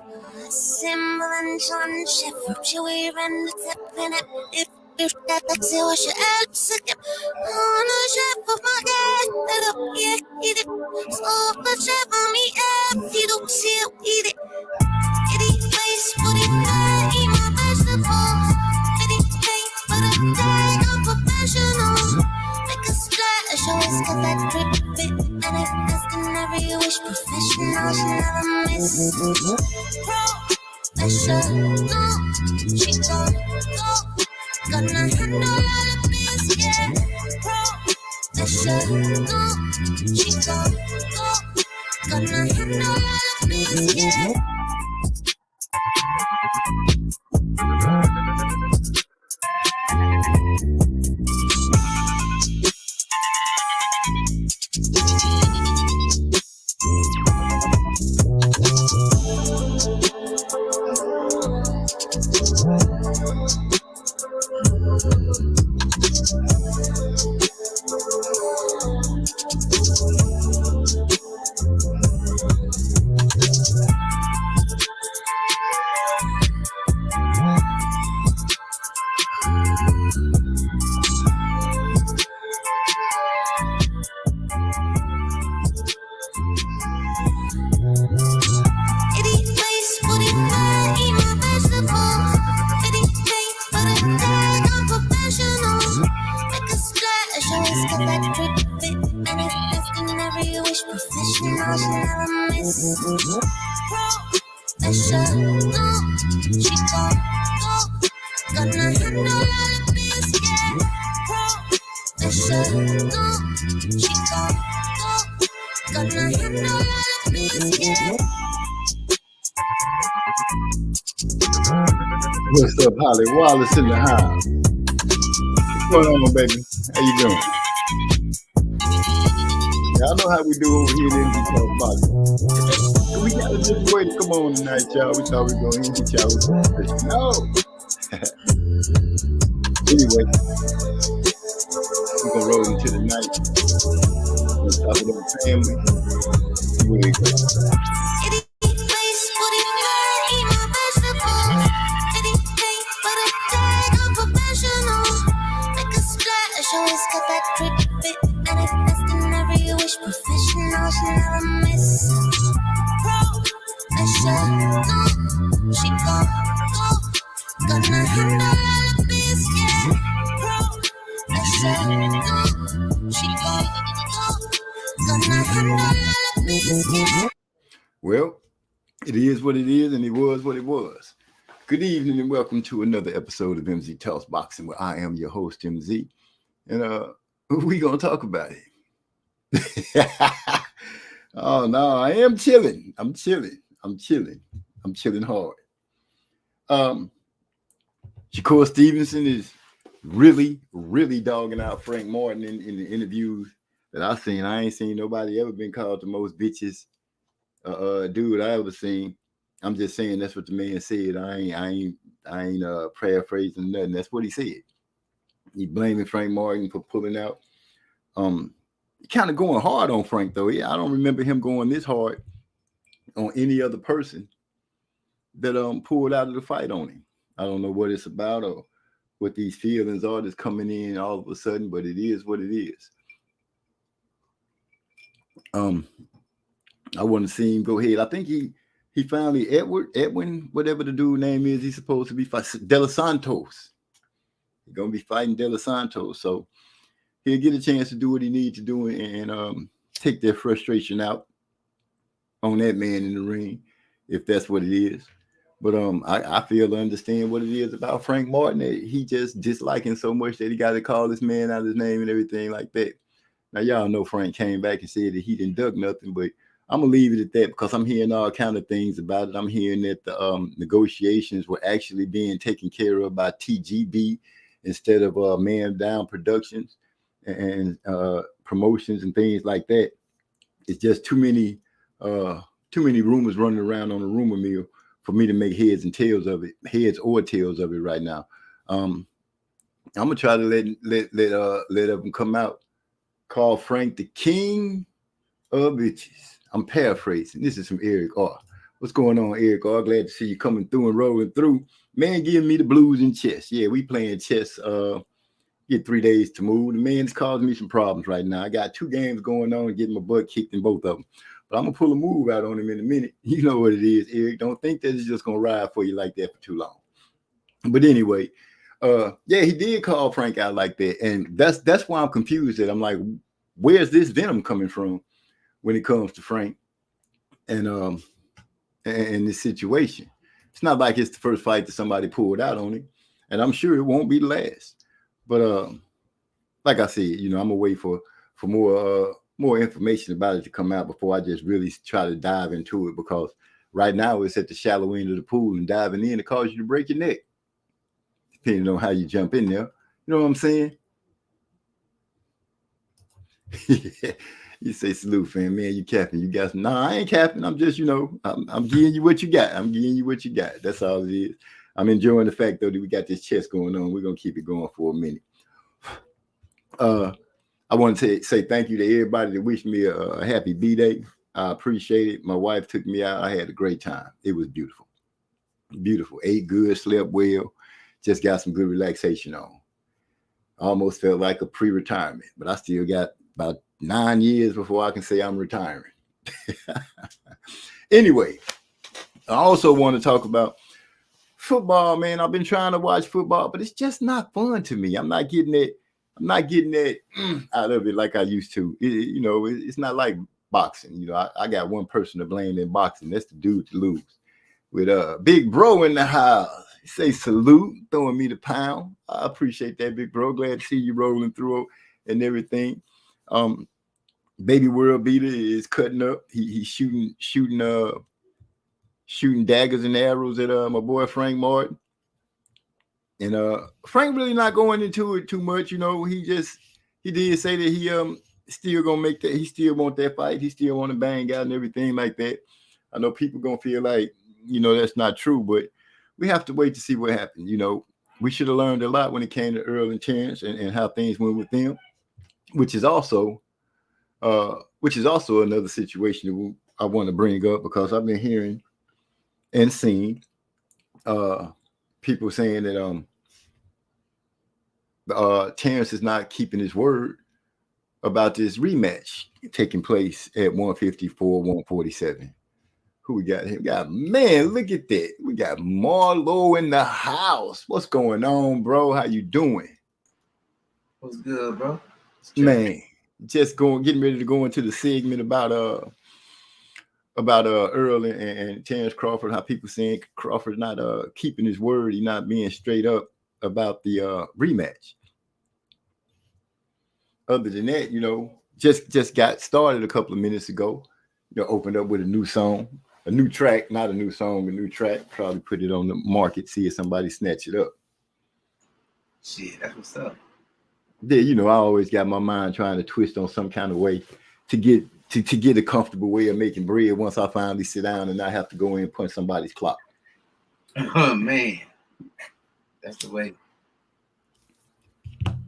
Symbol and John Shepherd, you wearing the tip in it. If that's it, what's your else again? On the ship of my gas, that up, yeah, eat it. So, the ship on me, you don't see it, eat it. Itty face, booty fat, eat my vegetables. Itty face, but a tag, I'm professional. Make a splash, always got that drip fit. Manifesting every wish, professional, she never miss. Professional, she gon' go. Gonna handle all of this, yeah. Professional, she gon' go. Gonna handle all of this, yeah. What's up, Holly Wallace in the house? What's going on, baby? How you doing? Y'all know how we do over here in the Talk Box. We got a different way to come on tonight, y'all. We thought we were going to hit y'all with some fish. No. Anyway, we're going to roll into the night. We're going to talk about family. Where you go? Well, it is what it is, and it was what it was. Good evening, and welcome to another episode of MZ Talks Boxing, where I am your host, MZ, and we gonna talk about it. Oh no, I am chilling. I'm chilling hard. Shakur Stevenson is really dogging out Frank Martin in the interviews that I've seen. I ain't seen nobody ever been called the most bitches dude I ever seen. I'm just saying that's what the man said. I ain't paraphrasing nothing. That's what he said. He blaming Frank Martin for pulling out. Kind of going hard on Frank though. Yeah, I don't remember him going this hard on any other person that pulled out of the fight on him. I don't know what it's about or what these feelings are that's coming in all of a sudden, but it is what it is. I want to see him go ahead. I think he finally Edwin, whatever the dude name is, he's supposed to be fighting De Los Santos. He's gonna be fighting De Los Santos, so he'll get a chance to do what he needs to do and take their frustration out on that man in the ring, if that's what it is. But I feel to understand what it is about Frank Martin that he just disliking so much that he got to call this man out his name and everything like that. Now y'all know Frank came back and said that he didn't duck nothing, but I'm gonna leave it at that because I'm hearing all kind of things about it. I'm hearing that the negotiations were actually being taken care of by TGB instead of Man Down Productions and promotions and things like that. It's just too many rumors running around on the rumor mill for me to make heads or tails of it right now. I'm gonna try to let them come out. Call Frank the king of bitches. I'm paraphrasing. This is from Eric R. What's going on, Eric? Oh, glad to see you coming through and rolling through. Man, giving me the blues in chess. Yeah, we playing chess. Get 3 days to move. The man's causing me some problems right now. I got 2 games going on, getting my butt kicked in both of them. But I'm gonna pull a move out on him in a minute. You know what it is, Eric. Don't think that it's just gonna ride for you like that for too long. But anyway, yeah, he did call Frank out like that, and that's why I'm confused. That I'm like, where's this venom coming from when it comes to Frank and this situation? It's not like it's the first fight that somebody pulled out on him, and I'm sure it won't be the last. But like I said, I'm gonna wait for more information about it to come out before I just really try to dive into it, because right now it's at the shallow end of the pool, and diving in it causes you to break your neck, depending on how you jump in there. You know what I'm saying? You say salute, fam. Man, you capping. You got some. Nah, I ain't capping. I'm just, I'm giving you what you got. I'm giving you what you got. That's all it is. I'm enjoying the fact, though, that we got this chess going on. We're going to keep it going for a minute. I want to say thank you to everybody that wished me a happy B-Day. I appreciate it. My wife took me out. I had a great time. It was beautiful. Beautiful. Ate good, slept well, just got some good relaxation on. Almost felt like a pre-retirement, but I still got about 9 years before I can say I'm retiring. Anyway, I also want to talk about football, man. I've been trying to watch football, but it's just not fun to me. I'm not getting that out of it like I used to. It's not like boxing. I got one person to blame in boxing. That's the dude to lose. With Big Bro in the house. Say salute, throwing me the pound. I appreciate that, Big Bro. Glad to see you rolling through and everything. Baby World Beater is cutting up. He's shooting daggers and arrows at my boy Frank Martin. And Frank really not going into it too much. He did say that he still gonna make that. He still want that fight. He still want to bang out and everything like that. I know people gonna feel like that's not true, but we have to wait to see what happens. We should have learned a lot when it came to Earl and Terrence and how things went with them, which is also another situation that I want to bring up, because I've been hearing and seeing people saying that Terrence is not keeping his word about this rematch taking place at 154, 147. Who we got here? We got, man, look at that. We got Marlo in the house. What's going on, bro? How you doing? What's good, bro? Man, just getting ready to go into the segment about Earl and Terrence Crawford, how people saying Crawford's not keeping his word. He's not being straight up about the rematch. Other than that, just got started a couple of minutes ago. Opened up with a new song, a new track, not a new song, a new track. Probably put it on the market, see if somebody snatch it up. Shit, that's what's up. Yeah, I always got my mind trying to twist on some kind of way to get a comfortable way of making bread once I finally sit down and not have to go in and punch somebody's clock. Oh man, that's the way.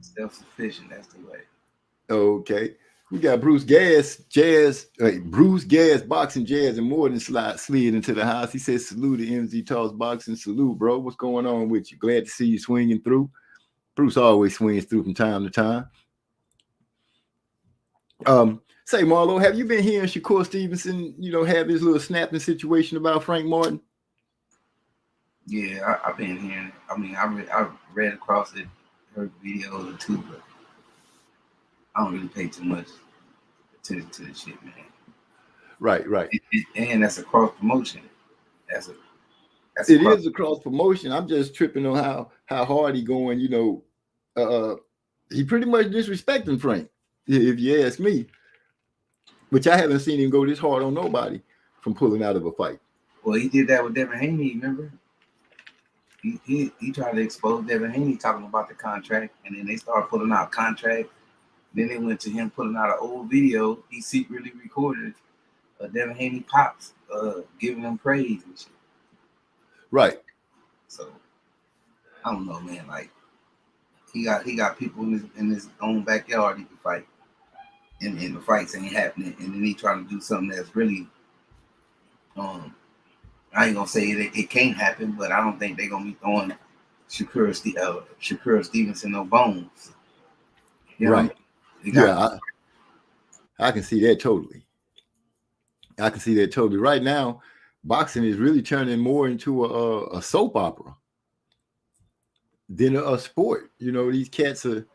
Self-sufficient, that's the way. Okay. We got Bruce Gas, Boxing Jazz, and more than slid into the house. He says, salute to MZ Talks Boxing. Salute, bro. What's going on with you? Glad to see you swinging through. Bruce always swings through from time to time. Say, Marlo, have you been hearing Shakur Stevenson, have his little snapping situation about Frank Martin? Yeah, I've been hearing. I mean, I read across it, heard videos or two, but I don't really pay too much attention to this shit, man. Right. And that's a cross promotion. It is a cross promotion. I'm just tripping on how hard he going. He pretty much disrespecting Frank, if you ask me. Which I haven't seen him go this hard on nobody from pulling out of a fight. Well, he did that with Devin Haney, remember? He tried to expose Devin Haney talking about the contract, and then they started pulling out contract. Then they went to him pulling out an old video he secretly recorded Devin Haney pops giving him praise and shit. Right. So I don't know, man. Like he got people in his own backyard he can fight, and the fights ain't happening. And then he trying to do something that's really I ain't gonna say it can't happen, but I don't think they're gonna be throwing Shakur Stevenson no bones. You know what I mean? Right. You got Yeah, I can see that totally. I can see that totally. Right now, boxing is really turning more into a soap opera than a sport. You know, these cats are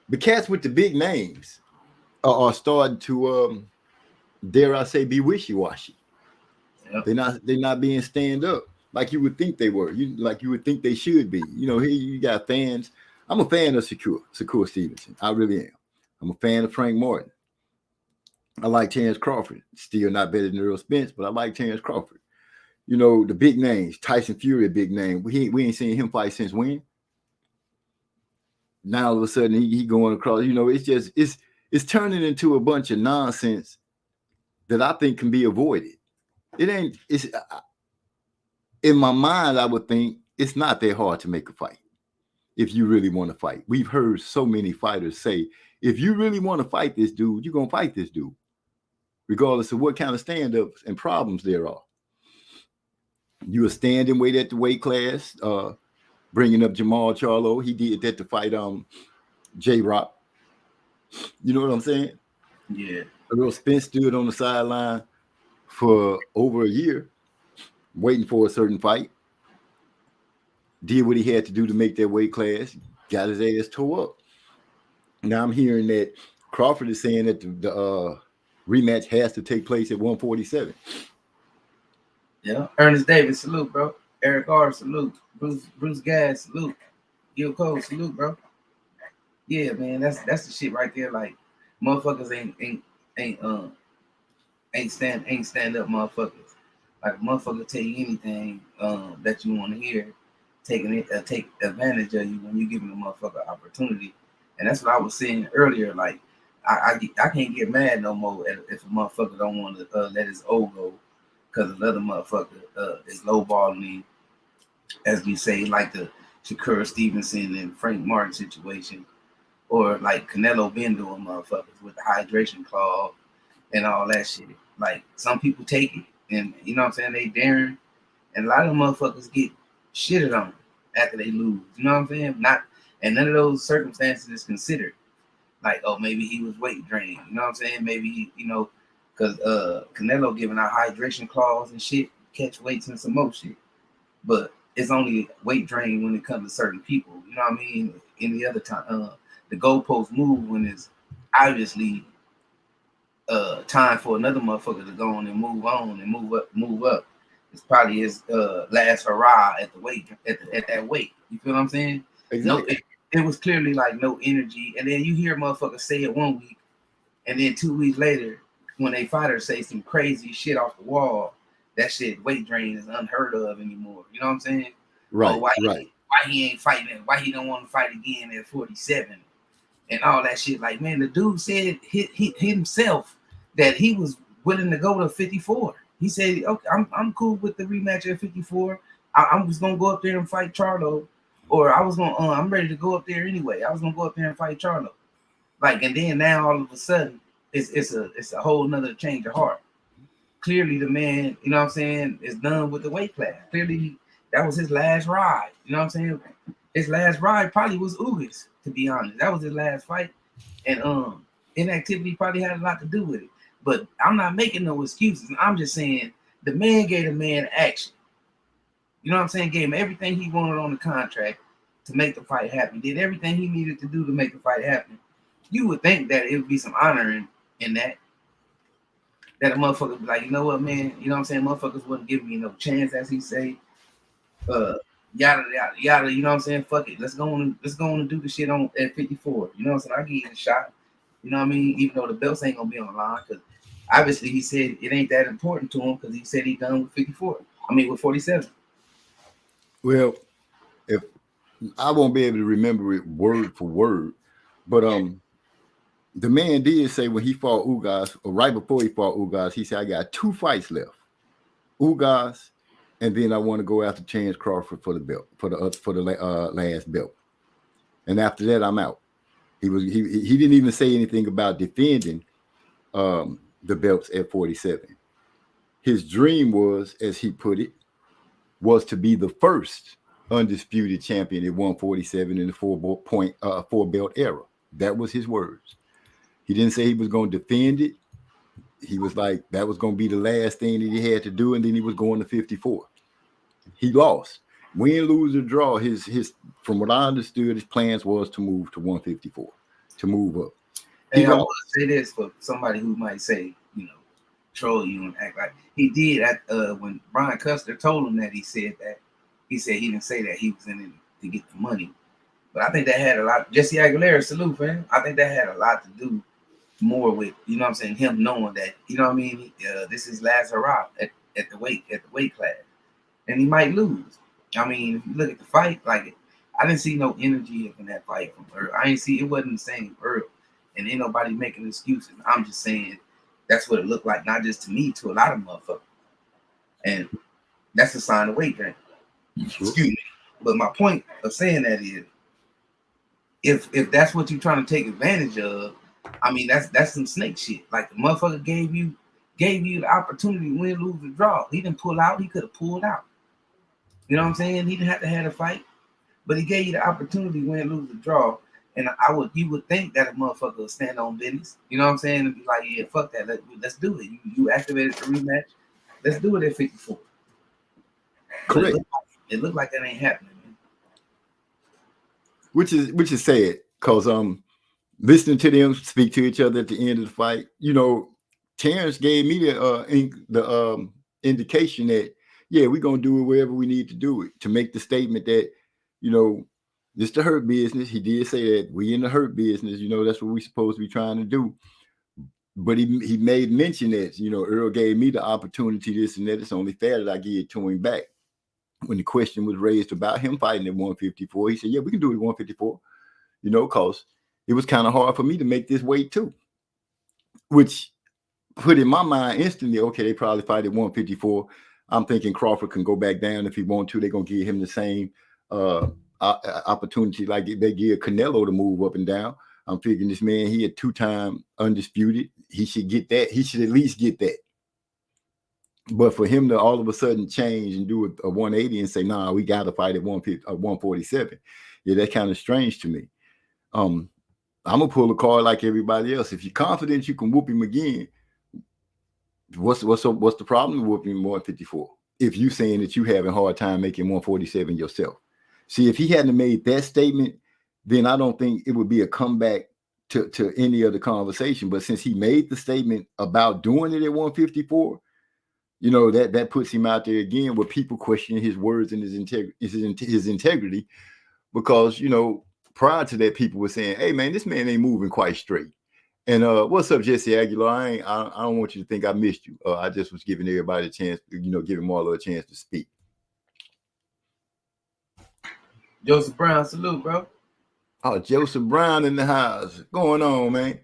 the cats with the big names are starting to dare I say be wishy washy. yep. They're not being stand up like you would think they were. You would think they should be. You know, here you got fans. I'm a fan of Shakur Stevenson. I really am. I'm a fan of Frank Martin. I like Terrence Crawford. Still not better than Earl Spence, but I like Terrence Crawford. You know, the big names, Tyson Fury, a big name. We ain't seen him fight since when? Now all of a sudden he going across. You know, it's turning into a bunch of nonsense that I think can be avoided. It ain't. It's in my mind. I would think it's not that hard to make a fight if you really want to fight. We've heard so many fighters say, if you really want to fight this dude, you're gonna fight this dude, regardless of what kind of stand-ups and problems there are. You were standing weight at the weight class, bringing up Jamal Charlo. He did that to fight J Rock. You know what I'm saying? Yeah. Earl Spence stood on the sideline for over a year, waiting for a certain fight. Did what he had to do to make that weight class. Got his ass tore up. Now I'm hearing that Crawford is saying that the rematch has to take place at 147. Yeah. Ernest Davis, salute, bro. Eric R, salute. Bruce Gas, salute. Gil Cole, salute, bro. Yeah, man, that's the shit right there. Like, motherfuckers ain't stand up motherfuckers. Like, motherfucker tell you anything that you want to hear, take advantage of you when you giving a motherfucker opportunity. And that's what I was saying earlier. Like, I can't get mad no more if a motherfucker don't want to let his old go because another motherfucker is lowballing him, as we say, like the Shakur Stevenson and Frank Martin situation, or like Canelo been doing motherfuckers with the hydration clause and all that shit. Like, some people take it, and you know what I'm saying, they daring, and a lot of motherfuckers get shitted on after they lose. You know what I'm saying? Not, and none of those circumstances is considered. Like, oh, maybe he was weight drained. You know what I'm saying? Maybe because Canelo giving out hydration clause and shit, catch weights and some more shit. But it's only weight drain when it comes to certain people. You know what I mean? Any other time, the goalposts move when it's obviously time for another motherfucker to go on and move up. It's probably his last hurrah at the weight at that weight. You feel what I'm saying? No, Exactly. it was clearly like no energy. And then you hear motherfuckers say it 1 week, and then 2 weeks later, when they fighters say some crazy shit off the wall, that shit weight drain is unheard of anymore. You know what I'm saying? Oh, Right, right. why he ain't fighting? Why he don't want to fight again at 47 and all that shit? Like, man, the dude said himself that he was willing to go to 54. He said, okay, I'm cool with the rematch at 54. I was gonna go up there and fight Charlo, or I was gonna I'm ready to go up there anyway. I was gonna go up there and fight Charlo. Like, and then now all of a sudden it's a whole nother change of heart. Clearly the man, you know what I'm saying, is done with the weight class. Clearly that was his last ride. You know what I'm saying? His last ride probably was Ugas, to be honest. That was his last fight. And inactivity probably had a lot to do with it. But I'm not making no excuses. I'm just saying the man gave the man action. You know what I'm saying? Gave him everything he wanted on the contract to make the fight happen. Did everything he needed to do to make the fight happen. You would think that it would be some honor in that a motherfucker would be like, you know what, man? You know what I'm saying? Motherfuckers wouldn't give me no chance, as he say. Uh, yada yada yada. You know what I'm saying? Fuck it. Let's go on and do the shit on at 54. You know what I'm saying? I give you a shot. You know what I mean? Even though the belts ain't gonna be on the line, because obviously he said it ain't that important to him because he said he done with 54. I mean with 47. Well, if I won't be able to remember it word for word, but the man did say when he fought Ugas, or right before he fought Ugas, he said, I got 2 fights left. Ugas, and then I want to go after Chance Crawford for the belt, for the last belt. And after that, I'm out. He didn't even say anything about defending the belts at 47. his dream was, as he put it, was to be the first undisputed champion at 147 in the four belt era. That was his words. He didn't say he was going to defend it. He was like, that was going to be the last thing that he had to do, and then he was going to 54. He lost. Win, lose, or draw, his from what I understood, his plans was to move to 154, to move up. Hey, I want to say this for somebody who might say, troll you and act like he did at when Brian Custer told him that he said he didn't say that he was in it to get the money. But I think that had a lot. Jesse Aguilera, salute, man. I think that had a lot to do more with, what I'm saying, him knowing that, this is last hurrah at the weight class. And he might lose. I mean, if you look at the fight, like, I didn't see no energy in that fight from Earl. It wasn't the same Earl. And ain't nobody making excuses. I'm just saying that's what it looked like, not just to me, to a lot of motherfuckers. And that's a sign of weight gain. Excuse me. But my point of saying that is, if that's what you're trying to take advantage of, I mean, that's some snake shit. Like, the motherfucker gave you the opportunity to win, lose, or draw. He didn't pull out. He could have pulled out. You know what I'm saying? He didn't have to have a fight, but he gave you the opportunity to win, lose, or draw. And you would think that a motherfucker would stand on business. You know what I'm saying? And be like, yeah, fuck that. Let's do it. You activated the rematch. Let's do it at 54. Correct. It looked like that ain't happening, man. Which is sad, because listening to them speak to each other at the end of the fight, Terrence gave me the indication that, yeah, we're gonna do it wherever we need to do it, to make the statement that, this the hurt business. He did say that we in the hurt business, that's what we supposed to be trying to do. But he made mention that, Earl gave me the opportunity, this and that. It's only fair that I give it to him back. When the question was raised about him fighting at 154, he said, yeah, we can do it at 154, because it was kind of hard for me to make this weight too. Which put in my mind instantly, okay, they probably fight at 154. I'm thinking Crawford can go back down if he want to. They're going to give him the same opportunity like they give Canelo to move up and down. I'm figuring this man, he had 2-time undisputed. He should get that. He should at least get that. But for him to all of a sudden change and do a 180 and say, nah, we got to fight at 147. Yeah, that's kind of strange to me. I'm going to pull a card like everybody else. If you're confident you can whoop him again, what's the problem with whooping 154? If you saying that you having a hard time making 147 yourself. See, if he hadn't made that statement, then I don't think it would be a comeback to any other conversation. But since he made the statement about doing it at 154, that puts him out there again with people questioning his words and his integrity, because, prior to that, people were saying, hey, man, this man ain't moving quite straight. And what's up, Jesse Aguilar? I don't want you to think I missed you. I just was giving everybody a chance, giving Marlo a chance to speak. Joseph Brown, salute, bro. Oh, Joseph Brown in the house. What's going on, man?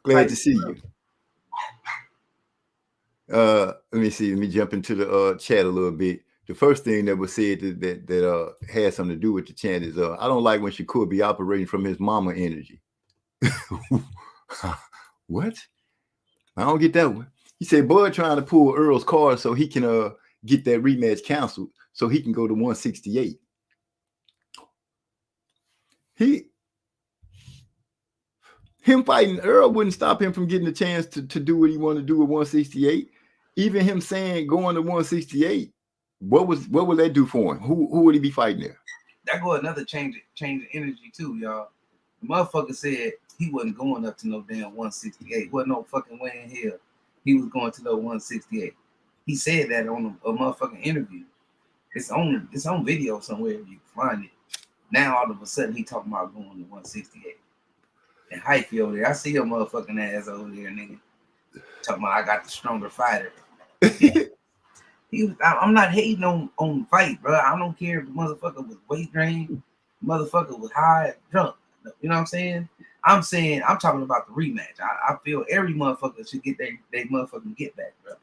Glad to see you. Let me jump into the chat a little bit. The first thing that was said that had something to do with the chat is I don't like when Shakur be operating from his mama energy. What? I don't get that one. He said Bud trying to pull Earl's card so he can get that rematch canceled so he can go to 168. Him fighting Earl wouldn't stop him from getting a chance to do what he wanted to do at 168. Even him saying going to 168, what would that do for him? Who would he be fighting there? That go another change of energy too, y'all. The motherfucker said he wasn't going up to no damn 168. Wasn't no fucking way in hell he was going to no 168. He said that on a motherfucking interview. It's on video somewhere if you can find it. Now all of a sudden he talking about going to 168. And hyphy over there. I see your motherfucking ass over there, nigga. Talking about I got the stronger fighter. I'm not hating on fight, bro. I don't care if the motherfucker was weight drained, motherfucker was high, drunk. You know what I'm saying? I'm talking about the rematch. I feel every motherfucker should get their motherfucking get back, bro.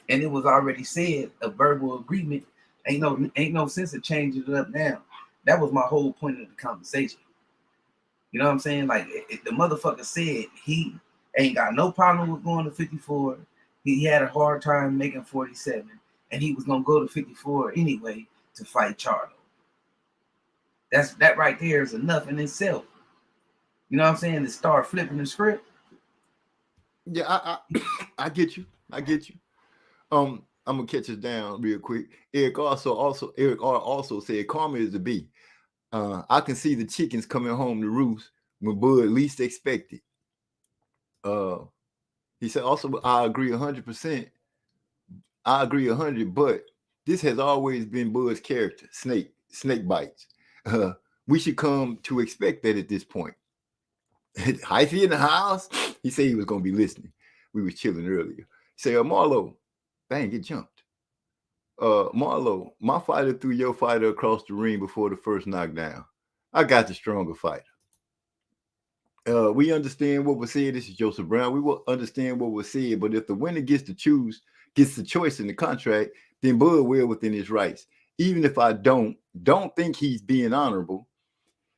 And it was already said, a verbal agreement. Ain't no sense of changing it up now. That was my whole point of the conversation. You know what I'm saying? Like, if the motherfucker said he ain't got no problem with going to 54. He had a hard time making 47, and he was gonna go to 54 anyway to fight Charlo. That right there is enough in itself. You know what I'm saying? To start flipping the script. Yeah, I get you. I get you. I'm gonna catch us down real quick. Eric also said karma is the B. I can see the chickens coming home to roost when Bud least expected. He said also I agree 100%. I agree 100, but this has always been Bud's character, snake bites. We should come to expect that at this point. Hyphy in the house. He said he was gonna be listening. We was chilling earlier. Say, Marlo, bang, get jumped. Marlo, my fighter threw your fighter across the ring before the first knockdown. I got the stronger fighter. We understand what was said. This is Joseph Brown. We will understand what was said, but if the winner gets the choice in the contract, then Bud will within his rights. Even if I don't think he's being honorable,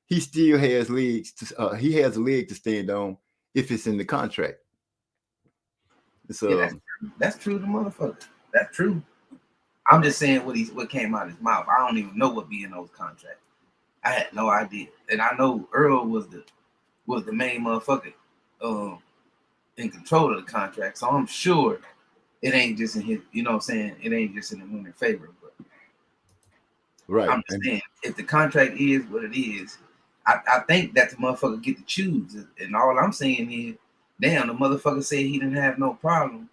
he still has legs. He has a leg to stand on if it's in the contract. Yeah, that's true, the motherfucker. That's true. I'm just saying what came out of his mouth. I don't even know what be in those contracts. I had no idea, and I know Earl was the main motherfucker in control of the contract. So I'm sure it ain't just in his. You know what I'm saying? It ain't just in the winner's favor. But right. I'm just saying, if the contract is what it is, I think that the motherfucker get to choose. And all I'm saying is, damn, the motherfucker said he didn't have no problem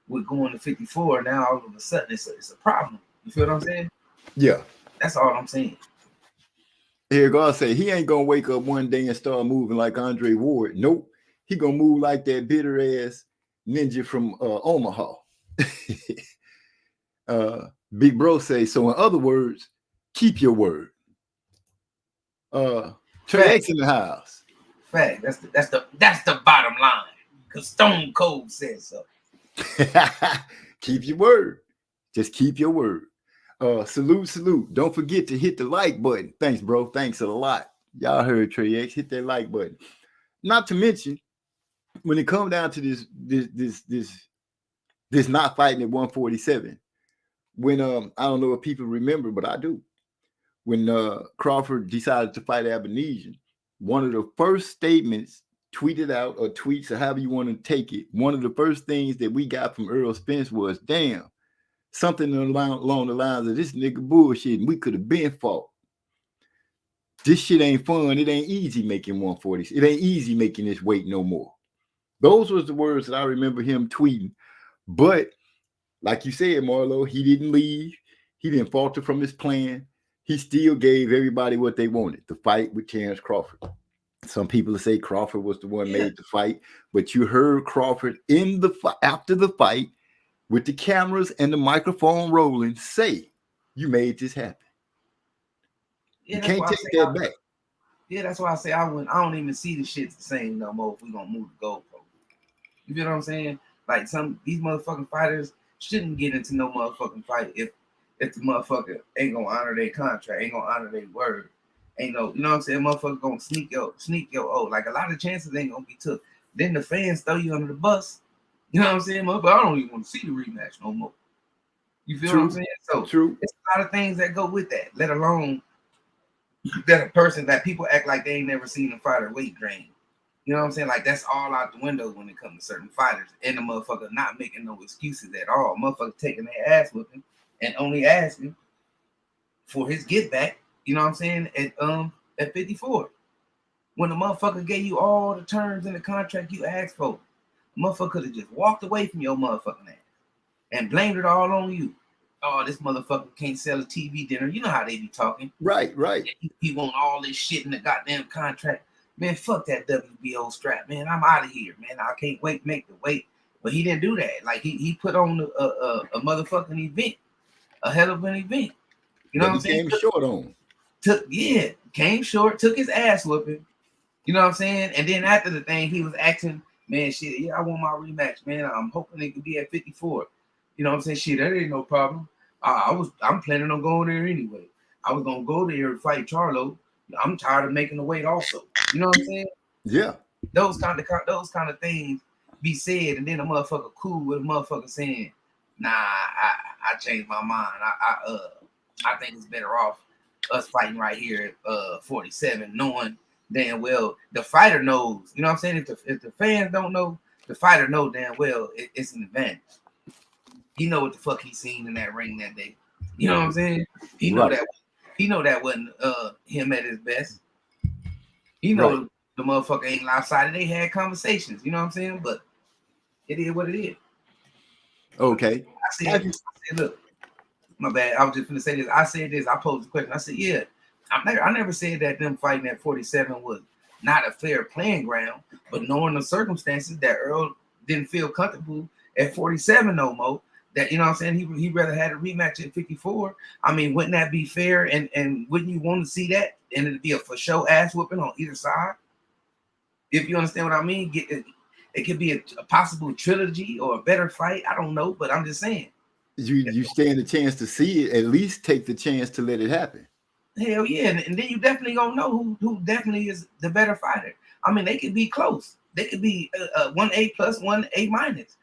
with going to 54. Now all of a sudden it's a problem. You feel what I'm saying? Yeah. That's all I'm saying. Here God say he ain't gonna wake up one day and start moving like Andre Ward. Nope. He gonna move like that bitter ass ninja from Omaha. Big Bro say, so in other words, keep your word. Trey X in the house. Fact. That's the bottom line. Cause Stone Cold says so. Keep your word. Just keep your word. Salute. Don't forget to hit the like button. Thanks, bro. Thanks a lot. Y'all heard Trey X. Hit that like button. Not to mention, when it comes down to this not fighting at 147, when I don't know if people remember, but I do. When Crawford decided to fight Abenesian, one of the first statements tweeted out or tweets or however you want to take it, one of the first things that we got from Earl Spence was, damn, something along the lines of this nigga bullshit and we could have been fought. This shit ain't fun. It ain't easy making 140s. It ain't easy making this weight no more. Those was the words that I remember him tweeting. But like you said, Marlo, he didn't leave. He didn't falter from his plan. He still gave everybody what they wanted, the fight with Terrence Crawford. Some people say Crawford was the one made the fight, but you heard Crawford in the after the fight with the cameras and the microphone rolling say, you made this happen. Yeah, you can't take that back. Yeah, that's why I say I don't even see the shit the same no more if we gonna move the goalpost. You feel what I'm saying? Like these motherfucking fighters shouldn't get into no motherfucking fight if the motherfucker ain't gonna honor their contract, ain't gonna honor their word. Ain't no, you know what I'm saying? Motherfucker gonna sneak your like a lot of chances ain't gonna be took. Then the fans throw you under the bus. You know what I'm saying? Motherfucker, I don't even want to see the rematch no more. You feel what I'm saying? So True. It's a lot of things that go with that, let alone that a person that people act like they ain't never seen a fighter weight drain. You know what I'm saying? Like that's all out the window when it comes to certain fighters. And the motherfucker not making no excuses at all. Motherfucker taking their ass whipping and only asking for his get back, you know what I'm saying, at 54. When the motherfucker gave you all the terms in the contract you asked for, the motherfucker could have just walked away from your motherfucking ass and blamed it all on you. Oh, this motherfucker can't sell a TV dinner. You know how they be talking. Right. He want all this shit in the goddamn contract. Man, fuck that WBO strap, man. I'm out of here, man. I can't wait to make the weight. But he didn't do that. Like he put on a motherfucking event, a hell of an event. You know what I'm saying? Came short on. Came short, took his ass whooping. You know what I'm saying? And then after the thing, he was asking, man, shit, yeah, I want my rematch, man. I'm hoping it could be at 54. You know what I'm saying? Shit, that ain't no problem. I'm planning on going there anyway. I was gonna go there and fight Charlo. I'm tired of making the weight also. You know what I'm saying? Yeah. Those kind of things be said, and then a motherfucker cool with a motherfucker saying, nah, I changed my mind. I think it's better off us fighting right here at 47, knowing damn well the fighter knows. You know what I'm saying? If the fans don't know, the fighter know damn well it's an advantage. He know what the fuck he seen in that ring that day. You know what I'm saying? He know Right. that. He know that wasn't him at his best. He know Right. the motherfucker ain't lopsided. They had conversations. You know what I'm saying? But it is what it is. Okay. I said, look, my bad. I was just gonna say this. I said this. I posed the question. I said, yeah, I never said that them fighting at 47 was not a fair playing ground, but knowing the circumstances that Earl didn't feel comfortable at 47 no more, that you know what I'm saying, he rather had a rematch at 54. I mean, wouldn't that be fair? And wouldn't you want to see that? And it'd be a for show ass whooping on either side. If you understand what I mean, it could be a possible trilogy or a better fight. I don't know, but I'm just saying. You stand a chance to see it, at least take the chance to let it happen. Hell yeah, and then you definitely gonna know who definitely is the better fighter. I mean, they could be close. They could be 1A plus, 1A minus.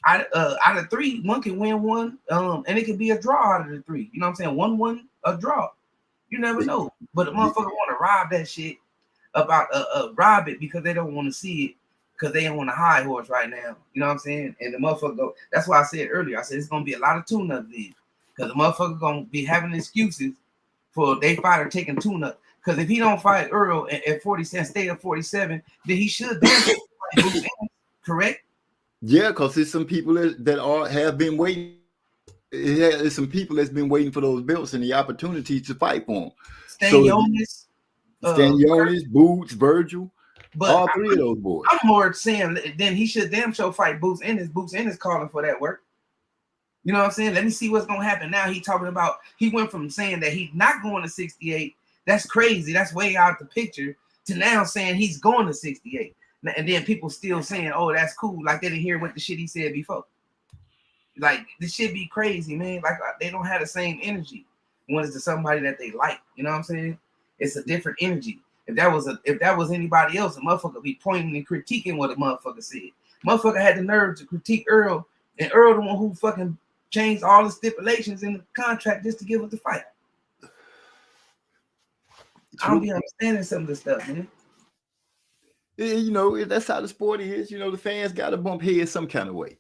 Out of three, one can win one, and it could be a draw out of the three. You know what I'm saying? 1-1, a draw. You never know. But the motherfucker want to rob that shit about rob it because they don't want to see it because they don't want a high horse right now. You know what I'm saying? And the motherfucker go. That's why I said earlier. I said it's gonna be a lot of tune-ups then because the motherfucker gonna be having excuses for they fighter taking tune-up. Because if he don't fight Earl at 47, stay at 47, then he should fight Bruce Ennis, correct? Yeah, because there's some people that have been waiting. There's some people that's been waiting for those belts and the opportunity to fight for them. Stanionis, Stanionis, Boots, Virgil, but all three of those boys. I'm more saying then he should damn sure fight Boots Ennis. Boots Ennis calling for that work. You know what I'm saying? Let me see what's gonna happen now. He talking about he went from saying that he's not going to 68. That's crazy. That's way out the picture. To now saying he's going to 68. And then people still saying, "Oh, that's cool." Like they didn't hear what the shit he said before. Like this shit be crazy, man. Like they don't have the same energy when it's to somebody that they like. You know what I'm saying? It's a different energy. If that was anybody else, a motherfucker be pointing and critiquing what a motherfucker said. Motherfucker had the nerve to critique Earl, and Earl the one who fucking changed all the stipulations in the contract just to give us the fight. I don't be understanding some of this stuff, man. You know, that's how the sport is. You know, the fans got to bump heads some kind of way.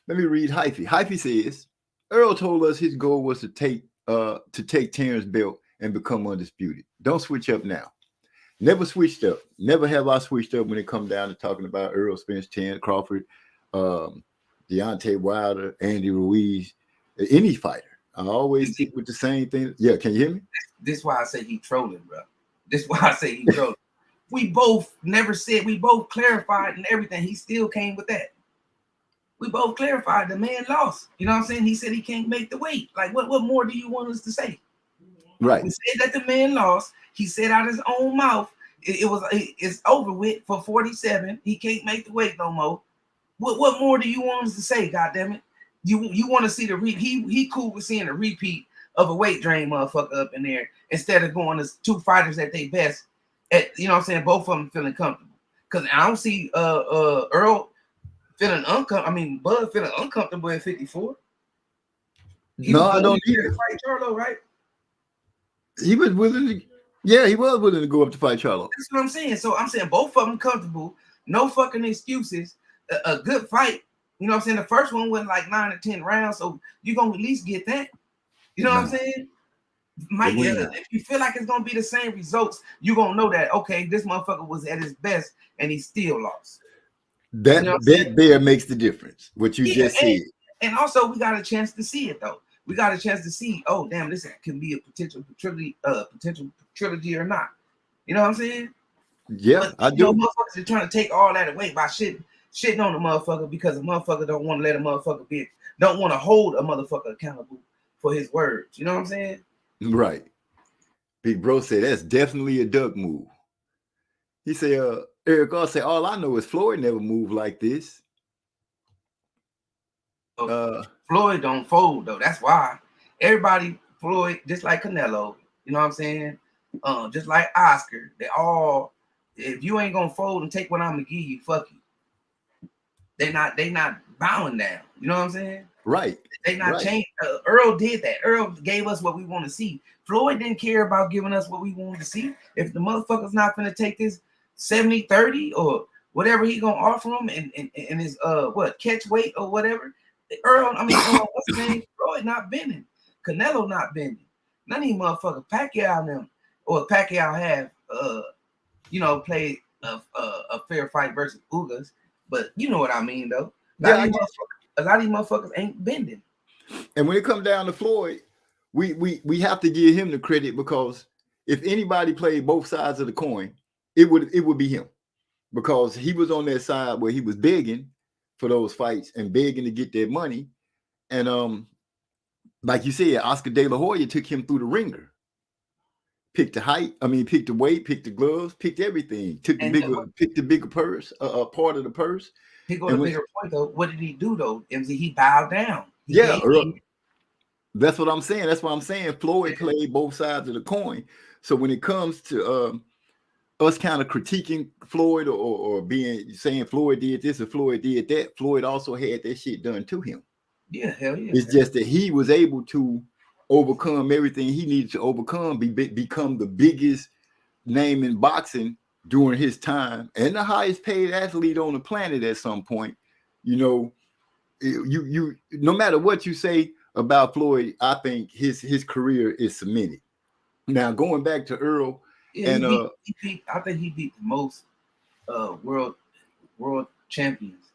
Let me read Hyphy. Hyphy says, Earl told us his goal was to take Terrence's belt and become undisputed. Don't switch up now. Never switched up. Never have I switched up when it come down to talking about Earl Spence, Terrence Crawford, Deontay Wilder, Andy Ruiz, any fighter. I always stick with the same thing. Yeah, can you hear me? This is why I say he trolling, bro. This is why I say he trolling. We both never said, we both clarified and everything. He still came with that. We both clarified the man lost. You know what I'm saying? He said he can't make the weight. Like, what more do you want us to say? Right. We said that the man lost. He said out his own mouth, it's over with for 47. He can't make the weight no more. What more do you want us to say? God damn it! You want to see the he cool with seeing a repeat of a weight drain motherfucker up in there instead of going as two fighters at their best. You know what I'm saying? Both of them feeling comfortable. Because I don't see Earl feeling uncomfortable. I mean, Bud feeling uncomfortable at 54. No, I don't either. Fight Charlo, right? He was willing to. Yeah, he was willing to go up to fight Charlo. That's what I'm saying. So I'm saying both of them comfortable. No fucking excuses. A good fight. You know what I'm saying? The first one went like 9 or 10 rounds, so you're gonna at least get that. You know what I'm saying? Mike, if you feel like it's gonna be the same results, you're gonna know that okay, this motherfucker was at his best and he still lost. That there makes the difference. What you just said. And also we got a chance to see it though. We got a chance to see, oh damn, this can be a potential trilogy or not. You know what I'm saying? Yeah, but, I do. Motherfuckers are trying to take all that away by shitting on the motherfucker because a motherfucker don't want to let a motherfucker don't want to hold a motherfucker accountable for his words. You know what I'm saying? Right. Big Bro said that's definitely a duck move. He said, Eric Goss said, all I know is Floyd never moved like this. Floyd don't fold though. That's why everybody Floyd, just like Canelo, you know what I'm saying? Just like Oscar, they all, if you ain't gonna fold and take what I'm gonna give you, fuck you. They not bowing down. You know what I'm saying? Right. They not Right. changed. Earl did that. Earl gave us what we want to see. Floyd didn't care about giving us what we wanted to see. If the motherfucker's not gonna take this 70-30 or whatever he gonna offer him and his what catch weight or whatever. Earl, I mean, what's his name? Floyd not bending. Canelo not bending. None of these motherfuckers, Pacquiao and them, or Pacquiao have played a fair fight versus Ugas, but you know what I mean though. Yeah, A lot of these motherfuckers ain't bending. and when it comes down to Floyd, we have to give him the credit, because if anybody played both sides of the coin, it would be him, because he was on that side where he was begging for those fights and begging to get that money. And like you said, Oscar De La Hoya took him through the ringer. Picked the height, picked the weight, picked the gloves, picked everything. Picked the bigger purse, part of the purse. He go to the bigger point though. What did he do though? MZ, he bowed down. That's what I'm saying. That's what I'm saying. Floyd played both sides of the coin. So when it comes to us kind of critiquing Floyd or saying Floyd did this or Floyd did that, Floyd also had that shit done to him. Yeah, hell yeah. It's just that he was able to overcome everything he needed to overcome, become the biggest name in boxing during his time, and the highest paid athlete on the planet at some point. You no matter what you say about Floyd, I think his career is cemented. Now going back to Earl, and I think he beat the most world champions,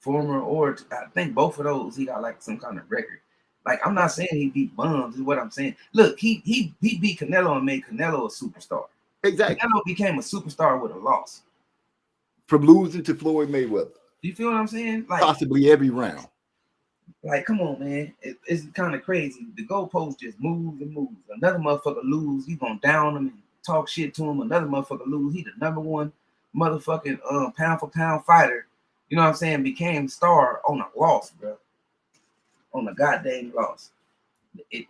former or I think both of those he got like some kind of record. Like I'm not saying he beat bums, is what I'm saying. Look, he beat Canelo and made Canelo a superstar. Exactly. Canelo became a superstar with a loss. From losing to Floyd Mayweather. You feel what I'm saying? Like possibly every round. Like, come on, man. It's kind of crazy. The goalpost just moves and moves. Another motherfucker lose, he gonna down him and talk shit to him. Another motherfucker lose, he the number one motherfucking pound for pound fighter. You know what I'm saying? Became star on a loss, bro. On a goddamn loss.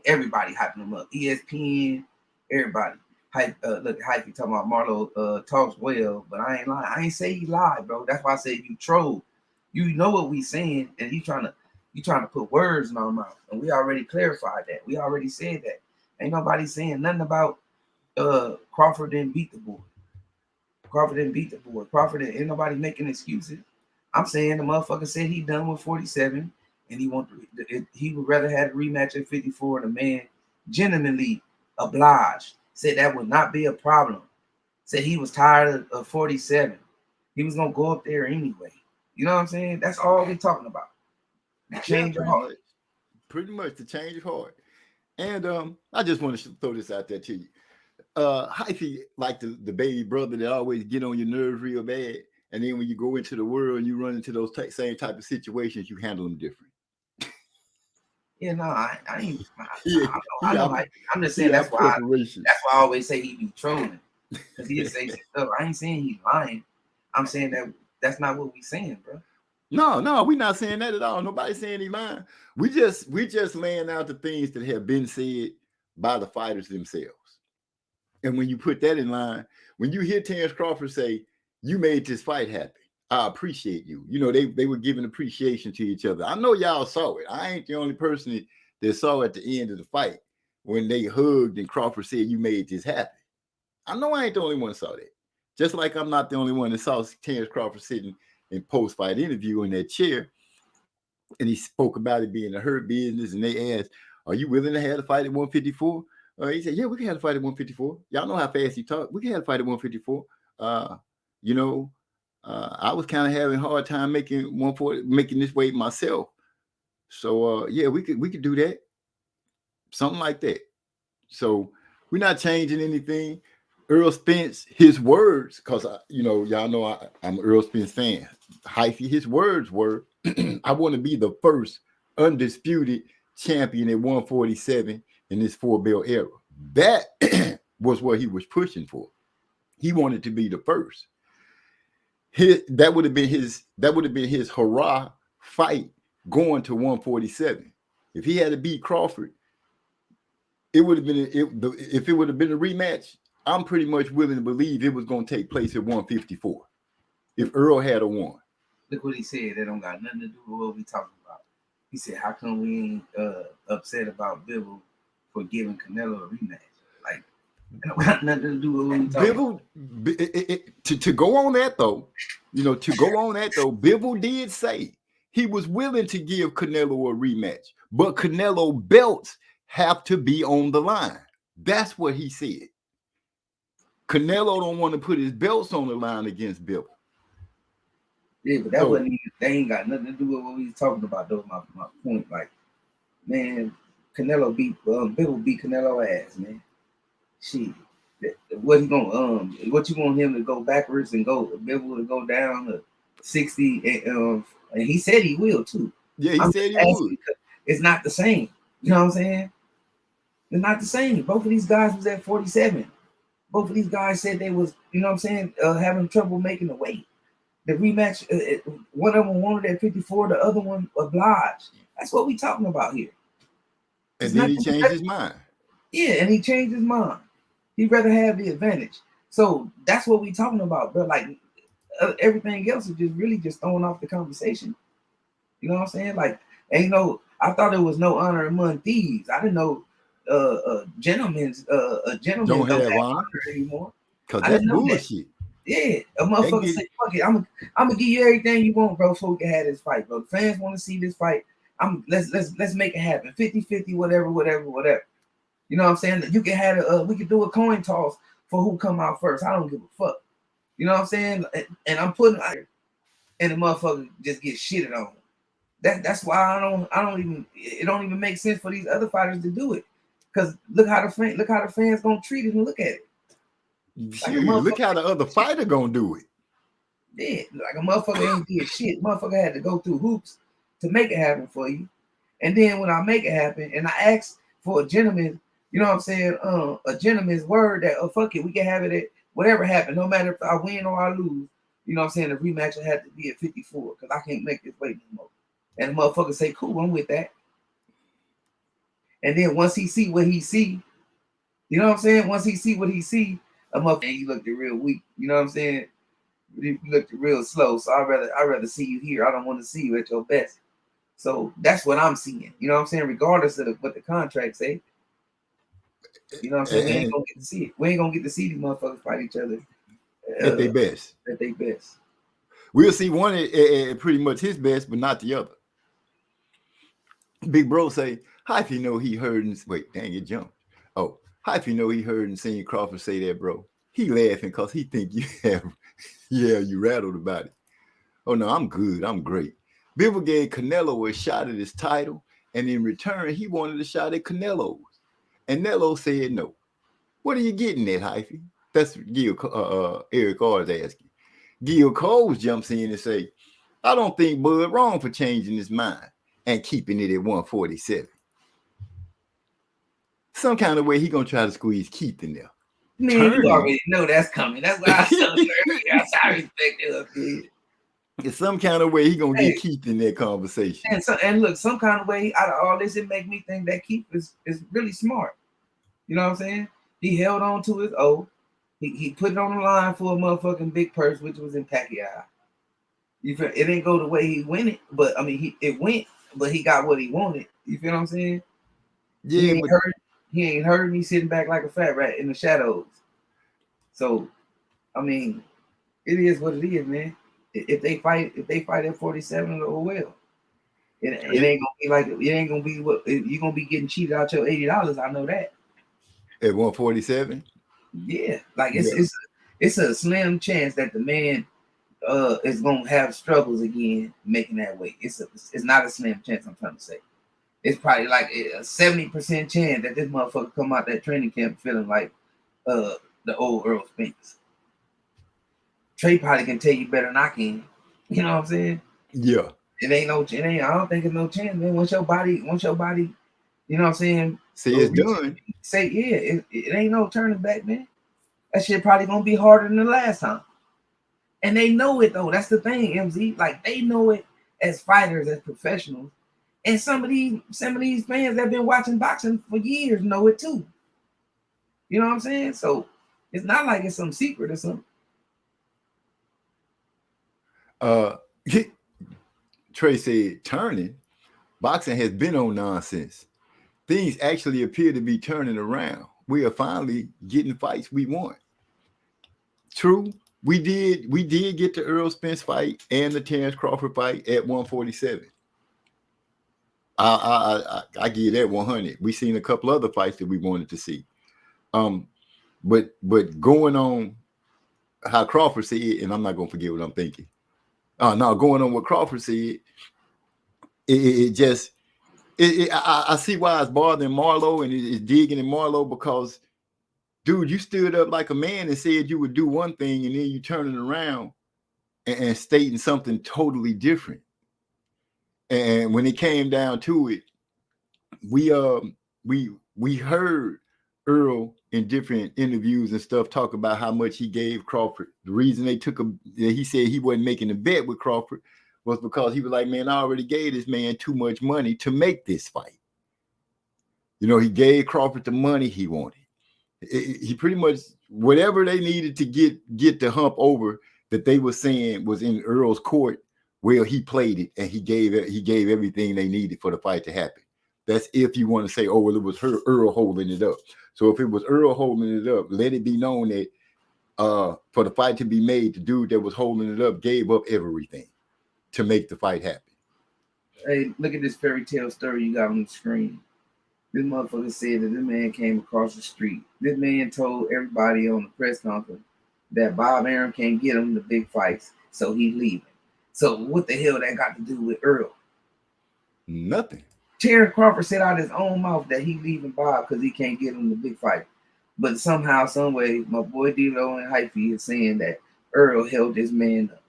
Everybody hyping him up. ESPN, everybody. Look, Hypey talking about Marlo talks well, but I ain't lying. I ain't say he lied, bro. That's why I said you troll. You know what we saying, and you trying to put words in our mouth, and we already clarified that. We already said that. Ain't nobody saying nothing about Crawford didn't beat the boy. Crawford didn't beat the boy. Ain't nobody making excuses. I'm saying the motherfucker said he done with 47, and he would rather have a rematch at 54. And the man genuinely obliged, said that would not be a problem. Said he was tired of 47. He was gonna go up there anyway. You know what I'm saying? That's all we talking about. Change your heart. Pretty much the change of heart. And I just want to throw this out there to you. Hyphy, like the baby brother that always get on your nerves real bad, and then when you go into the world and you run into those same type of situations, you handle them different. Yeah, no, I ain't. I know. I'm just saying that's why I always say he be trolling, because he say stuff. I ain't saying he's lying. I'm saying that's not what we saying, bro. No, we're not saying that at all. Nobody's saying he lying. We just laying out the things that have been said by the fighters themselves. And when you put that in line, when you hear Terrence Crawford say, "You made this fight happen, I appreciate you." You know, they were giving appreciation to each other. I know y'all saw it. I ain't the only person that saw at the end of the fight when they hugged and Crawford said, "You made this happen." I know I ain't the only one that saw that. Just like I'm not the only one that saw Terrence Crawford sitting in post-fight interview in that chair, and he spoke about it being a hurt business, and they asked, "Are you willing to have a fight at 154?" He said, "Yeah, we can have a fight at 154." Y'all know how fast he talked. We can have a fight at 154. I was kind of having a hard time making this weight myself. So yeah, we could do that. Something like that. So we're not changing anything. Earl Spence, his words, because y'all know I'm an Earl Spence fan. Hyphy, his words were, "I want to be the first undisputed champion at 147 in this 4-belt era." That was what he was pushing for. He wanted to be the first. That would have been his hurrah fight going to 147. If he had to beat Crawford, it would have been if it would have been a rematch. I'm pretty much willing to believe it was going to take place at 154 if Earl had a won. Look what he said. That don't got nothing to do with what we talking about. He said, "How come we ain't upset about Bivol for giving Canelo a rematch? Like, it don't got nothing to do with what we talking about." Bivol, to go on that though, Bivol did say he was willing to give Canelo a rematch, but Canelo belts have to be on the line. That's what he said. Canelo don't want to put his belts on the line against Bivol. Yeah, but that wasn't even, they ain't got nothing to do with what we was talking about though. My point, like, man, Canelo beat Bivol beat Canelo ass, man. Shit. What he gonna what you want him to go backwards and go Bivol to go down to 60 and he said he will too. Yeah, he said he would. It's not the same. You know what I'm saying? It's not the same. Both of these guys was at 47. Both of these guys said they was, you know what I'm saying, having trouble making the weight. The rematch, one of them wanted at 54, the other one obliged. That's what we talking about here. And then he changed his mind. Yeah, and he changed his mind. He'd rather have the advantage. So that's what we talking about, bro. Like everything else is just really just throwing off the conversation. You know what I'm saying? Like, and I thought there was no honor among thieves. I didn't know gentlemen Don't don't have have honor honor anymore. because I that's didn't know that. bullshit. Yeah, a motherfucker say, fuck it, I'm gonna give you everything you want, bro, so we can have this fight, bro. The fans want to see this fight. Let's make it happen. 50-50, whatever. You know what I'm saying? You can have we could do a coin toss for who come out first. I don't give a fuck. You know what I'm saying? And I'm putting out here, and the motherfucker just gets shitted on. That's why I don't even, it don't even make sense for these other fighters to do it. Cause look how the fans gonna treat it and look at it. Like look how the other fighter gonna do it. Yeah, like a motherfucker ain't did shit. Motherfucker had to go through hoops to make it happen for you. And then when I make it happen, and I ask for a gentleman, you know what I'm saying, a gentleman's word that fuck it, we can have it at whatever happened, no matter if I win or I lose. You know what I'm saying? The rematch will have to be at 54 because I can't make this weight no more. And the motherfucker say, cool, I'm with that. And then once he see what he see, you know what I'm saying? Once he see what he see, a motherfucker, he looked real weak. You know what I'm saying? You looked real slow. So I'd rather see you here. I don't want to see you at your best. So that's what I'm seeing. You know what I'm saying? Regardless of what the contract say. You know what I'm saying? We ain't gonna get to see it. We ain't gonna get to see these motherfuckers fight each other at their best. At their best. We'll see one at pretty much his best, but not the other. Big Bro say, how if you know he heard and wait, dang, it jumped. Oh, how if you know he heard and seen Crawford say that, bro? He laughing because he think you have, yeah, you rattled about it. Oh no, I'm good. I'm great. Bivol gave Canelo a shot at his title, and in return, he wanted a shot at Canelo's. And Nello said no. What are you getting at, Hyphy? That's Eric R's asking. Gil Coles jumps in and say, I don't think Bud wrong for changing his mind and keeping it at 147. Some kind of way he gonna try to squeeze Keith in there. Man, you already know that's coming. That's why I said that's how I respect it up here. It's some kind of way he gonna get Keith in that conversation. And look, some kind of way out of all this, it make me think that Keith is really smart. You know what I'm saying? He held on to his oath. He put it on the line for a motherfucking big purse, which was in Pacquiao. You feel, it didn't go the way he went it, but I mean it went, but he got what he wanted. You feel what I'm saying? Yeah, he ain't hurt me sitting back like a fat rat in the shadows. So, I mean, it is what it is, man. If they fight at 47, oh well. It ain't gonna be like it ain't gonna be what you're gonna be getting cheated out your $80. I know that. At 147? Yeah, like it's a slim chance that the man is gonna have struggles again making that weight. It's not a slim chance. I'm trying to say it's probably like a 70% chance that this motherfucker come out that training camp feeling like the old Earl Spence. Trey probably can tell you better than I can. You know what I'm saying? Yeah. I don't think it's no chance, man. Once your body, you know what I'm saying? Say it's done. Say, yeah, it ain't no turning back, man. That shit probably gonna be harder than the last time. And they know it though. That's the thing, MZ. Like they know it as fighters, as professionals. And some of these fans that have been watching boxing for years know it too. You know what I'm saying? So it's not like it's some secret or something. Trey said, turning. Boxing has been on nonsense. Things actually appear to be turning around. We are finally getting fights we want. True, we did get the Earl Spence fight and the Terrence Crawford fight at 147. I give that 100. We seen a couple other fights that we wanted to see. But going on how Crawford said, and I'm not gonna forget what I'm thinking. No, going on what Crawford said, it just I see why it's bothering Marlowe and it's digging in Marlowe because, dude, you stood up like a man and said you would do one thing, and then you turning around and stating something totally different. And when it came down to it, we we heard Earl in different interviews and stuff talk about how much he gave Crawford. The reason they took he said he wasn't making a bet with Crawford was because he was like, man, I already gave this man too much money to make this fight. You know, he gave Crawford the money he wanted. He pretty much whatever they needed to get the hump over that they were saying was in Earl's court. Well, he played it and he gave everything they needed for the fight to happen. That's if you want to say, oh, well, it was Earl holding it up. So if it was Earl holding it up, let it be known that for the fight to be made, the dude that was holding it up gave up everything to make the fight happen. Hey, look at this fairy tale story you got on the screen. This motherfucker said that this man came across the street. This man told everybody on the press conference that Bob Arum can't get him the big fights, so he leaving. So what the hell that got to do with Earl? Nothing. Terrence Crawford said out his own mouth that he leaving Bob because he can't get him the big fight. But somehow, some way, my boy D-Lo and Hyphy is saying that Earl held this man up.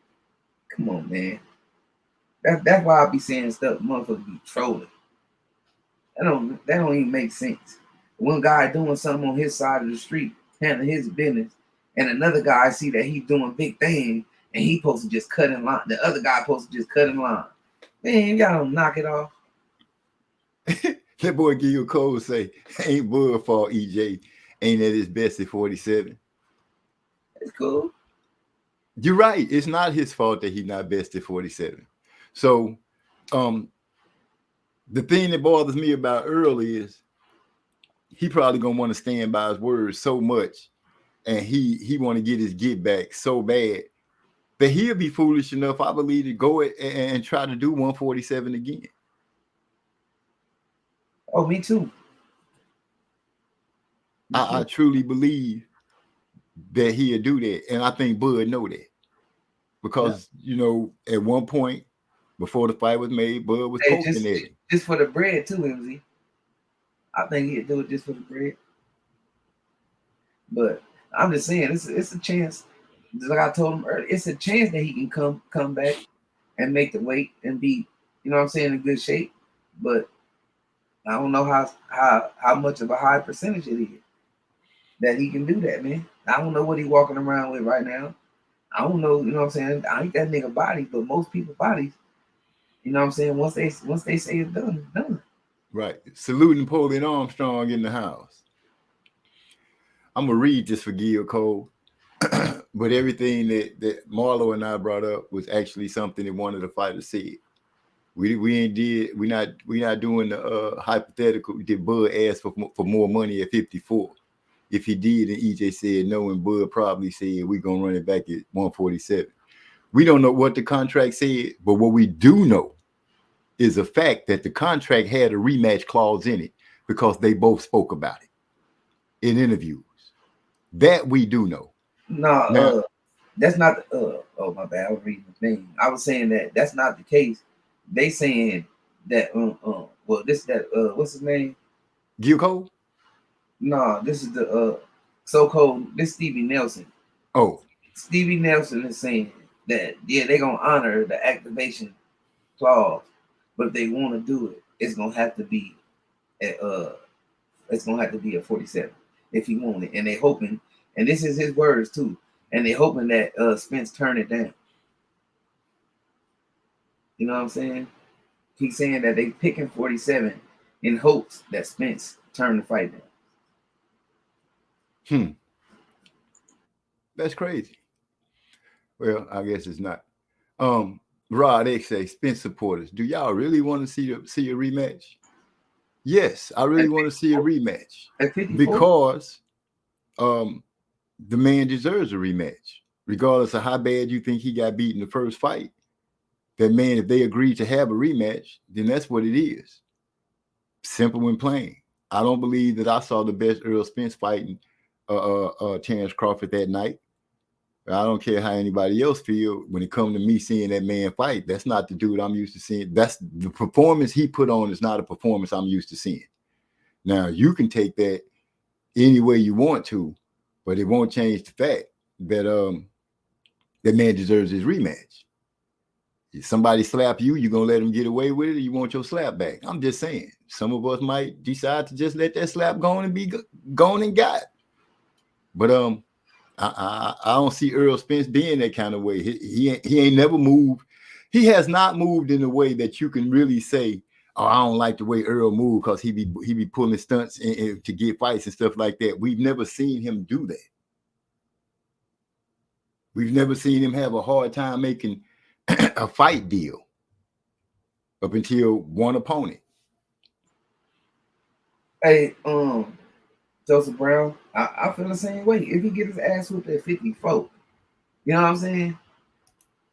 Come on, man. That's why I be saying stuff motherfuckers be trolling. That don't even make sense. One guy doing something on his side of the street, handling his business, and another guy see that he's doing big things and he supposed to just cut in line. The other guy supposed to just cut in line. Man, y'all don't knock it off. That boy give you a cold say, ain't Bud fault, EJ. Ain't at his best at 47. It's cool. You're right. It's not his fault that he's not best at 47. So the thing that bothers me about Earl is he probably gonna want to stand by his words so much, and he want to get his get back so bad that he'll be foolish enough, I believe, to go and try to do 147 again. Oh, me too. I truly believe that he'll do that, and I think Bud know that because you know at one point before the fight was made, Bud was poking at him. Just for the bread too, MZ. I think he'd do it just for the bread. But I'm just saying, it's a chance. Just like I told him earlier, it's a chance that he can come back and make the weight and be, you know what I'm saying, in good shape. But I don't know how much of a high percentage it is that he can do that, man. I don't know what he's walking around with right now. I don't know, you know what I'm saying? I ain't that nigga body, but most people bodies, you know what I'm saying, once they say it's done, it's done. Right. Saluting Napoleon Armstrong in the house. I'm gonna read this for Gil Cole. But everything that Marlo and I brought up was actually something that one of the fighters said. We're not doing the hypothetical. Did Bud ask for more money at 54? If he did, and EJ said no, and Bud probably said we're gonna run it back at 147. We don't know what the contract said, but what we do know is a fact that the contract had a rematch clause in it because they both spoke about it in interviews. That we do know. No, that's not. Oh my bad. I was reading the thing. I was saying that that's not the case. They saying that. Well, what's his name? Gil Cole? No, this is the so-called. This Stevie Nelson. Oh, Stevie Nelson is saying that they're gonna honor the activation clause, but if they want to do it, it's gonna have to be at 47 if he want it, and they hoping, and this is his words too, and they hoping that Spence turn it down. You know what I'm saying? He's saying that they picking 47 in hopes that Spence turn the fight down. That's crazy. Well, I guess it's not. Rod X say, Spence supporters, do y'all really want to see a rematch? Yes, I really want to see a rematch At 54? because the man deserves a rematch, regardless of how bad you think he got beat in the first fight. That man, if they agree to have a rematch, then that's what it is. Simple and plain. I don't believe that I saw the best Earl Spence fighting Terrence Crawford that night. I don't care how anybody else feel when it comes to me seeing that man fight. That's not the dude I'm used to seeing. That's the performance he put on is not a performance I'm used to seeing. Now you can take that any way you want to, but it won't change the fact that that man deserves his rematch. If somebody slap you, you gonna let him get away with it, or you want your slap back? I'm just saying. Some of us might decide to just let that slap go on and be gone and got. But I don't see Earl Spence being that kind of way. He ain't never moved. He has not moved in a way that you can really say, "Oh, I don't like the way Earl moved," because he be pulling stunts to get fights and stuff like that. We've never seen him do that. We've never seen him have a hard time making a fight deal up until one opponent. Hey, Joseph Brown, I feel the same way. If he get his ass whooped at 54, you know what I'm saying?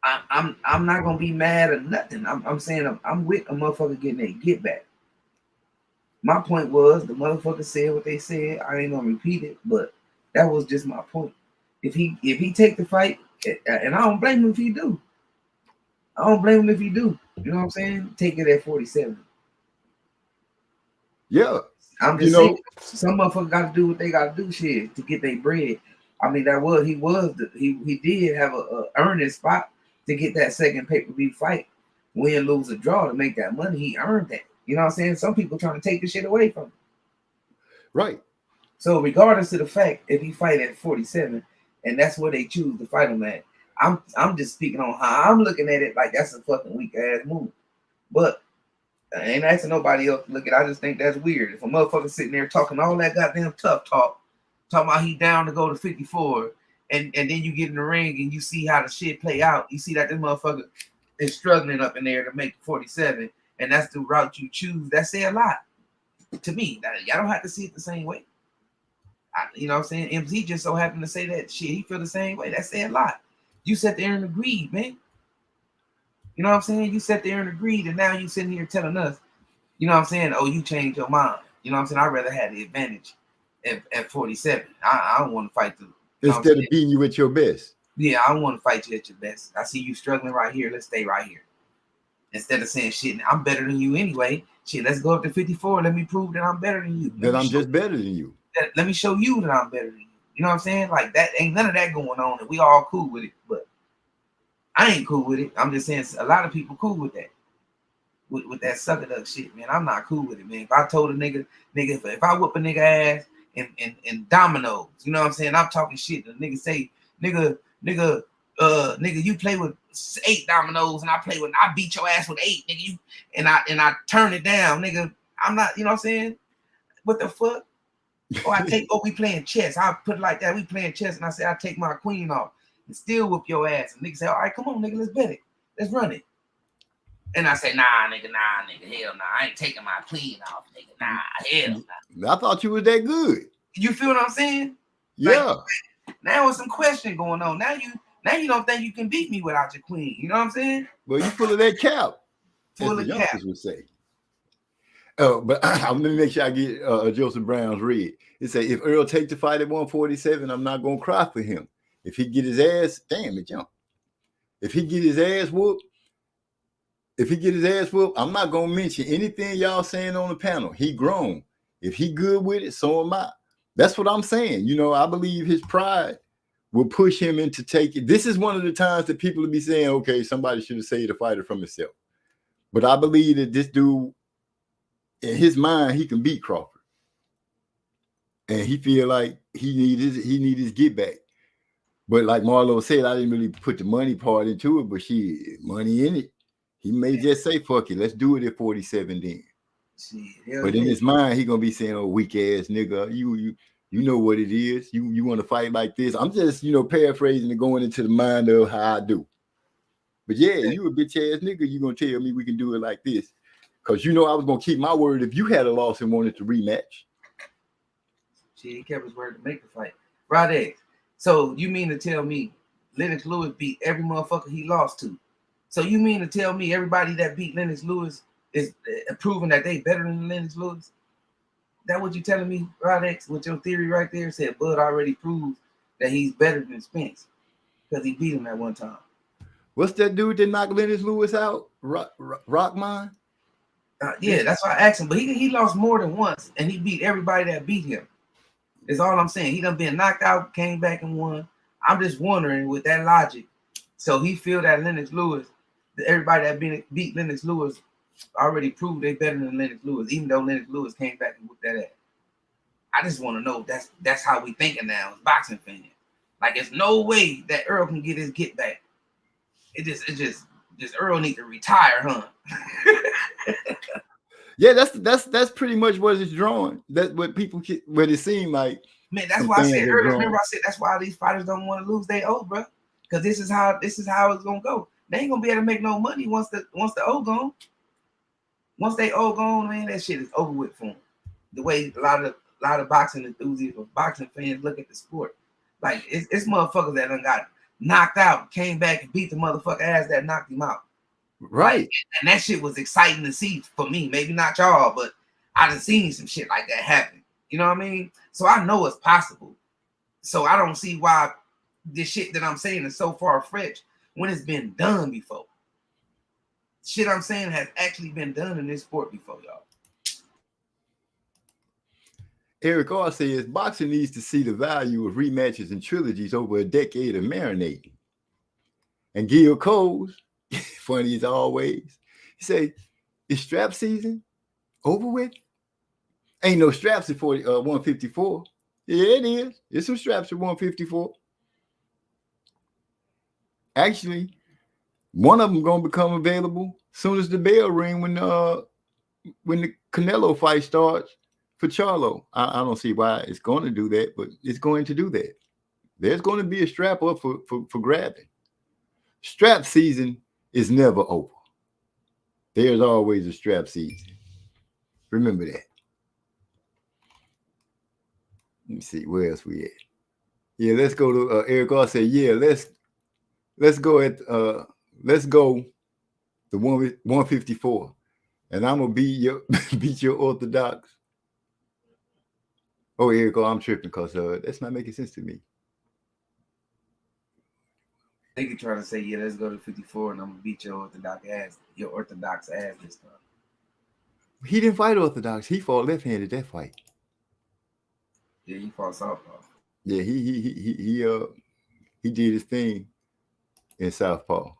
I'm not gonna be mad or nothing. I'm saying I'm with a motherfucker getting a get back. My point was the motherfucker said what they said. I ain't gonna repeat it, but that was just my point. If he take the fight, and I don't blame him if he do. I don't blame him if he do. You know what I'm saying? Take it at 47. Yeah. I'm just saying some motherfuckers got to do what they got to do, shit, to get their bread. I mean, he did have a earning spot to get that second pay-per-view fight, win, lose, or draw to make that money. He earned that. You know what I'm saying? Some people trying to take the shit away from him. Right. So regardless of the fact, if he fight at 47, and that's where they choose to fight him at, I'm just speaking on how I'm looking at it. Like that's a fucking weak ass move. But I ain't asking nobody else to look at it. I just think that's weird. If a motherfucker sitting there talking all that goddamn tough talk, talking about he down to go to 54, and then you get in the ring and you see how the shit play out. You see that this motherfucker is struggling up in there to make 47, and that's the route you choose. That say a lot to me. Y'all don't have to see it the same way. You know what I'm saying? MZ just so happened to say that shit. He feel the same way. That say a lot. You sat there and agreed, man. You know what I'm saying? You sat there and agreed, and now you sitting here telling us, you know what I'm saying? Oh, you changed your mind. You know what I'm saying? I'd rather have the advantage at 47. I don't want to fight you. Instead of beating you at your best. Yeah, I don't want to fight you at your best. I see you struggling right here. Let's stay right here. Instead of saying shit, I'm better than you anyway. Shit, let's go up to 54. Let me prove that I'm better than you. That I'm just better than you. Let me show you that I'm better than you. You know what I'm saying? Like that ain't none of that going on, and we all cool with it. But I ain't cool with it. I'm just saying a lot of people cool with that. With that sucker duck shit, man. I'm not cool with it, man. If I told a nigga, if I whoop a nigga ass in dominoes, you know what I'm saying? I'm talking shit. The nigga say, nigga, you play with 8 dominoes and I beat your ass with 8, nigga. You and I turn it down, nigga. I'm not, you know what I'm saying? What the fuck? Or we playing chess. I put it like that. We playing chess, and I say I take my queen off and still whoop your ass. And nigga say, all right, come on, nigga, let's bet it. Let's run it. And I say, nah, nigga, hell nah. I ain't taking my queen off, nigga. Nah, hell nah. I thought you was that good. You feel what I'm saying? Yeah. Like, now there's some question going on. Now you don't think you can beat me without your queen. You know what I'm saying? Well, you full of that cap. Full as the of cap. youngsters would say. But let me make sure I get Joseph Brown's read. It say, if Earl take the fight at 147, I'm not going to cry for him. If he get his ass, damn it, jump. If he get his ass whooped, I'm not going to mention anything y'all saying on the panel. He grown. If he good with it, so am I. That's what I'm saying. You know, I believe his pride will push him into taking. This is one of the times that people will be saying, okay, somebody should have saved the fighter from himself. But I believe that this dude, in his mind, he can beat Crawford. And he feel like he need his get back. But like Marlo said, I didn't really put the money part into it, but money in it. He may just say, fuck it, let's do it at 47 then. But in his mind, he gonna be saying, oh, weak ass nigga, you know what it is. You want to fight like this. I'm just, paraphrasing and going into the mind of how I do. But yeah, you a bitch ass nigga. You gonna tell me we can do it like this? Cause you know I was gonna keep my word if you had a loss and wanted to rematch. Shit, he kept his word to make the fight. Rod X. So you mean to tell me Lennox Lewis beat every motherfucker he lost to? So you mean to tell me everybody that beat Lennox Lewis is proving that they better than Lennox Lewis? That what you telling me, Rod X? With your theory right there, said Bud already proved that he's better than Spence because he beat him at one time. What's that dude that knocked Lennox Lewis out? Rockman? Yeah, that's why I asked him. But he lost more than once, and he beat everybody that beat him. Is all I'm saying. He done been knocked out, came back and won. I'm just wondering with that logic. So he feel that Lennox Lewis, that everybody that beat Lennox Lewis already proved they better than Lennox Lewis, even though Lennox Lewis came back and whooped that ass. I just want to know that's how we thinking now as boxing fans. Like it's no way that Earl can get his get back. It just Earl need to retire, huh? Yeah, that's pretty much what it's drawing. That's what what it seemed like. Man, that's why I said earlier. Remember, I said that's why these fighters don't want to lose their O, bro. Because this is how it's gonna go. They ain't gonna be able to make no money once the O gone. Once they O gone, man, that shit is over with for them. The way a lot of boxing enthusiasts or boxing fans look at the sport, like it's motherfuckers that done got knocked out, came back and beat the motherfucker ass that knocked him out. Right. Like, and that shit was exciting to see for me. Maybe not y'all, but I done seen some shit like that happen. You know what I mean? So I know it's possible. So I don't see why this shit that I'm saying is so far-fetched when it's been done before. Shit I'm saying has actually been done in this sport before, y'all. Eric R says boxing needs to see the value of rematches and trilogies over a decade of marinating. And Gil Coles, funny as always, he said, "Is strap season over with? Ain't no straps at 154. Yeah, it is. There's some straps at 154. Actually, one of them gonna become available soon as the bell ring when the Canelo fight starts for Charlo. I don't see why it's going to do that, but it's going to do that. There's going to be a strap up for grabbing. Strap season is never over. There's always a strap season. Remember that. Let me see where else we at. Yeah, let's go to Eric R said, yeah, let's go the 154. And I'm gonna beat your orthodox. Oh, Eric, I'm tripping because that's not making sense to me. They could try to say, yeah, let's go to 54 and I'm gonna beat your orthodox ass this time. He didn't fight orthodox. He fought left-handed that fight. Yeah, he fought southpaw. Yeah, he did his thing in southpaw.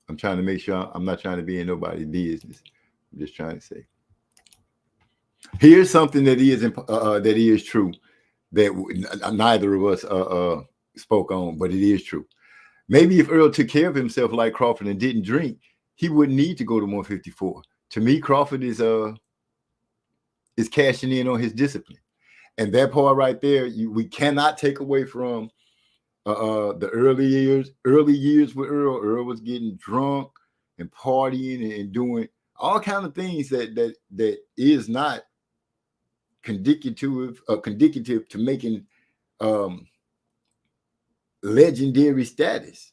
I'm trying to make sure I'm not trying to be in nobody's business. I'm just trying to say. Here's something that is true that neither of us spoke on, but it is true. Maybe if Earl took care of himself like Crawford and didn't drink, he wouldn't need to go to 154. To me, Crawford is cashing in on his discipline, and that part right there, we cannot take away from the early years with Earl. Earl was getting drunk and partying and doing all kind of things that is not condicative to making legendary status.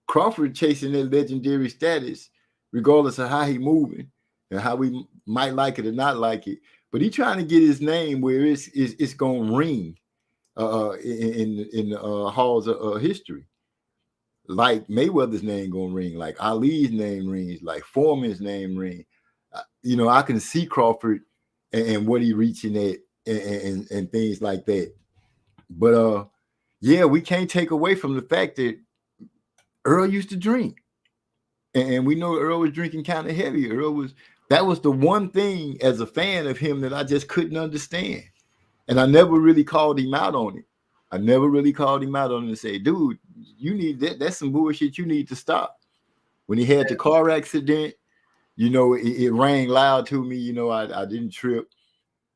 Crawford chasing that legendary status, regardless of how he moving and how we might like it or not like it. But he trying to get his name where it's gonna ring in the halls of history. Like Mayweather's name gonna ring, like Ali's name rings, like Foreman's name ring. I can see Crawford and what he reaching at and things like that. But yeah, we can't take away from the fact that Earl used to drink. And we know Earl was drinking kind of heavy. That was the one thing as a fan of him that I just couldn't understand. And I never really called him out on it. I never really called him out on it and say, dude, you need that. That's some bullshit you need to stop. When he had the car accident, it rang loud to me. I didn't trip.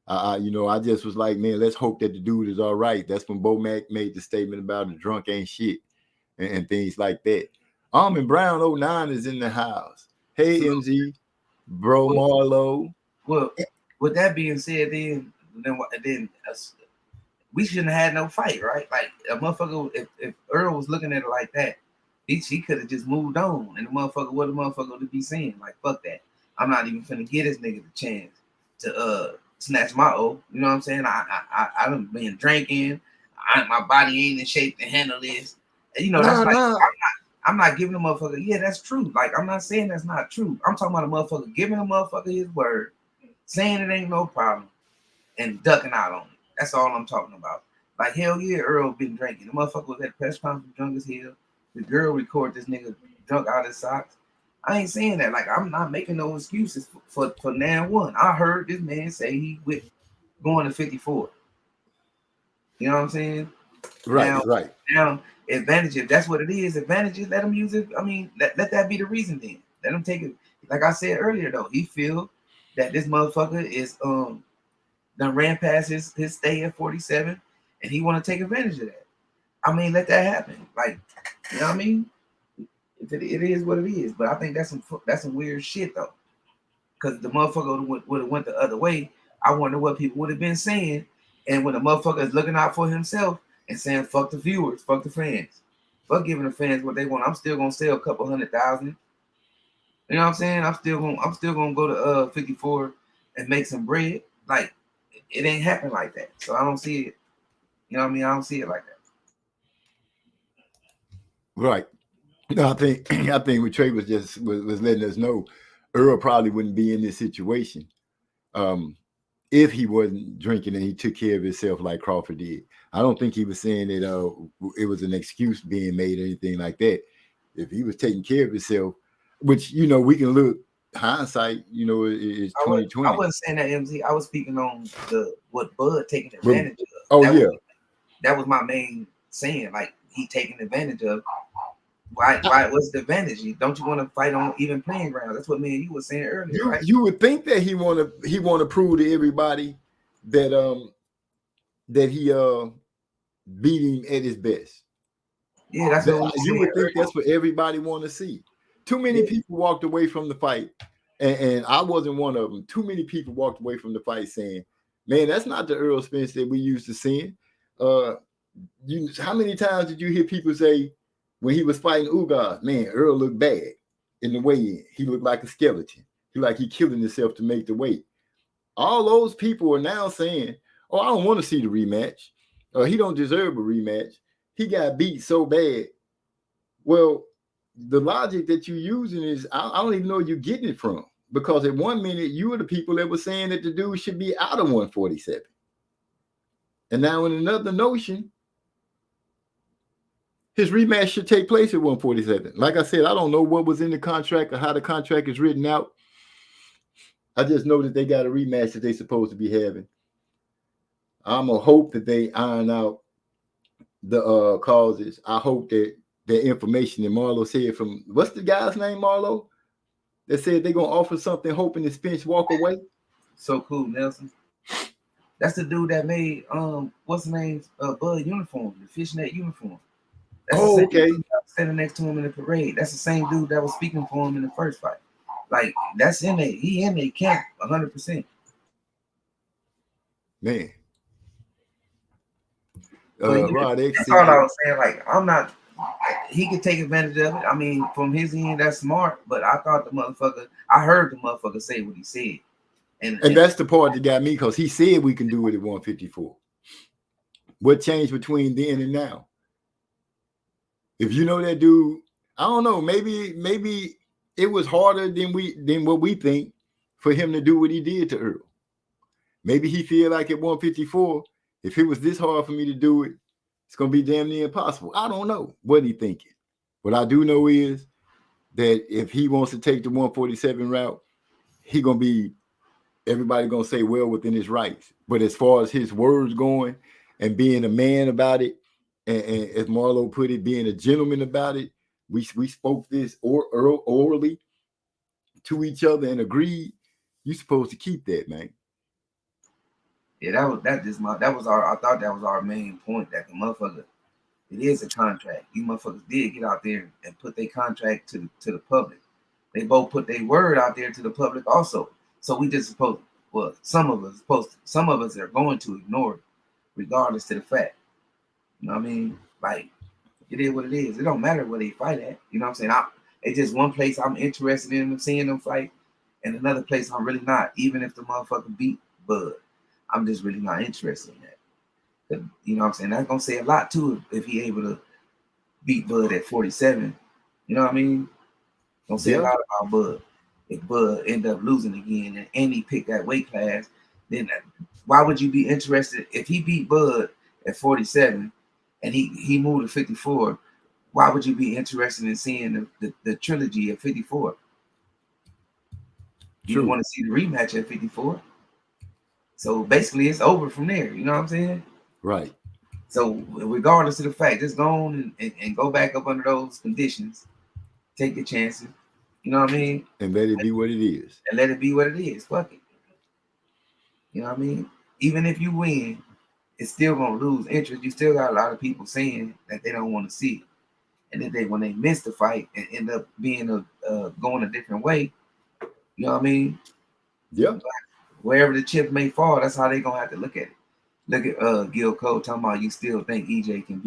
I just was like, man, let's hope that the dude is all right. That's when Bo Mack made the statement about the drunk ain't shit and things like that. Almond Brown 09 is in the house. Hey, So, MZ, bro, well, Marlo. well, with that being said, then we shouldn't have had no fight, right? Like a motherfucker, if Earl was looking at it like that, she could have just moved on, and the motherfucker, what the motherfucker would be saying? Like, fuck that. I'm not even finna get this nigga the chance to snatch my O. You know what I'm saying? I done been drinking. My body ain't in shape to handle this. And, you know, that's like Nah. I'm not giving a motherfucker. Yeah, that's true. Like I'm not saying that's not true. I'm talking about a motherfucker giving a motherfucker his word, saying it ain't no problem, and ducking out on it. That's all I'm talking about. Like hell yeah, Earl been drinking. The motherfucker was at the press conference drunk as hell. The girl recorded this nigga drunk out his socks. I ain't saying that. Like I'm not making no excuses for now one. I heard this man say he with going to 54. You know what I'm saying? Right, right. Now advantage, if that's what it is, advantages, let him use it. I mean, let that be the reason then. Let him take it. Like I said earlier though, he feel that this motherfucker is done ran past his stay at 47 and he want to take advantage of that. I mean, let that happen. Like, you know what I mean? It is what it is. But I think that's some weird shit though. Because the motherfucker would have went the other way. I wonder what people would have been saying. And when the motherfucker is looking out for himself and saying fuck the viewers, fuck the fans, fuck giving the fans what they want. I'm still gonna sell a couple 100,000. You know what I'm saying? I'm still gonna go to 54 and make some bread. Like it ain't happen like that. So I don't see it. You know what I mean? I don't see it like that. Right. No, I think I think what Trey was just was letting us know, Earl probably wouldn't be in this situation if he wasn't drinking and he took care of himself like Crawford did. I don't think he was saying that it was an excuse being made or anything like that. If he was taking care of himself, which we can look hindsight, is I 2020. wasn't saying that MZ. I was speaking on what Bud taking But, advantage of. oh yeah, That was my main saying. Like he taking advantage of. Why? What's the advantage? Don't you want to fight on even playing grounds? That's what me and you were saying earlier, right? you would think that he want to prove to everybody that that he beat him at his best. Yeah, that's what we You would think earlier. that's what everybody want to see. Too many people walked away from the fight, and I wasn't one of them. Too many people walked away from the fight saying, "Man, that's not the Earl Spence that we used to seeing." How many times did you hear people say when he was fighting Ugas, "Man, Earl looked bad in the weigh-in. He looked like a skeleton. He killing himself to make the weight." All those people are now saying, "Oh, I don't want to see the rematch. He don't deserve a rematch. He got beat so bad." Well, the logic that you're using is I don't even know where you're getting it from, because at one minute you were the people that were saying that the dude should be out of 147, and now in another notion, his rematch should take place at 147. Like I said, I don't know what was in the contract or how the contract is written out. I just know that they got a rematch that they're supposed to be having. I'm gonna hope that they iron out the causes. I hope that the information that Marlo said from what's the guy's name, Marlo, that said they're gonna offer something hoping that Spence walk away. So cool, Nelson. That's the dude that made what's the name? Bud uniform, the fishnet uniform. That's the same Okay. dude that was standing next to him in the parade. That's the same dude that was speaking for him in the first fight. Like that's in there. He in their camp 100%. Man. So Rod X that's said, all I was saying. Like I'm not. He could take advantage of it. I mean, from his end, that's smart. But I thought the motherfucker. I heard the motherfucker say what he said, and that's the part that got me, because he said we can do it at 154. What changed between then and now? If you know that dude, I don't know. Maybe it was harder than what we think for him to do what he did to Earl. Maybe he feel like at 154, if it was this hard for me to do it, it's gonna be damn near impossible. I don't know what he thinking. What I do know is that if he wants to take the 147 route, everybody gonna say well within his rights. But as far as his words going and being a man about it, and as Marlo put it, being a gentleman about it, we spoke this orally to each other and agreed. You're supposed to keep that, man. Yeah, that was our. I thought that was our main point. That the motherfucker it is a contract. You motherfuckers did get out there and put their contract to the public. They both put their word out there to the public also. So we just supposed, well, some of us are going to ignore it, regardless to the fact. You know what I mean? Like, it is what it is. It don't matter where they fight at. You know what I'm saying? It's just one place I'm interested in seeing them fight, and another place I'm really not. Even if the motherfucker beat Bud, I'm just really not interested in that. You know what I'm saying? That's gonna say a lot too if he able to beat Bud at 47. You know what I mean? Gonna say a lot about Bud. If Bud end up losing again and he picked that weight class, then why would you be interested if he beat Bud at 47 and he moved to 54? Why would you be interested in seeing the trilogy at 54? You want to see the rematch at 54. So basically, it's over from there. You know what I'm saying? Right. So regardless of the fact, just go on and go back up under those conditions. Take your chances. You know what I mean? And let it be what it is. And let it be what it is. Fuck it. You know what I mean? Even if you win, it's still gonna lose interest. You still got a lot of people saying that they don't want to see it. And then when they miss the fight and end up being going a different way, you know what I mean? Yeah. Wherever the chips may fall, that's how they gonna have to look at it. Look at Gil Cole talking about you still think EJ can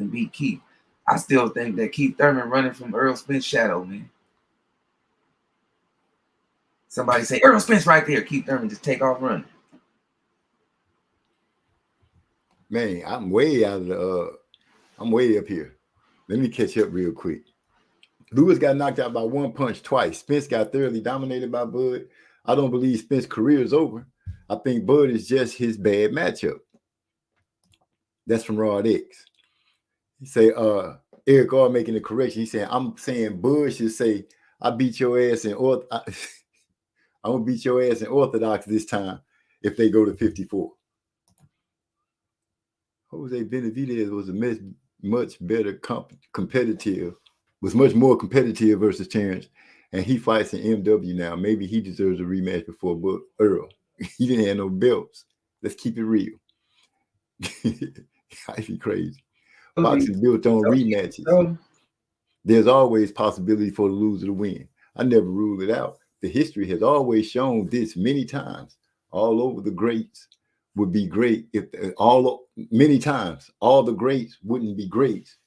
beat Keith. I still think that Keith Thurman running from Earl Spence shadow, man. Somebody say Earl Spence right there. Keith Thurman just take off running. Man, I'm way out of the. I'm way up here. Let me catch up real quick. Lewis got knocked out by one punch twice. Spence got thoroughly dominated by Bud. I don't believe Spence's career is over. I think Bud is just his bad matchup. That's from Rod X. He say, Eric R making the correction. He saying, I'm saying Bud should say, I beat your ass in I'm gonna beat your ass in orthodox this time if they go to 54. Jose Benavidez was much better competitive, was much more competitive versus Terrence, and he fights in MW now. Maybe he deserves a rematch before Earl. He didn't have no belts. Let's keep it real. I'd be crazy. Boxing built on rematches. There's always possibility for the loser to win. I never rule it out. The history has always shown this many times. All over the greats would be great if many times all the greats wouldn't be greats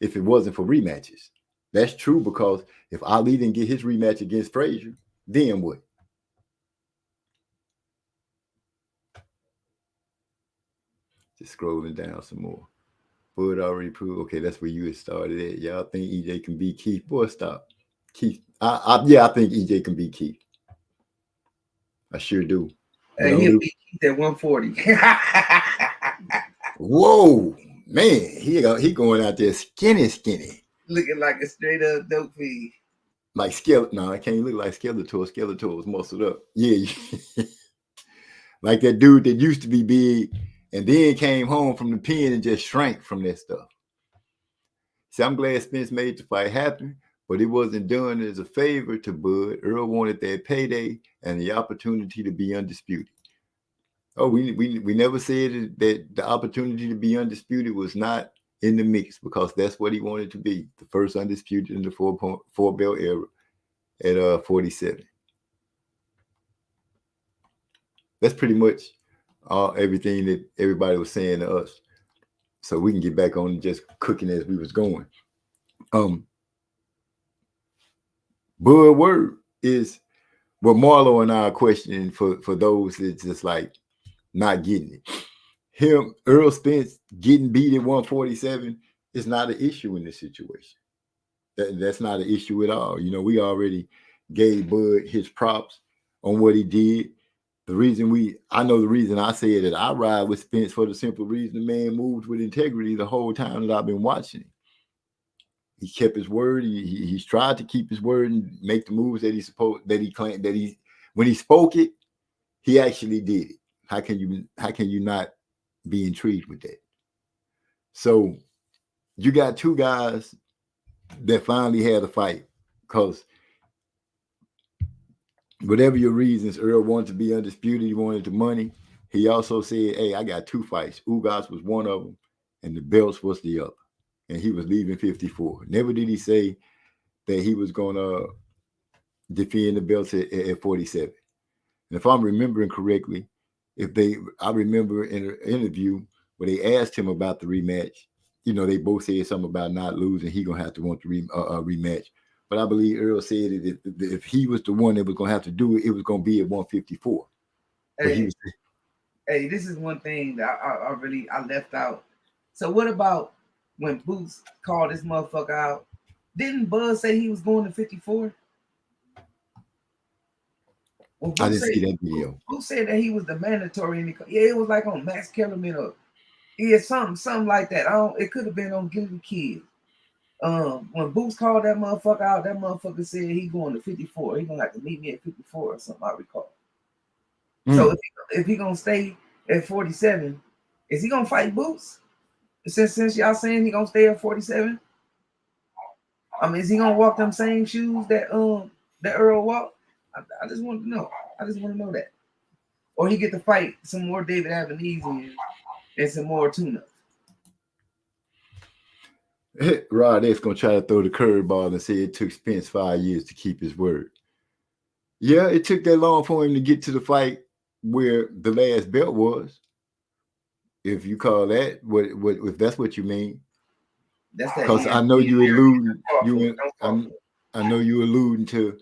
if it wasn't for rematches. That's true because if Ali didn't get his rematch against Frazier, then what? Just scrolling down some more. Bud already proved. Okay, that's where you had started at. Y'all think EJ can beat Keith? Boy, stop. Keith. I think EJ can beat Keith. I sure do. Hey, he'll beat Keith at 140. Whoa, man, he going out there skinny. Looking like a straight up dope fiend. Like Skeletor. No, I can't look like Skeletor. Skeletor was muscled up. Yeah. Like that dude that used to be big and then came home from the pen and just shrank from that stuff. See, I'm glad Spence made the fight happen, but it wasn't done as a favor to Bud. Earl wanted that payday and the opportunity to be undisputed. Oh, we never said that the opportunity to be undisputed was not in the mix because that's what he wanted to be, the first undisputed in the four belt era at 47. That's pretty much everything that everybody was saying to us. So we can get back on just cooking as we was going. Bud Word is what Marlo and I are questioning for those that's just like not getting it. Him, Earl Spence getting beat at 147 is not an issue in this situation. That's not an issue at all. You know, we already gave Bud his props on what he did. I know the reason I said that I ride with Spence for the simple reason the man moved with integrity the whole time that I've been watching him. He kept his word. He's tried to keep his word and make the moves that he claimed that when he spoke it, he actually did it. How can you not be intrigued with that? So you got two guys that finally had a fight because whatever your reasons, Earl wanted to be undisputed. He wanted the money. He also said, hey, I got two fights. Ugas was one of them, and the belts was the other. and he was leaving 54. Never did he say that he was going to defend the belts at 47. And if I'm remembering correctly, I remember in an interview where they asked him about the rematch. You know, they both said something about not losing. He gonna have to want the rematch. But I believe Earl said that if he was the one that was gonna have to do it, it was gonna be at 154. But he was. Hey, this is one thing that I left out. So what about when Boots called this motherfucker out? Didn't Buzz say he was going to 54? Well, I didn't see that video. Who said that he was the mandatory? Yeah, it was like on Max Kellerman or something like that. It could have been on Give the Kid. When Boots called that motherfucker out, that motherfucker said he going to 54. He gonna have to meet me at 54 or something, I recall. So if he gonna stay at 47, is he gonna fight Boots? Since y'all saying he gonna stay at 47, I mean, is he gonna walk them same shoes that Earl walked? I just want to know. I just want to know that. Or he get to fight some more David Avenesian and some more tune-ups. Rod X gonna try to throw the curveball and say it took Spence 5 years to keep his word. Yeah, it took that long for him to get to the fight where the last belt was. If you call that what if that's what you mean. Because I know you alluding I know you alluding to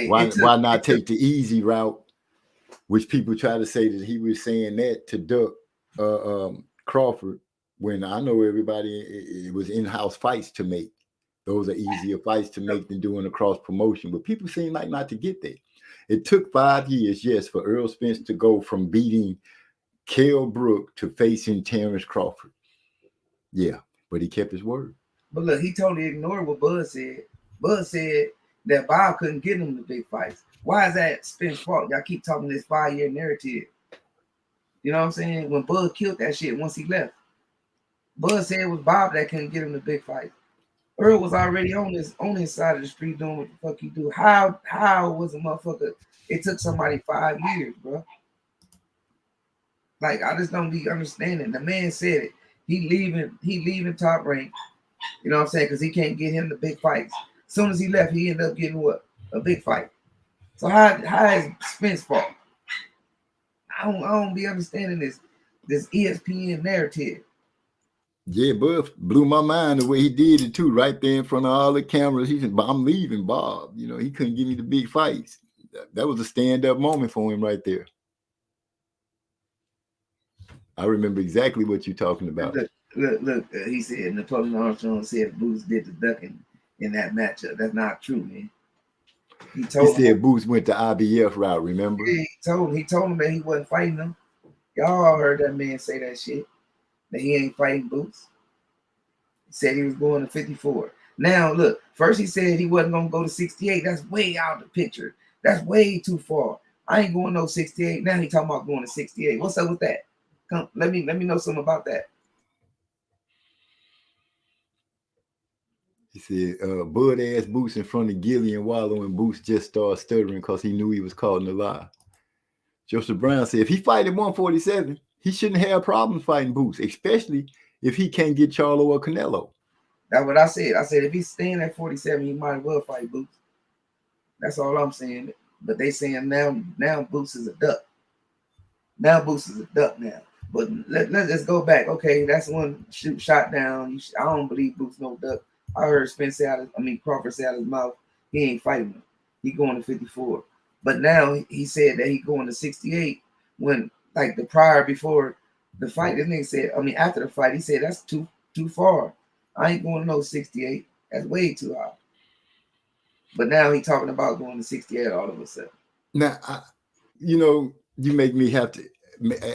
why not take the easy route, which people try to say that he was saying that to duck Crawford, when I know everybody, it was in-house fights to make. Those are easier fights to make than doing a cross promotion, but people seem like not to get there. It took 5 years, yes, for Earl Spence to go from beating Kell Brook to facing Terrence Crawford. Yeah, but he kept his word. But look, he totally ignored what Buzz said. Buzz said that Bob couldn't get him the big fights. Why is that Spence's fault? Y'all keep talking this 5-year narrative. You know what I'm saying? When Buzz killed that shit once he left, Buzz said it was Bob that couldn't get him the big fight. Earl was already on his side of the street doing what the fuck he do. How was a motherfucker? It took somebody 5 years, bro. Like, I just don't be understanding. The man said it. He leaving Top Rank. You know what I'm saying? Because he can't get him the big fights. As soon as he left, he ended up getting what? A big fight. So how is Spence fault? I don't be understanding this ESPN narrative. Yeah, Bud blew my mind the way he did it too, right there in front of all the cameras. He said, "I'm leaving, Bob." You know, he couldn't give me the big fights. That was a stand-up moment for him right there. I remember exactly what you're talking about. Look, he said Napoleon Armstrong said Boots did the ducking in that matchup. That's not true, man. He said Boots went the IBF route, remember? Yeah, he told him that he wasn't fighting him. Y'all all heard that man say that shit. That he ain't fighting Boots. He said he was going to 54. Now, look, first he said he wasn't going to go to 68. That's way out of the picture. That's way too far. I ain't going no 68. Now he talking about going to 68. What's up with that? Come, let me know something about that. He said, Bud asked Boots in front of Gilly and Wallow, and Boots just started stuttering because he knew he was caught in a lie. Joseph Brown said, if he fight at 147, he shouldn't have problems fighting Boots, especially if he can't get Charlo or Canelo. That's what I said. I said, if he's staying at 47, he might as well fight Boots. That's all I'm saying. But they saying now Boots is a duck. Now Boots is a duck now. But let's go back. Okay, that's one shot down. I don't believe Boots no duck. I heard Crawford say out his mouth, he ain't fighting him. He going to 54. But now he said that he going to 68 when, like, the prior before the fight, this nigga said, after the fight, he said that's too far. I ain't going to no 68. That's way too high. But now he talking about going to 68 all of a sudden. Now, you make me have to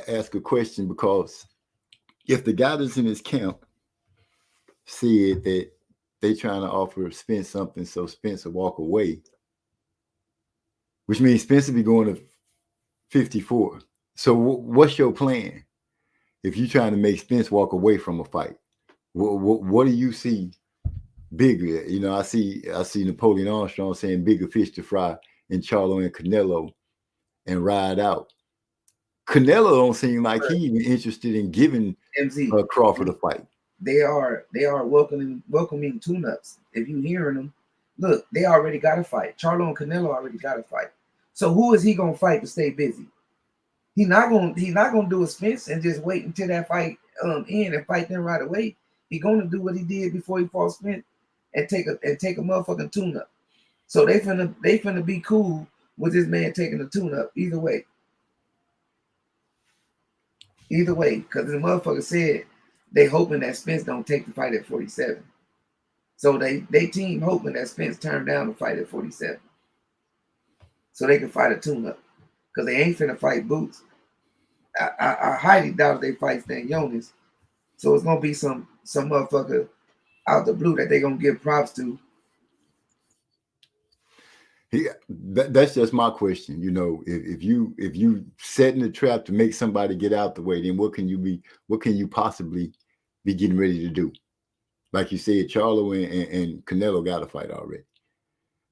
ask a question, because if the guy that's in his camp said that they trying to offer Spence something so Spence will walk away, which means Spence will be going to 54. So what's your plan if you're trying to make Spence walk away from a fight? What do you see bigger? I see Napoleon Armstrong saying bigger fish to fry in Charlo and Canelo and ride out. Canelo don't seem like he even interested in giving Crawford a fight. they are welcoming tune-ups. If you hearing them, look, they already got a fight. Charlo and Canelo already got a fight. So who is he gonna fight to stay busy? He's not gonna do a Spence and just wait until that fight end and fight them right away. He gonna do what he did before he fought Spence and take a motherfucking tune up. So they finna be cool with this man taking a tune up either way. Either way, because the motherfucker said they hoping that Spence don't take the fight at 47. So they team hoping that Spence turned down the fight at 47. So they can fight a tune up. Because they ain't finna fight Boots. I highly doubt they fight Stan Jonas. So it's gonna be some motherfucker out the blue that they gonna give props to. Yeah, that's just my question. You know, if you setting the trap to make somebody get out the way, then what can you possibly be getting ready to do? Like you said, Charlo and Canelo got a fight already.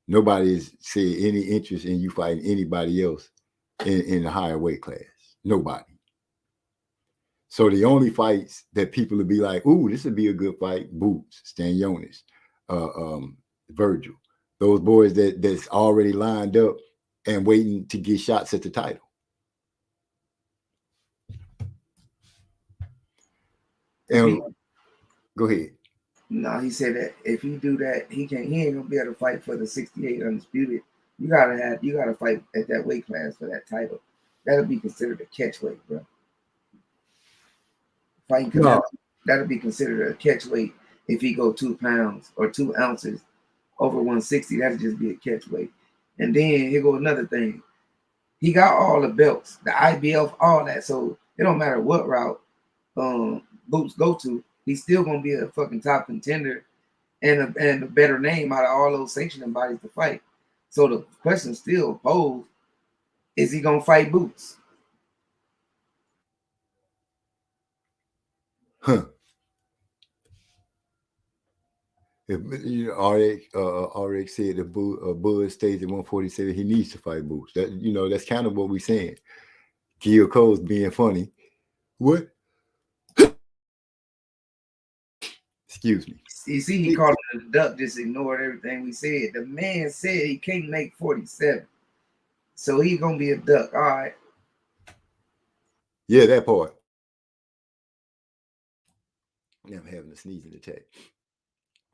Nobody has said any interest in you fighting anybody else in the higher weight class. Nobody. So the only fights that people would be like, "Ooh, this would be a good fight," Boots, Stan Jonas, Virgil, those boys that's already lined up and waiting to get shots at the title. And go ahead. No, he said that if he do that, he ain't gonna be able to fight for the 68 undisputed. You gotta fight at that weight class for that title. That'll be considered a catch weight, bro. Fighting Canelo, that'll be considered a catch weight if he go 2 pounds or 2 ounces over 160. That'll just be a catch weight. And then here go another thing. He got all the belts, the IBF, all that. So it don't matter what route Boots go to, he's still gonna be a fucking top contender and a better name out of all those sanctioning bodies to fight. So the question still posed: is he gonna fight Boots? Huh. If you know, RX said if Bud stays at 147, he needs to fight Boots. That's kind of what we're saying. Gil Cole's being funny. What? Excuse me. You see, he called him a duck, just ignored everything we said. The man said he can't make 47. So he's gonna be a duck. All right. Yeah, that part. Now I'm having a sneezing attack.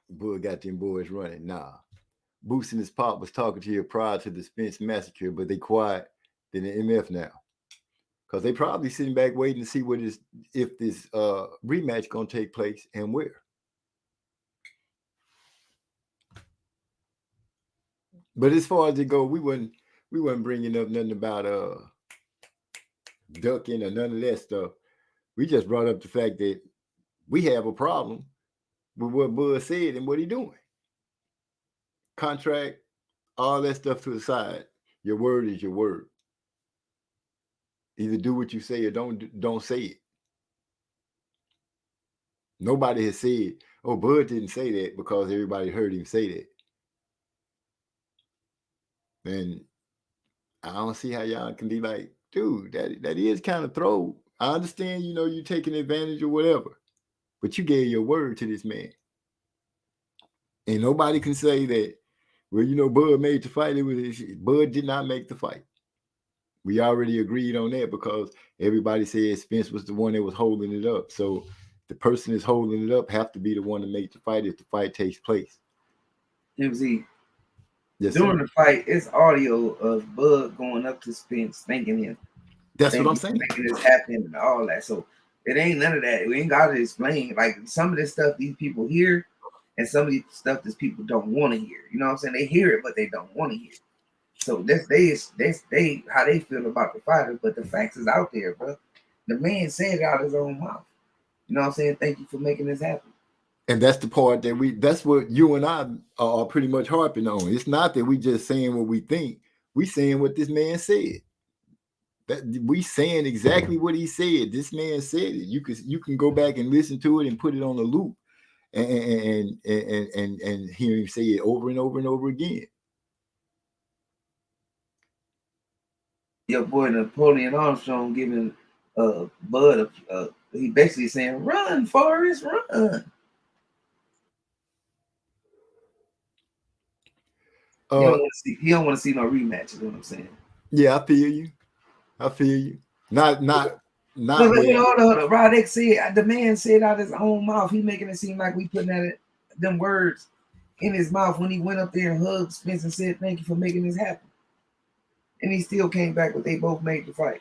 Bud got them boys running. Nah. Boots and his pop was talking to you prior to the Spence massacre, but they quiet than the MF now. Because they probably sitting back waiting to see if this rematch gonna take place and where. But as far as it go, we wasn't bringing up nothing about ducking or none of that stuff. We just brought up the fact that we have a problem with what Bud said and what he doing. Contract, all that stuff to the side. Your word is your word. Either do what you say or don't say it. Nobody has said, "Oh, Bud didn't say that," because everybody heard him say that. And I don't see how y'all can be like, dude, that is kind of throw. I understand, you taking advantage or whatever, but you gave your word to this man. And nobody can say that, well, Bud made the fight. Bud did not make the fight. We already agreed on that because everybody said Spence was the one that was holding it up. So the person that's holding it up have to be the one to make the fight if the fight takes place. MZ, yes, during sir. the fight, it's audio of Bud going up to Spence, thanking him. That's what I'm saying. Making this happen and all that. So it ain't none of that. We ain't got to explain. Like some of this stuff these people hear and some of the stuff these people don't want to hear. You know what I'm saying? They hear it, but they don't want to hear it. So that's they how they feel about the fighter, but the facts is out there, bro. The man said it out of his own mouth. You know what I'm saying? Thank you for making this happen. And that's the part that's what you and I are pretty much harping on. It's not that we just saying what we think. We saying what this man said. That we saying exactly what he said. This man said it. You can go back and listen to it and put it on a loop and hear him say it over and over and over again. Your boy Napoleon Armstrong giving Bud, he basically saying, "Run, Forrest, run." He don't Uh, want to see. He don't want to see no rematch. Is what I'm saying. yeah, I feel you. I feel you. Not Look, where. hold on. Rod X said the man said out his own mouth. He making it seem like we putting that them words in his mouth when he went up there and hugged Spence and said, "Thank you for making this happen." And he still came back, but they both made the fight.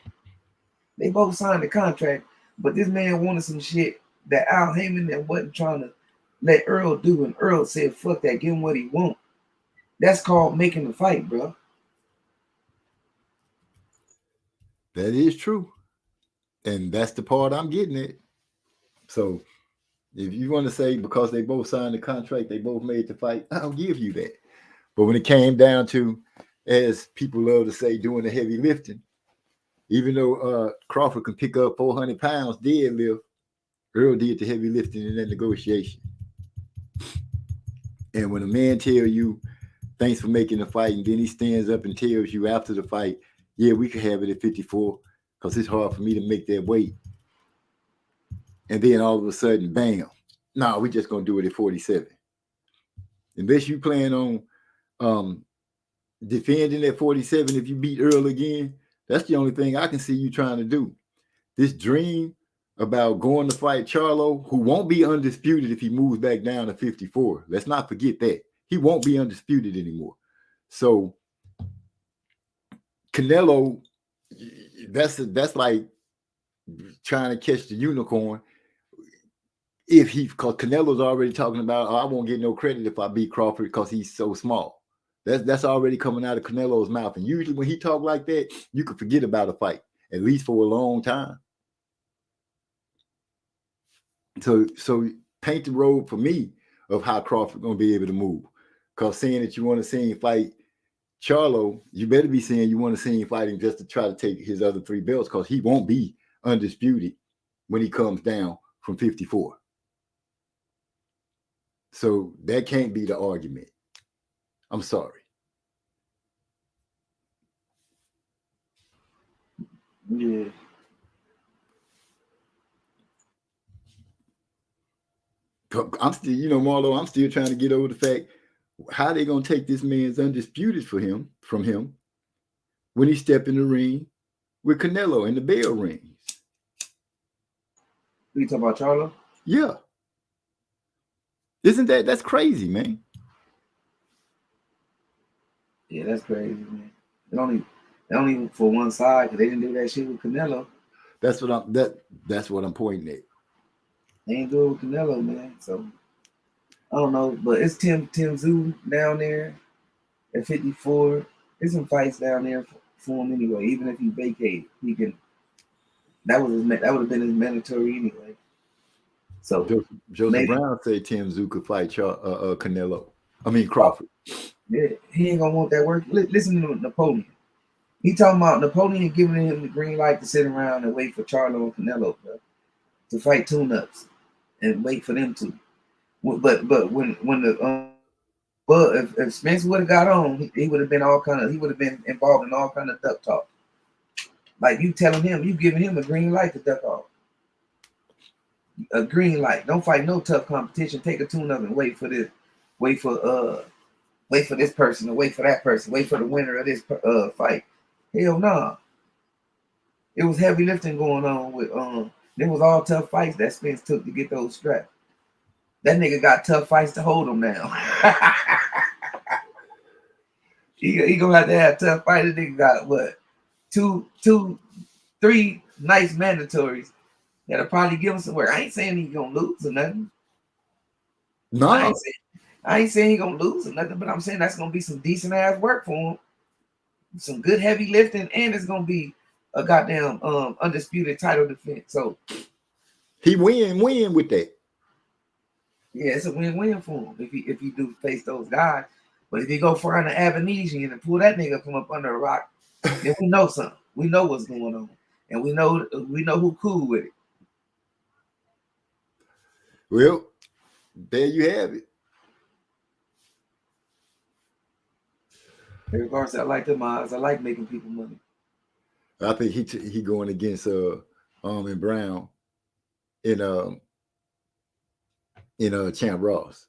They both signed the contract, but this man wanted some shit that Al Heyman and wasn't trying to let Earl do, and Earl said, "Fuck that, give him what he want." That's called making the fight, bro. That is true, and that's the part I'm getting at. So if you want to say because they both signed the contract, they both made the fight, I'll give you that. But when it came down to, as people love to say, doing the heavy lifting, even though Crawford can pick up 400 pounds deadlift, Earl did the heavy lifting in that negotiation. And when a man tell you, thanks for making the fight, and then he stands up and tells you after the fight, yeah, we could have it at 54 because it's hard for me to make that weight. And then all of a sudden, bam, no, we're just going to do it at 47. Unless you plan on um, defending at 47, if you beat Earl again, that's the only thing I can see you trying to do. This dream about going to fight Charlo, who won't be undisputed if he moves back down to 54. Let's not forget that. He won't be undisputed anymore. So Canelo, that's like trying to catch the unicorn. If he, because Canelo's already talking about, oh, I won't get no credit if I beat Crawford because he's so small. That's already coming out of Canelo's mouth. And usually when he talk like that, you can forget about a fight, at least for a long time. So paint the road for me of how Crawford gonna be able to move. Because saying that you want to see him fight Charlo, you better be saying you want to see him fighting just to try to take his other 3 belts, because he won't be undisputed when he comes down from 54. So that can't be the argument. I'm sorry. Yeah. I'm still, Marlo, I'm still trying to get over the fact how they gonna take this man's undisputed from him when he step in the ring with Canelo in the bell rings. You talking about Charlo? Yeah. That's crazy, man. Yeah, that's crazy, man. It only for one side because they didn't do that shit with Canelo. That's what I'm pointing at. They ain't do it with Canelo, man. So I don't know, but it's Tim Zoo down there at 54. There's some fights down there for him anyway. Even if he vacated, he can. That would have been his mandatory anyway. So Joseph maybe Brown said Tim Tszyu could fight Canelo. I mean Crawford. yeah, he ain't gonna want that work. Listen to Napoleon. He talking about Napoleon giving him the green light to sit around and wait for Charlo and Canelo, bro, to fight tune-ups and wait for them to. But when the but if Spence would have got on, he would have been he would have been involved in all kind of duck talk. Like you telling him, you giving him a green light to duck off. A green light. Don't fight no tough competition. Take a tune up and wait for this. Wait for wait for this person or wait for that person. Wait for the winner of this fight. Hell no. Nah. It was heavy lifting going on with there was all tough fights that Spence took to get those straps. That nigga got tough fights to hold him now. he gonna have tough fight. That nigga got what? 3 nice mandatories that'll probably give him some work. I ain't saying he's gonna lose or nothing. No, I ain't saying he gonna lose or nothing, but I'm saying that's gonna be some decent ass work for him. Some good heavy lifting, and it's gonna be a goddamn undisputed title defense. So he win with that. yeah, it's a win-win for him if he do face those guys. But if he go find an Avanesian and pull that nigga from up under a rock, then we know something. We know what's going on, and we know who cool with it. Well, there you have it. In regards, I like them odds. I like making people money. I think he going against and Brown in Champ Ross.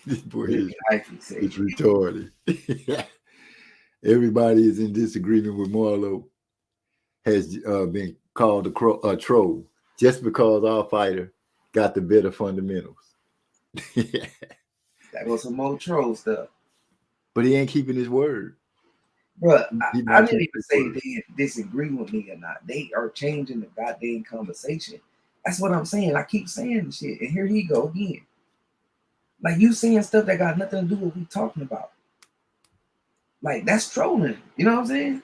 This boy is it's retarded. Everybody is in disagreement with Marlo has been called a troll just because our fighter got the better fundamentals. That was some more troll stuff. But he ain't keeping his word. Bro, I didn't even say they disagree with me or not. They are changing the goddamn conversation. That's what I'm saying. I keep saying the shit, and here he go again. Like, you saying stuff that got nothing to do with what we talking about. Like, that's trolling. You know what I'm saying?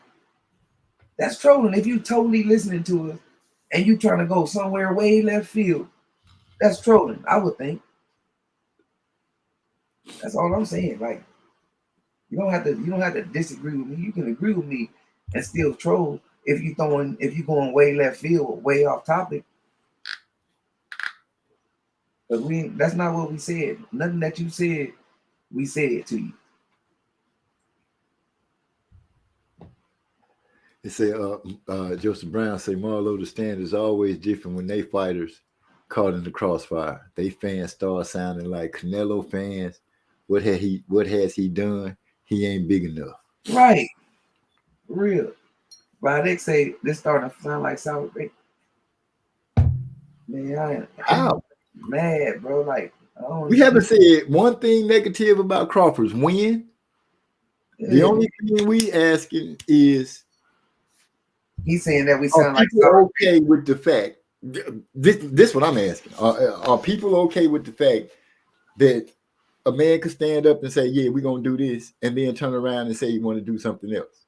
That's trolling. If you totally listening to us and you trying to go somewhere way left field, that's trolling, I would think. That's all I'm saying. Like, you don't have to disagree with me. You can agree with me and still troll if you going way left field, way off topic. But that's not what we said. Nothing that you said, we said to you. They say Joseph Brown say Marlo the stand is always different when they fighters caught in the crossfire. They fans start sounding like Canelo fans. What has he done? He ain't big enough. Right. Real. But they say this starting to sound like sour grape. Man, I'm mad, bro. Like, we haven't said one thing negative about Crawford's win. Yeah. The only thing we asking is he's saying that we sound like okay with the fact. This what I'm asking. Are people okay with the fact that a man could stand up and say, "Yeah, we're gonna do this," and then turn around and say you want to do something else?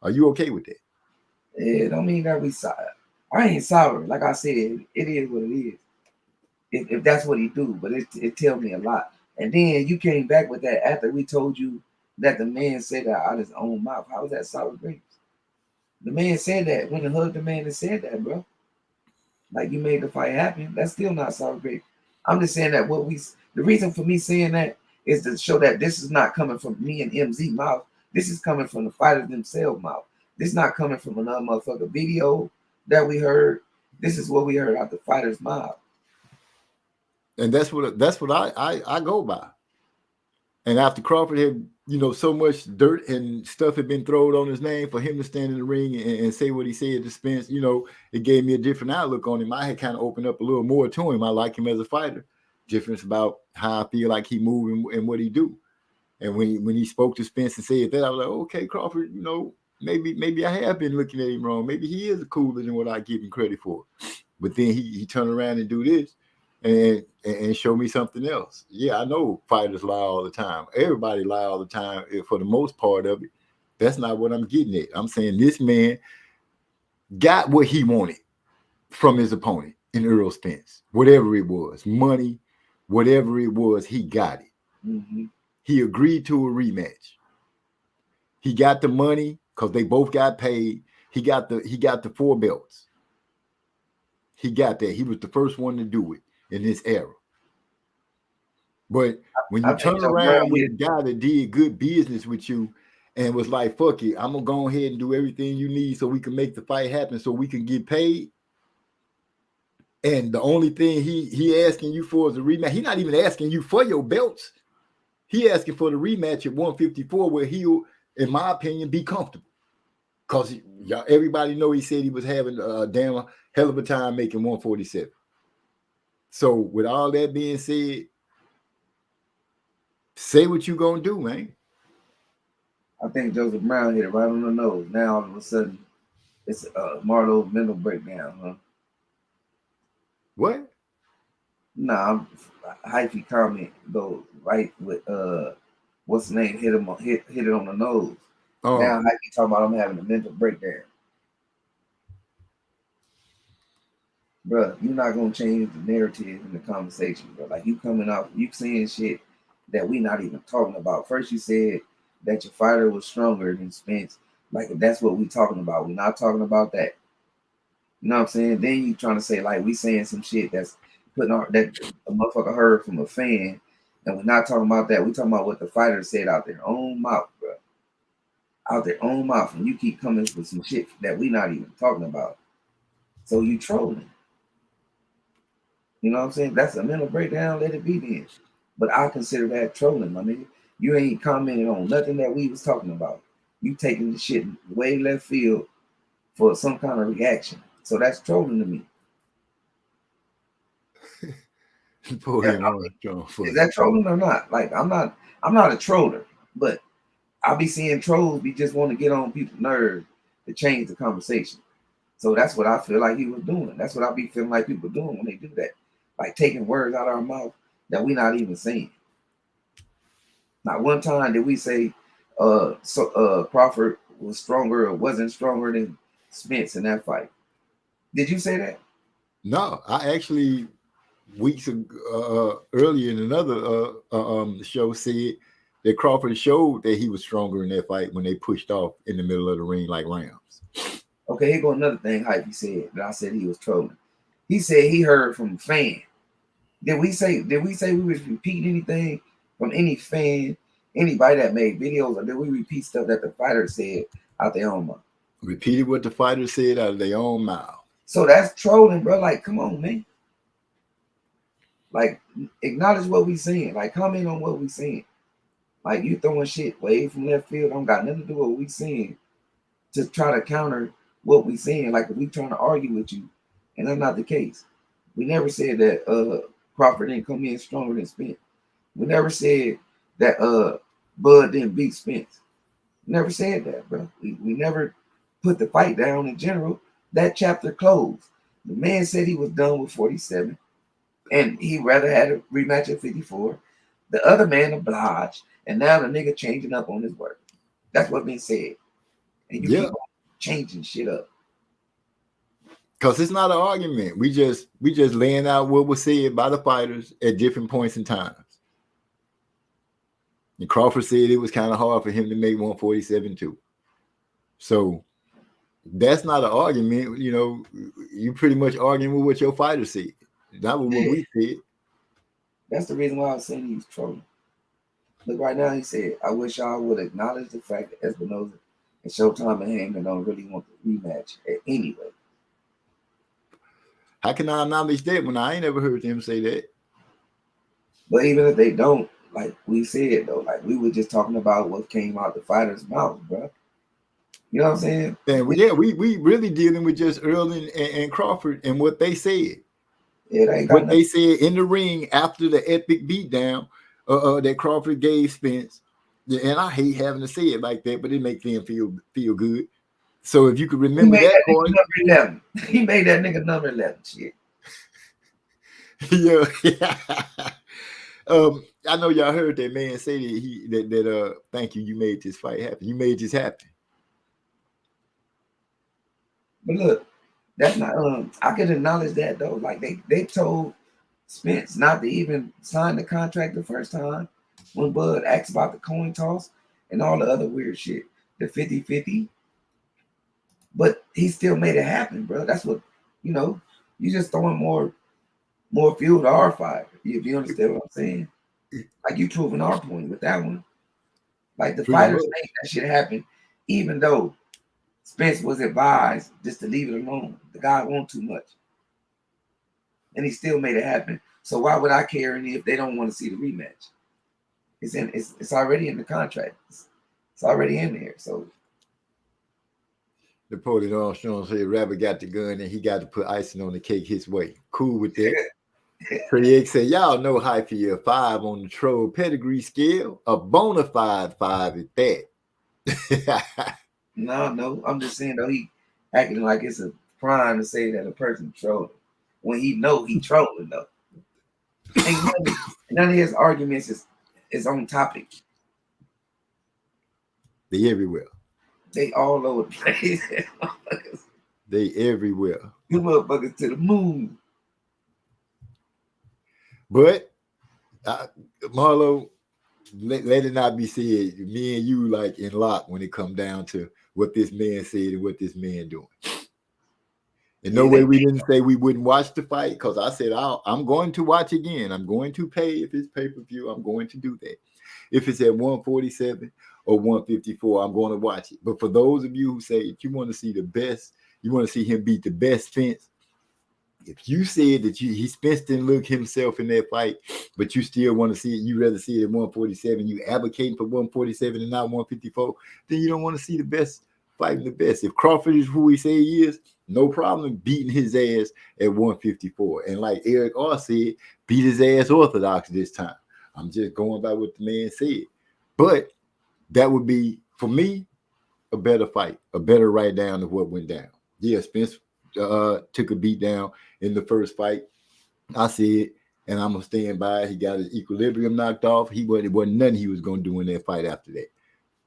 Are you okay with that? It don't mean that we sour. I ain't sour. Like I said, it is what it is. If that's what he do, but it tells me a lot. And then you came back with that after we told you that the man said that out of his own mouth. How was that sour grapes? The man said that. When he hugged the man and said that, bro. Like, you made the fight happen. That's still not sour grapes. I'm just saying that the reason for me saying that is to show that this is not coming from me and MZ mouth. This is coming from the fighters themselves mouth. This is not coming from another motherfucker video that we heard. This is what we heard out the fighters' mouth. And that's what I go by. And after Crawford had, so much dirt and stuff had been thrown on his name, for him to stand in the ring and say what he said to Spence, it gave me a different outlook on him. I had kind of opened up a little more to him. I like him as a fighter. Difference about how I feel like he move and what he do. And when he spoke to Spence and said that, I was like, okay, Crawford, maybe I have been looking at him wrong. Maybe he is cooler than what I give him credit for. But then he turned around and do this. And show me something else. Yeah, I know fighters lie all the time. Everybody lie all the time for the most part of it. That's not what I'm getting at. I'm saying this man got what he wanted from his opponent in Earl Spence. Whatever it was, money, whatever it was, he got it. Mm-hmm. He agreed to a rematch. He got the money because they both got paid. He got the 4 belts. He got that. He was the first one to do it in this era. But when you turn around with a guy that did good business with you and was like, fuck it, I'm going to go ahead and do everything you need so we can make the fight happen so we can get paid. And the only thing he asking you for is a rematch. He's not even asking you for your belts. He asking for the rematch at 154 where he'll, in my opinion, be comfortable. Because everybody know he said he was having a damn hell of a time making 147. So with all that being said, say what you gonna do, man. I think Joseph Brown hit it right on the nose. Now all of a sudden, it's Marlo's mental breakdown, huh? What? Nah, hyphy comment though, right with what's the name? Hit it on the nose. Oh. Now hyphy talking about him having a mental breakdown. Bro, you're not gonna change the narrative in the conversation, bro. Like, you coming out, you saying shit that we not even talking about. First you said that your fighter was stronger than Spence. Like, if that's what we talking about, we're not talking about that. You know what I'm saying? Then you trying to say like we saying some shit that's putting on that a motherfucker heard from a fan, and we're not talking about that. We talking about what the fighter said out their own mouth, bro. out their own mouth, and you keep coming with some shit that we not even talking about. So you trolling. You know what I'm saying? That's a mental breakdown. Let it be then. But I consider that trolling, my nigga. You ain't commenting on nothing that we was talking about. You taking the shit way left field for some kind of reaction. So that's trolling to me. Is that trolling or not? Like I'm not a troller, but I be seeing trolls be just want to get on people's nerves to change the conversation. So that's what I feel like he was doing. That's what I be feeling like people doing when they do that. Like taking words out of our mouth that we not even saying. Not one time did we say Crawford was stronger or wasn't stronger than Spence in that fight. Did you say that? No, I actually weeks earlier in another show said that Crawford showed that he was stronger in that fight when they pushed off in the middle of the ring like rams. Okay, here go another thing Hype he said that I said he was trolling. He said he heard from a fan. Did we say we was repeating anything from any fan, anybody that made videos, or did we repeat stuff that the fighter said out their own mouth? Repeated what the fighter said out of their own mouth. So that's trolling, bro. Like, come on, man. Like, acknowledge what we saying. Like, comment on what we saying. Like, you throwing shit way from left field. Don't got nothing to do with what we saying to try to counter what we saying. Like, if we trying to argue with you, and that's not the case. We never said that Crawford didn't come in stronger than Spence. We never said that Bud didn't beat Spence. We never said that, bro. We never put the fight down in general. That chapter closed. The man said he was done with 47, and he rather had a rematch at 54. The other man obliged, and now the nigga changing up on his word. That's what been said. And you keep changing shit up. Because it's not an argument. We just laying out what was said by the fighters at different points in times. And Crawford said it was kind of hard for him to make 147 too. So that's not an argument. You know, you pretty much arguing with what your fighter said. Not with what we said. That's the reason why I was saying he's trolling. Look, right now he said, I wish y'all would acknowledge the fact that Espinoza and Showtime and Heyman don't really want the rematch anyway. How can I acknowledge that when I ain't ever heard them say that? But even if they don't, like we said though, like we were just talking about what came out the fighter's mouth, bro. You know what I'm saying? And we really dealing with just Earl and Crawford and what they said. What they said in the ring after the epic beatdown that Crawford gave Spence. And I hate having to say it like that, but it makes them feel good. So if you could remember that point, number 11. He made that nigga number 11. Shit. Yeah. I know y'all heard that man say that thank you, you made this fight happen. You made this happen. But look, that's not I can acknowledge that though. Like they told Spence not to even sign the contract the first time when Bud asked about the coin toss and all the other weird shit, the 50-50. But he still made it happen, bro. That's what, you know, you just throwing more fuel to our fire. If you understand what I'm saying. Like you proving our point with that one. Like the fighters made that shit happen, even though Spence was advised just to leave it alone. The guy won't too much. And he still made it happen. So why would I care any if they don't want to see the rematch? It's already in the contract. It's already in there. So Napoleon Armstrong said Rabbit got the gun and he got to put icing on the cake his way. Cool with that. Craig said, y'all know Hyphy a 5 on the troll pedigree scale. A bona fide 5 at that. No, I'm just saying though, he acting like it's a crime to say that a person trolling when he know he trolling though. None of his arguments is on topic. They everywhere. They all over the place. They everywhere. You motherfuckers to the moon. But Marlo, let it not be said, me and you like in lock when it come down to what this man said and what this man doing. In no way we didn't say we wouldn't watch the fight, because I said I'm going to watch again. I'm going to pay if it's pay-per-view. I'm going to do that. If it's at 147 or 154, I'm going to watch it. But for those of you who say if you want to see the best, you want to see him beat the best Spence. If you said that he Spence didn't look himself in that fight, but you still want to see it, you rather see it at 147, you advocating for 147 and not 154, then you don't want to see the best fighting the best. If Crawford is who he say he is, no problem beating his ass at 154. And like Eric R said, beat his ass orthodox this time. I'm just going by what the man said. But that would be, for me, a better fight, a better write down of what went down. Yeah, Spence took a beat down in the first fight. I said, and I'm gonna stand by it. He got his equilibrium knocked off. It wasn't nothing he was gonna do in that fight after that.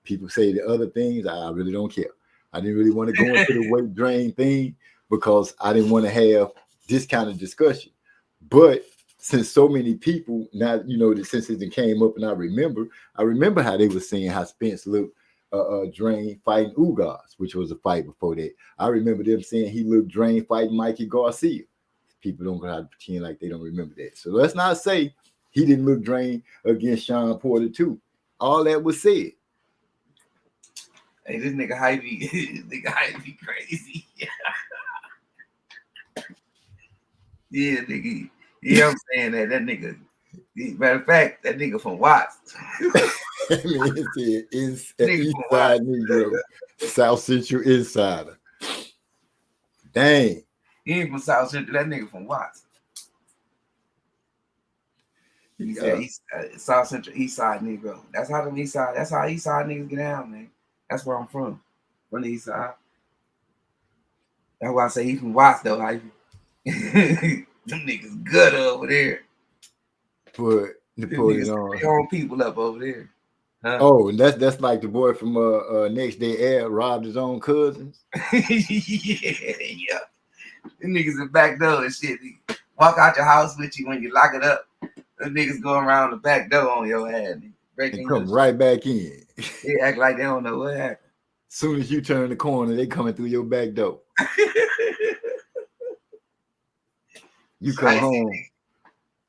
People say the other things, I really don't care. I didn't really want to go into the weight drain thing because I didn't want to have this kind of discussion. But since so many people now, since it came up, and I remember how they were saying how Spence looked drained fighting Ugas, which was a fight before that. I remember them saying he looked drained fighting Mikey Garcia. People don't gotta pretend like they don't remember that. So let's not say he didn't look drained against Sean Porter too. All that was said. Hey, this nigga Hy-Vee, be crazy. Yeah, nigga. Yeah, I'm saying that nigga. Matter of fact, that nigga from Watts. I mean, it's an East Side Negro, South Central Insider. Dang. He ain't from South Central. That nigga from Watts. He said South Central East Side Negro. That's how East Side niggas get down, man. That's where I'm from the East Side. That's why I say he's from Watts, though. Them niggas good over there. Put Napoleon on people up over there. Huh? Oh, and that's like the boy from Next Day Air robbed his own cousins. yeah. Them niggas in back door and shit. They walk out your house with you when you lock it up. Them niggas go around the back door on your ass. And come right back in. They act like they don't know what happened. Soon as you turn the corner, they coming through your back door. You come home,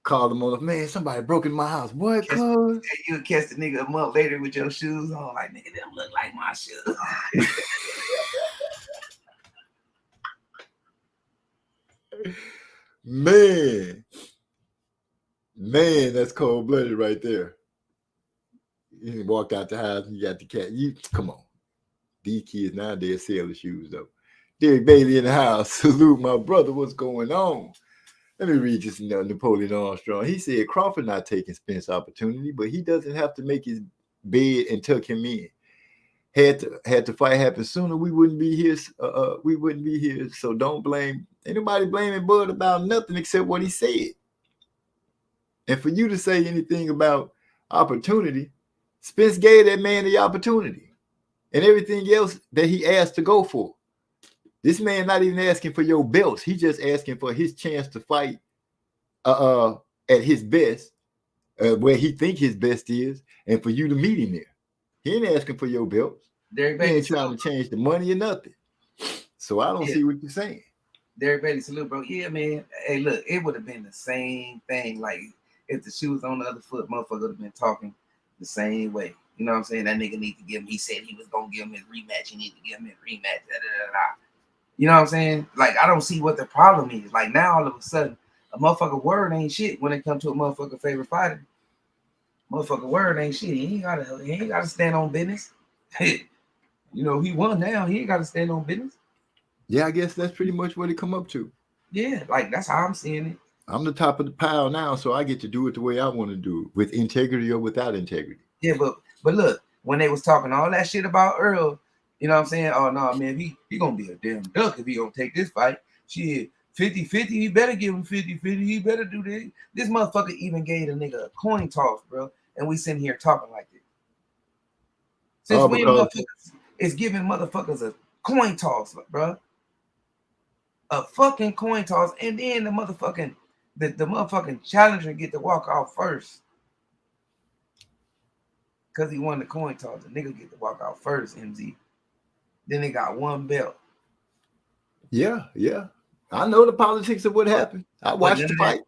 call them on the man, somebody broke in my house. What, cuz? You catch the nigga a month later with your shoes on, like, nigga, they don't look like my shoes. Man, that's cold-blooded right there. You walked out the house and you got the cat. Come on. These kids nowadays sell the shoes, though. Derek Bailey in the house. Salute my brother. What's going on? Let me read this. Napoleon Armstrong. He said Crawford not taking Spence's opportunity, but he doesn't have to make his bed and tuck him in. Had the fight happen sooner, we wouldn't be here. We wouldn't be here. So don't blame anybody blaming Bud about nothing except what he said. And for you to say anything about opportunity, Spence gave that man the opportunity and everything else that he asked to go for. This man not even asking for your belts. He just asking for his chance to fight at his best, where he think his best is, and for you to meet him there. He ain't asking for your belts. Derek Bailey, he ain't trying to change the money or nothing. So I don't see what you're saying. Derek Bailey, salute, bro. Yeah, man. Hey, look, it would have been the same thing. Like, if the shoe was on the other foot, motherfucker would have been talking the same way. You know what I'm saying? That nigga need to give him, he said he was going to give him his rematch. He need to give him his rematch. You know what I'm saying? Like, I don't see what the problem is. Like, now all of a sudden, a motherfucker word ain't shit when it comes to a motherfucker favorite fighter. Motherfucker word ain't shit. He ain't gotta stand on business. You know, he won now. He ain't gotta stand on business. Yeah, I guess that's pretty much what it come up to. Yeah, like that's how I'm seeing it. I'm the top of the pile now, so I get to do it the way I want to do it, with integrity or without integrity. Yeah, but look, when they was talking all that shit about Earl, you know what I'm saying? Oh no, man, he gonna be a damn duck if he gonna take this fight. Shit, 50-50, he better give him 50-50. He better do this. This motherfucker even gave a nigga a coin toss, bro. And we sitting here talking like this. Since when motherfuckers is giving motherfuckers a coin toss, bro? A fucking coin toss, and then the motherfucking challenger get to walk out first. Cause he won the coin toss. The nigga get to walk out first, MZ. Then they got one belt. Yeah. I know the politics of what happened. I watched the fight.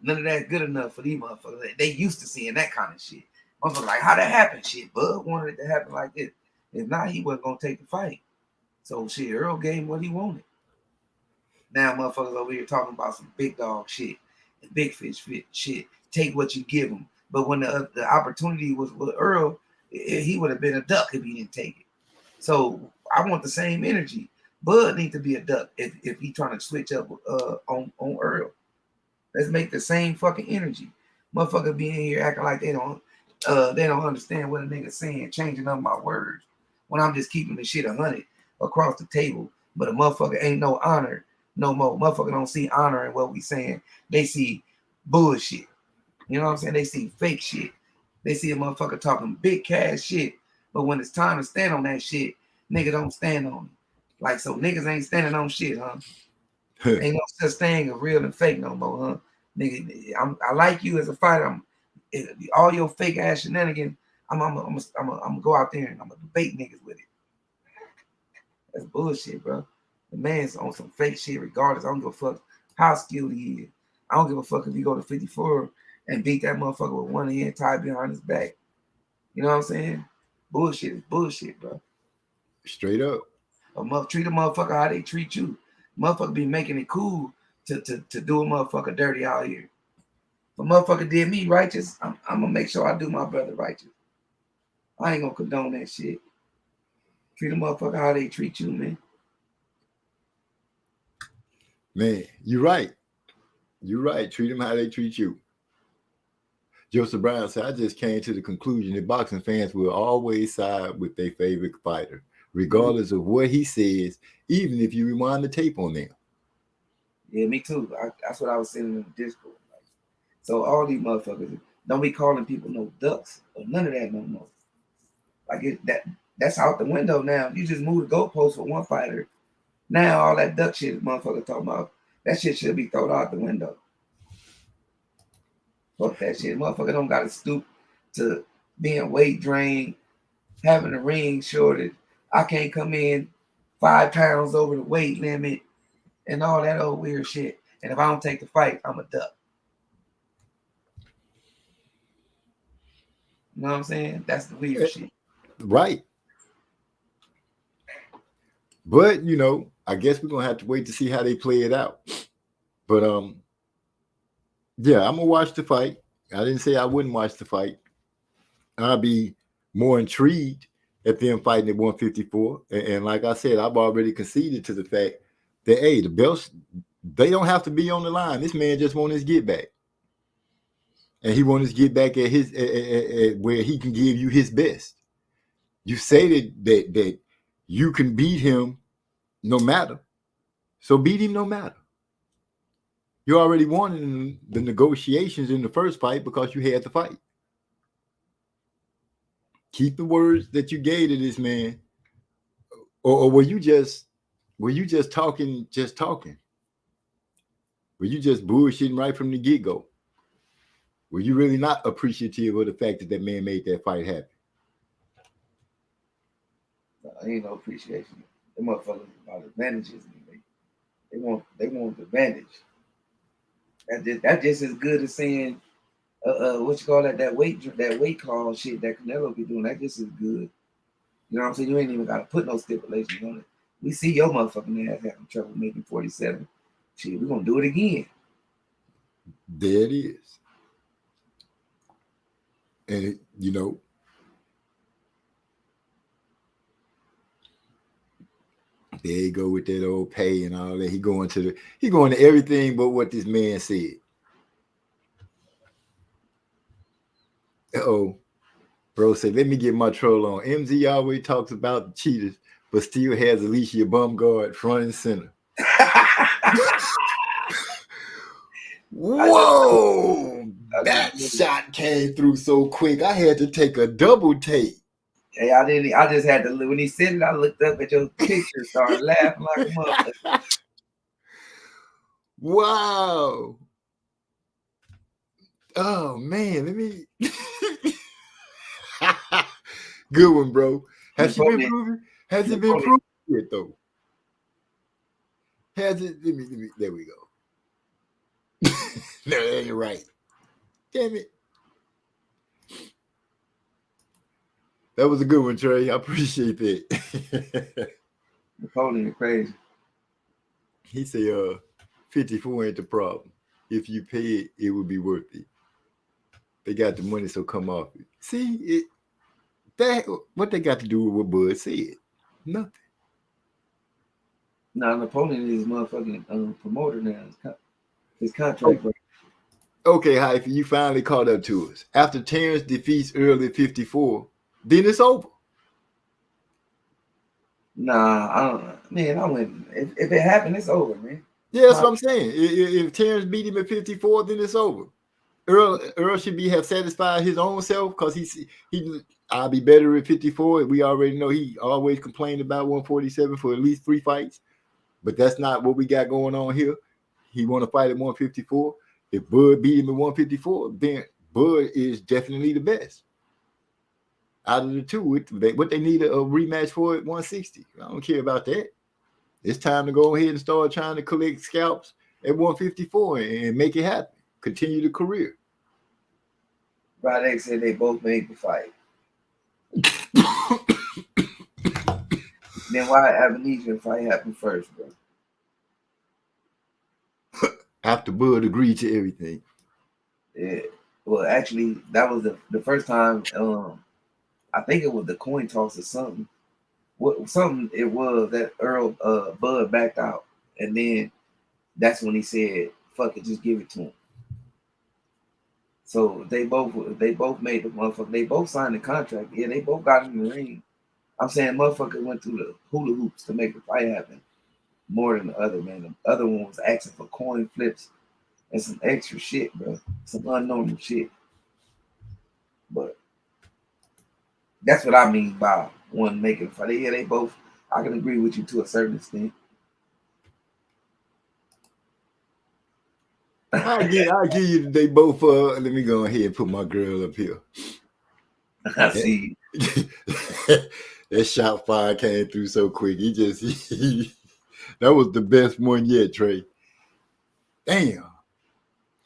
None of that good enough for these motherfuckers. They used to seeing that kind of shit. Motherfucker like, how that happened? Shit, Bud wanted it to happen like this. If not, he wasn't gonna take the fight. So shit, Earl gave him what he wanted. Now motherfuckers over here talking about some big dog shit and big fish shit. Take what you give him. But when the opportunity was with Earl, he would have been a duck if he didn't take it. So I want the same energy. Bud needs to be a duck if he trying to switch up on Earl. Let's make the same fucking energy. Motherfucker be in here acting like they don't understand what a nigga saying, changing up my words. When I'm just keeping the shit 100 across the table. But a motherfucker ain't no honor no more. Motherfucker don't see honor in what we saying. They see bullshit. You know what I'm saying? They see fake shit. They see a motherfucker talking big cash shit. But when it's time to stand on that shit, nigga don't stand on it. Like, so niggas ain't standing on shit, huh? Ain't no such thing as real and fake no more, huh? Nigga, I like you as a fighter. All your fake ass shenanigans, I'm gonna go out there and I'm gonna debate niggas with it. That's bullshit, bro. The man's on some fake shit regardless. I don't give a fuck how skilled he is. I don't give a fuck if you go to 54 and beat that motherfucker with one hand tied behind his back. You know what I'm saying? Bullshit is bullshit, bro. Straight up. Treat a motherfucker how they treat you. Motherfucker be making it cool to do a motherfucker dirty out here. If a motherfucker did me righteous, I'm gonna make sure I do my brother righteous. I ain't gonna condone that shit. Treat a motherfucker how they treat you, man. Man, you're right. You're right. Treat them how they treat you. Joseph Brown said, I just came to the conclusion that boxing fans will always side with their favorite fighter, regardless of what he says, even if you rewind the tape on them. Yeah, me too. That's what I was saying in the Discord. Like, so all these motherfuckers don't be calling people no ducks or none of that no more. Like that's out the window now. You just move the goalpost for one fighter. Now all that duck shit motherfucker talking about, that shit should be thrown out the window. Fuck that shit. Motherfucker don't gotta stoop to being weight drained, having a ring shortage. I can't come in 5 pounds over the weight limit and all that old weird shit. And if I don't take the fight, I'm a duck. You know what I'm saying? That's the weird shit. Right. But, you know, I guess we're going to have to wait to see how they play it out. But, yeah, I'm going to watch the fight. I didn't say I wouldn't watch the fight. I'll be more intrigued at them fighting at 154. And like I said, I've already conceded to the fact that, hey, the belts, they don't have to be on the line. This man just wants his get back. And he wants his get back at his at where he can give you his best. You say that you can beat him no matter. So beat him no matter. You already won in the negotiations in the first fight because you had the fight. Keep the words that you gave to this man. Or were you just talking? Were you just bullshitting right from the get-go? Were you really not appreciative of the fact that man made that fight happen? Ain't no appreciation. Them motherfuckers about advantages. They want advantage. That just as good as saying what you call that weight call shit that Canelo be doing. That just as good. You know what I'm saying? You ain't even gotta put no stipulations on it. We see your motherfucking ass having trouble making 47. Shit, we're gonna do it again. There it is. And you know, there you go with that old pay and all that. He going to everything but what this man said. Oh, bro said, let me get my troll on. MZ always talks about the cheaters, but still has Alicia Bumgard front and center. Whoa! That shot came through so quick. I had to take a double take. Hey, I didn't. I just had to. When he said it, I looked up at your picture, started laughing like a motherfucker. Wow! Oh man, let me. Good one, bro. Has she been proven? Has it been proven yet, though? Has it? Let me. There we go. No, that ain't right. Damn it. That was a good one, Trey. I appreciate that. Napoleon crazy. He said, 54 ain't the problem. If you pay it, it would be worth it. They got the money, so come off it. See, that what they got to do with what Bud said? Nothing. Now Napoleon is motherfucking promoter now. His Oh, contract. okay, Hyphy, you finally caught up to us. After Terrence defeats Earl at 54, then it's over. Nah, I don't. Man, I went. If it happened, it's over, man. Yeah, that's what I'm saying. If Terrence beat him at 54, then it's over. Earl should have satisfied his own self because he I'll be better at 54. We already know he always complained about 147 for at least 3 fights, but that's not what we got going on here. He want to fight at 154. If Bud beat him at 154, then Bud is definitely the best out of the two. What they need a rematch for at 160. I don't care about that. It's time to go ahead and start trying to collect scalps at 154 and make it happen. Continue the career. Friday said they both made the fight. Then why Avenesian fight happened first, bro? After Bud agreed to everything. Yeah. Well, actually, that was the first time. I think it was the coin toss or something. Something it was that Earl Bud backed out, and then that's when he said, "Fuck it, just give it to him." So they both made the motherfucker. They both signed the contract. Yeah, they both got in the ring. I'm saying motherfucker went through the hula hoops to make the fight happen more than the other man. The other one was asking for coin flips and some extra shit, bro. Some unknown shit. But that's what I mean by one making a fight. Yeah, they both. I can agree with you to a certain extent. I'll give you they both let me go ahead and put my girl up here. I see. That shot fire came through so quick. That was the best one yet, Trey. Damn.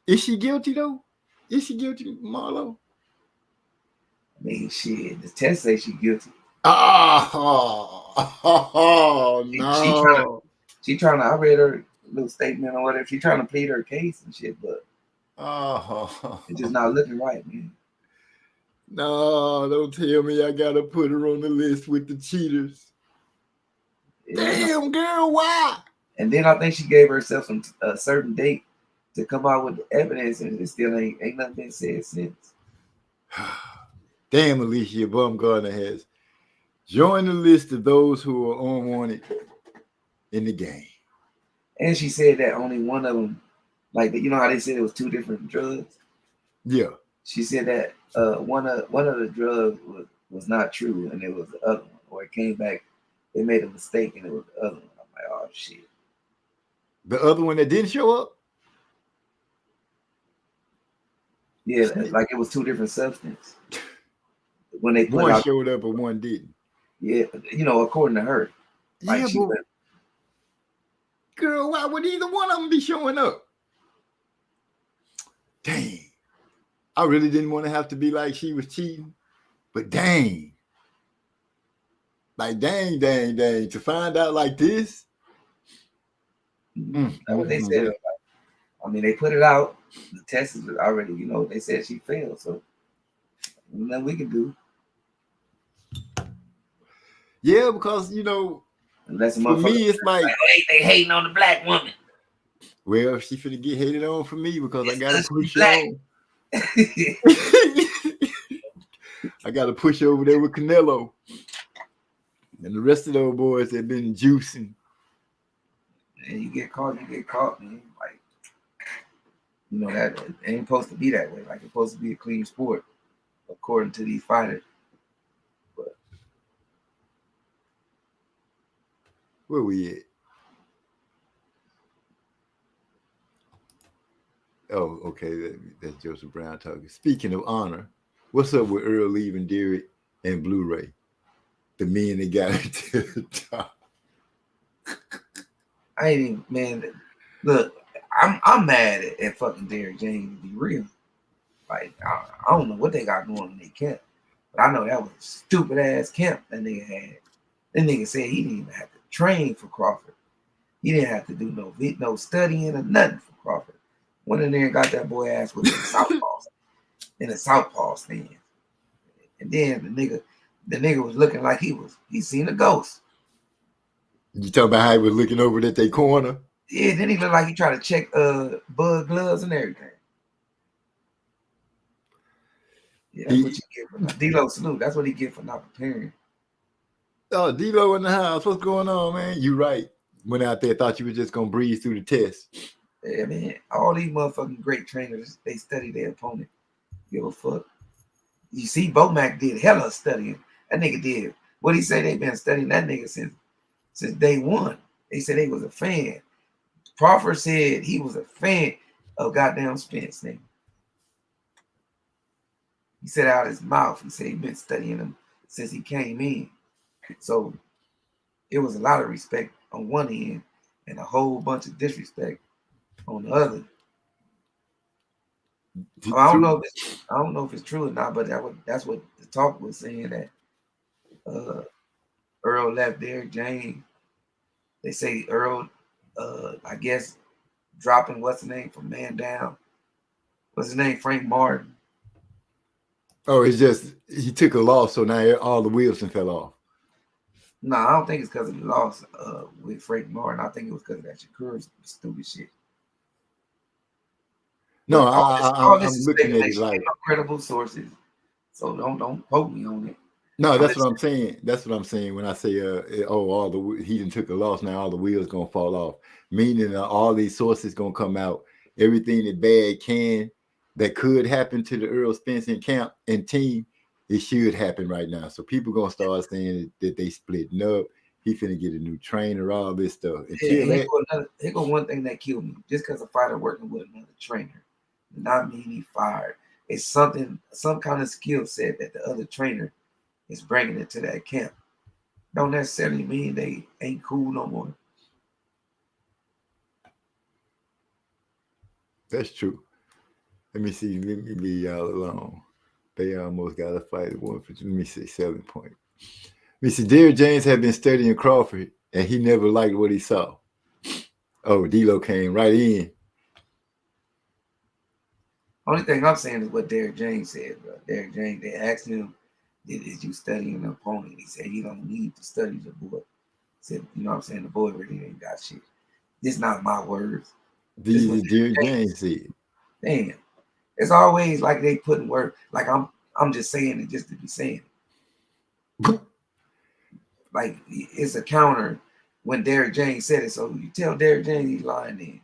Is she guilty though? Is she guilty, Marlo? I mean, shit. The test say she guilty. Oh no. She trying to. I read her little statement or whatever. She trying to plead her case and shit, but it's just not looking right, man. No, don't tell me I gotta put her on the list with the cheaters. Damn, girl, why? And then I think she gave herself a certain date to come out with the evidence, and it still ain't nothing been said since. Damn, Alicia Baumgartner has joined the list of those who are unwanted in the game. And she said that only one of them, like you know how they said it was 2 different drugs. Yeah. She said that one of the drugs was not true, and it was the other one, or it came back. They made a mistake, and it was the other one. I'm like, oh shit. The other one that didn't show up? Yeah, like it was 2 different substances. When they put one out, showed up and one didn't. Yeah, according to her. Like yeah, but girl, why would either one of them be showing up? Dang. I really didn't want to have to be like she was cheating, but dang. Like, dang, to find out like this. That's what they said. I mean, they put it out. The test is already, they said she failed. So nothing we can do. Yeah, because, unless for me, it's like they hating on the black woman. Well, she finna get hated on for me because I gotta push on. I gotta push over there with Canelo. And the rest of those boys have been juicing. And you get caught, man. Like, that it ain't supposed to be that way. Like, it's supposed to be a clean sport, according to these fighters. But where we at? Oh, okay. That's Joseph Brown talking. Speaking of honor, what's up with Earl leaving Derek and Blu-ray? The men that got it to the top. I ain't even, man. Look, I'm mad at fucking Derek James. To be real, like I don't know what they got going in their camp. But I know that was a stupid ass camp that nigga had. That nigga said he didn't even have to train for Crawford. He didn't have to do no studying or nothing for Crawford. Went in there and got that boy ass with the southpaw stand. And then the nigga was looking like he seen a ghost. You talking about how he was looking over at their corner? Yeah, then he looked like he tried to check bug gloves and everything. Yeah, that's what you get for not D-Lo salute. That's what he get for not preparing. Oh, D-Lo in the house. What's going on, man? You right. Went out there, thought you were just gonna breeze through the test. Yeah, man. All these motherfucking great trainers, they study their opponent. Give a fuck. You see, Bomac did hella studying. That nigga did. What he say? They been studying that nigga since day one. They said they was a fan. Crawford said he was a fan of goddamn Spence, nigga. He said out his mouth. He said he been studying him since he came in. So it was a lot of respect on one end and a whole bunch of disrespect on the other. I don't know if it's true or not, but that's what the talk was saying, that Earl left Derrick James. They say Earl, I guess, dropping what's the name from Man Down. What's his name? Frank Martin. Oh, it's just he took a loss, so now all the wheels fell off. No, I don't think it's because of the loss with Frank Martin. I think it was because of that Shakur's stupid shit. No, all this I'm is looking at it speculation. like No credible sources, so don't quote me on it. no. That's what I'm saying. That's what I'm saying when I say he done took a loss. Now all the wheels gonna fall off. Meaning all these sources gonna come out. Everything that bad that could happen to the Earl Spence and camp and team, it should happen right now. So people gonna start saying that they splitting up. He finna get a new trainer, all this stuff. Here go one thing that killed me. Just because a fighter working with another trainer, did not mean he fired. It's some kind of skill set that the other trainer is bringing into that camp. Don't necessarily mean they ain't cool no more. That's true. Let me see. Let me leave y'all alone. They almost got a fight at one for. Let me see 7 point. Let me see. Derrick James had been studying Crawford, and he never liked what he saw. Oh, D-Lo came right in. Only thing I'm saying is what Derrick James said, bro. Derrick James, they asked him, "Is you studying the opponent?" He said he don't need to study the boy. He said, you know what I'm saying? The boy really ain't got shit. This not my words. These is Derrick James said. Damn. It's always like they putting word, like I'm just saying it just to be saying it. Like it's a counter when Derrick James said it. So you tell Derrick James he's lying then.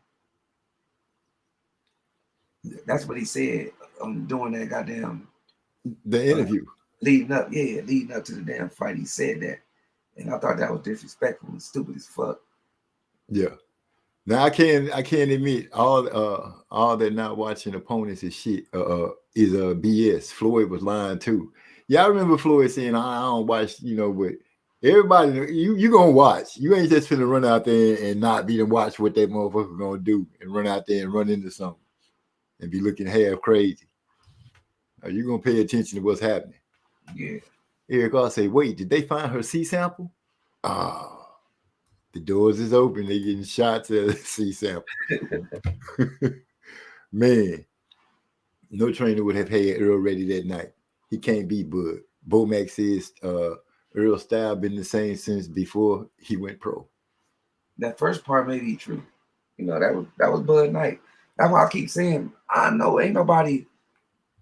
That's what he said doing that goddamn the interview. Leading up to the damn fight. He said that. And I thought that was disrespectful and stupid as fuck. Yeah. Now I can't admit all that not watching opponents is shit. Is BS. Floyd was lying too. Yeah, I remember Floyd saying I don't watch, but everybody you gonna watch. You ain't just finna run out there and not be to watch what that motherfucker gonna do and run out there and run into something and be looking half crazy. Are you gonna pay attention to what's happening? Yeah. Eric all say, wait, did they find her C sample? The doors is open. They getting shots at a C sample. Man, no trainer would have had Earl ready that night. He can't beat Bud. Bomac says Earl's style been the same since before he went pro. That first part may be true. That was Bud Knight. That's why I keep saying I know ain't nobody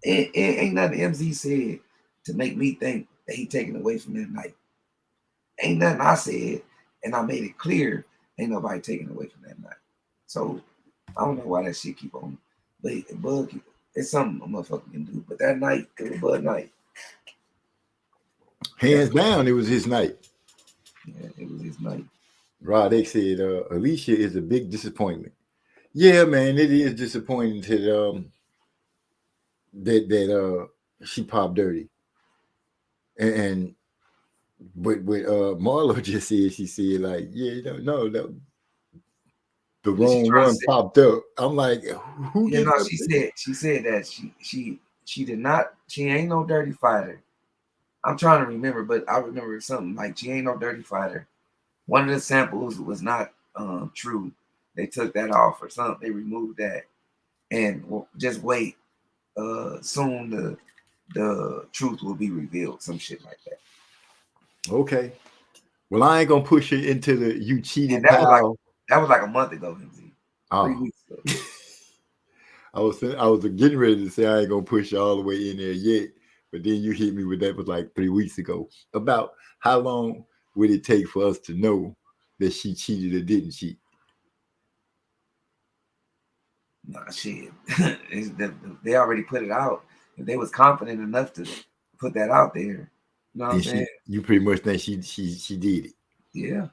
ain't nothing MZ said to make me think that he taken away from that night. Ain't nothing I said, and I made it clear ain't nobody taking away from that night. So I don't know why that shit keep on. But Bud, it's something a motherfucker can do. But that night, it was Bud Night. Hands down, it was his night. Yeah, it was his night. Rod X said Alicia is a big disappointment. Yeah, man, it is disappointing that she popped dirty. And but what Marlo just said, she said like, yeah, no, the wrong one popped up. I'm like, who gets up? She said that she did not, she ain't no dirty fighter. I'm trying to remember, but I remember something like she ain't no dirty fighter. One of the samples was not true. They took that off or something. They removed that, and just wait. Soon the truth will be revealed. Some shit like that. Okay. Well, I ain't gonna push it into the you And cheated pal. that was like a month ago, MZ. 3 weeks ago. I was getting ready to say I ain't gonna push you all the way in there yet, but then you hit me with that was like 3 weeks ago. About how long would it take for us to know that she cheated or didn't cheat? Nah, shit. They already put it out. If they was confident enough to put that out there, you know what I'm saying? You pretty much think she did it. Yeah.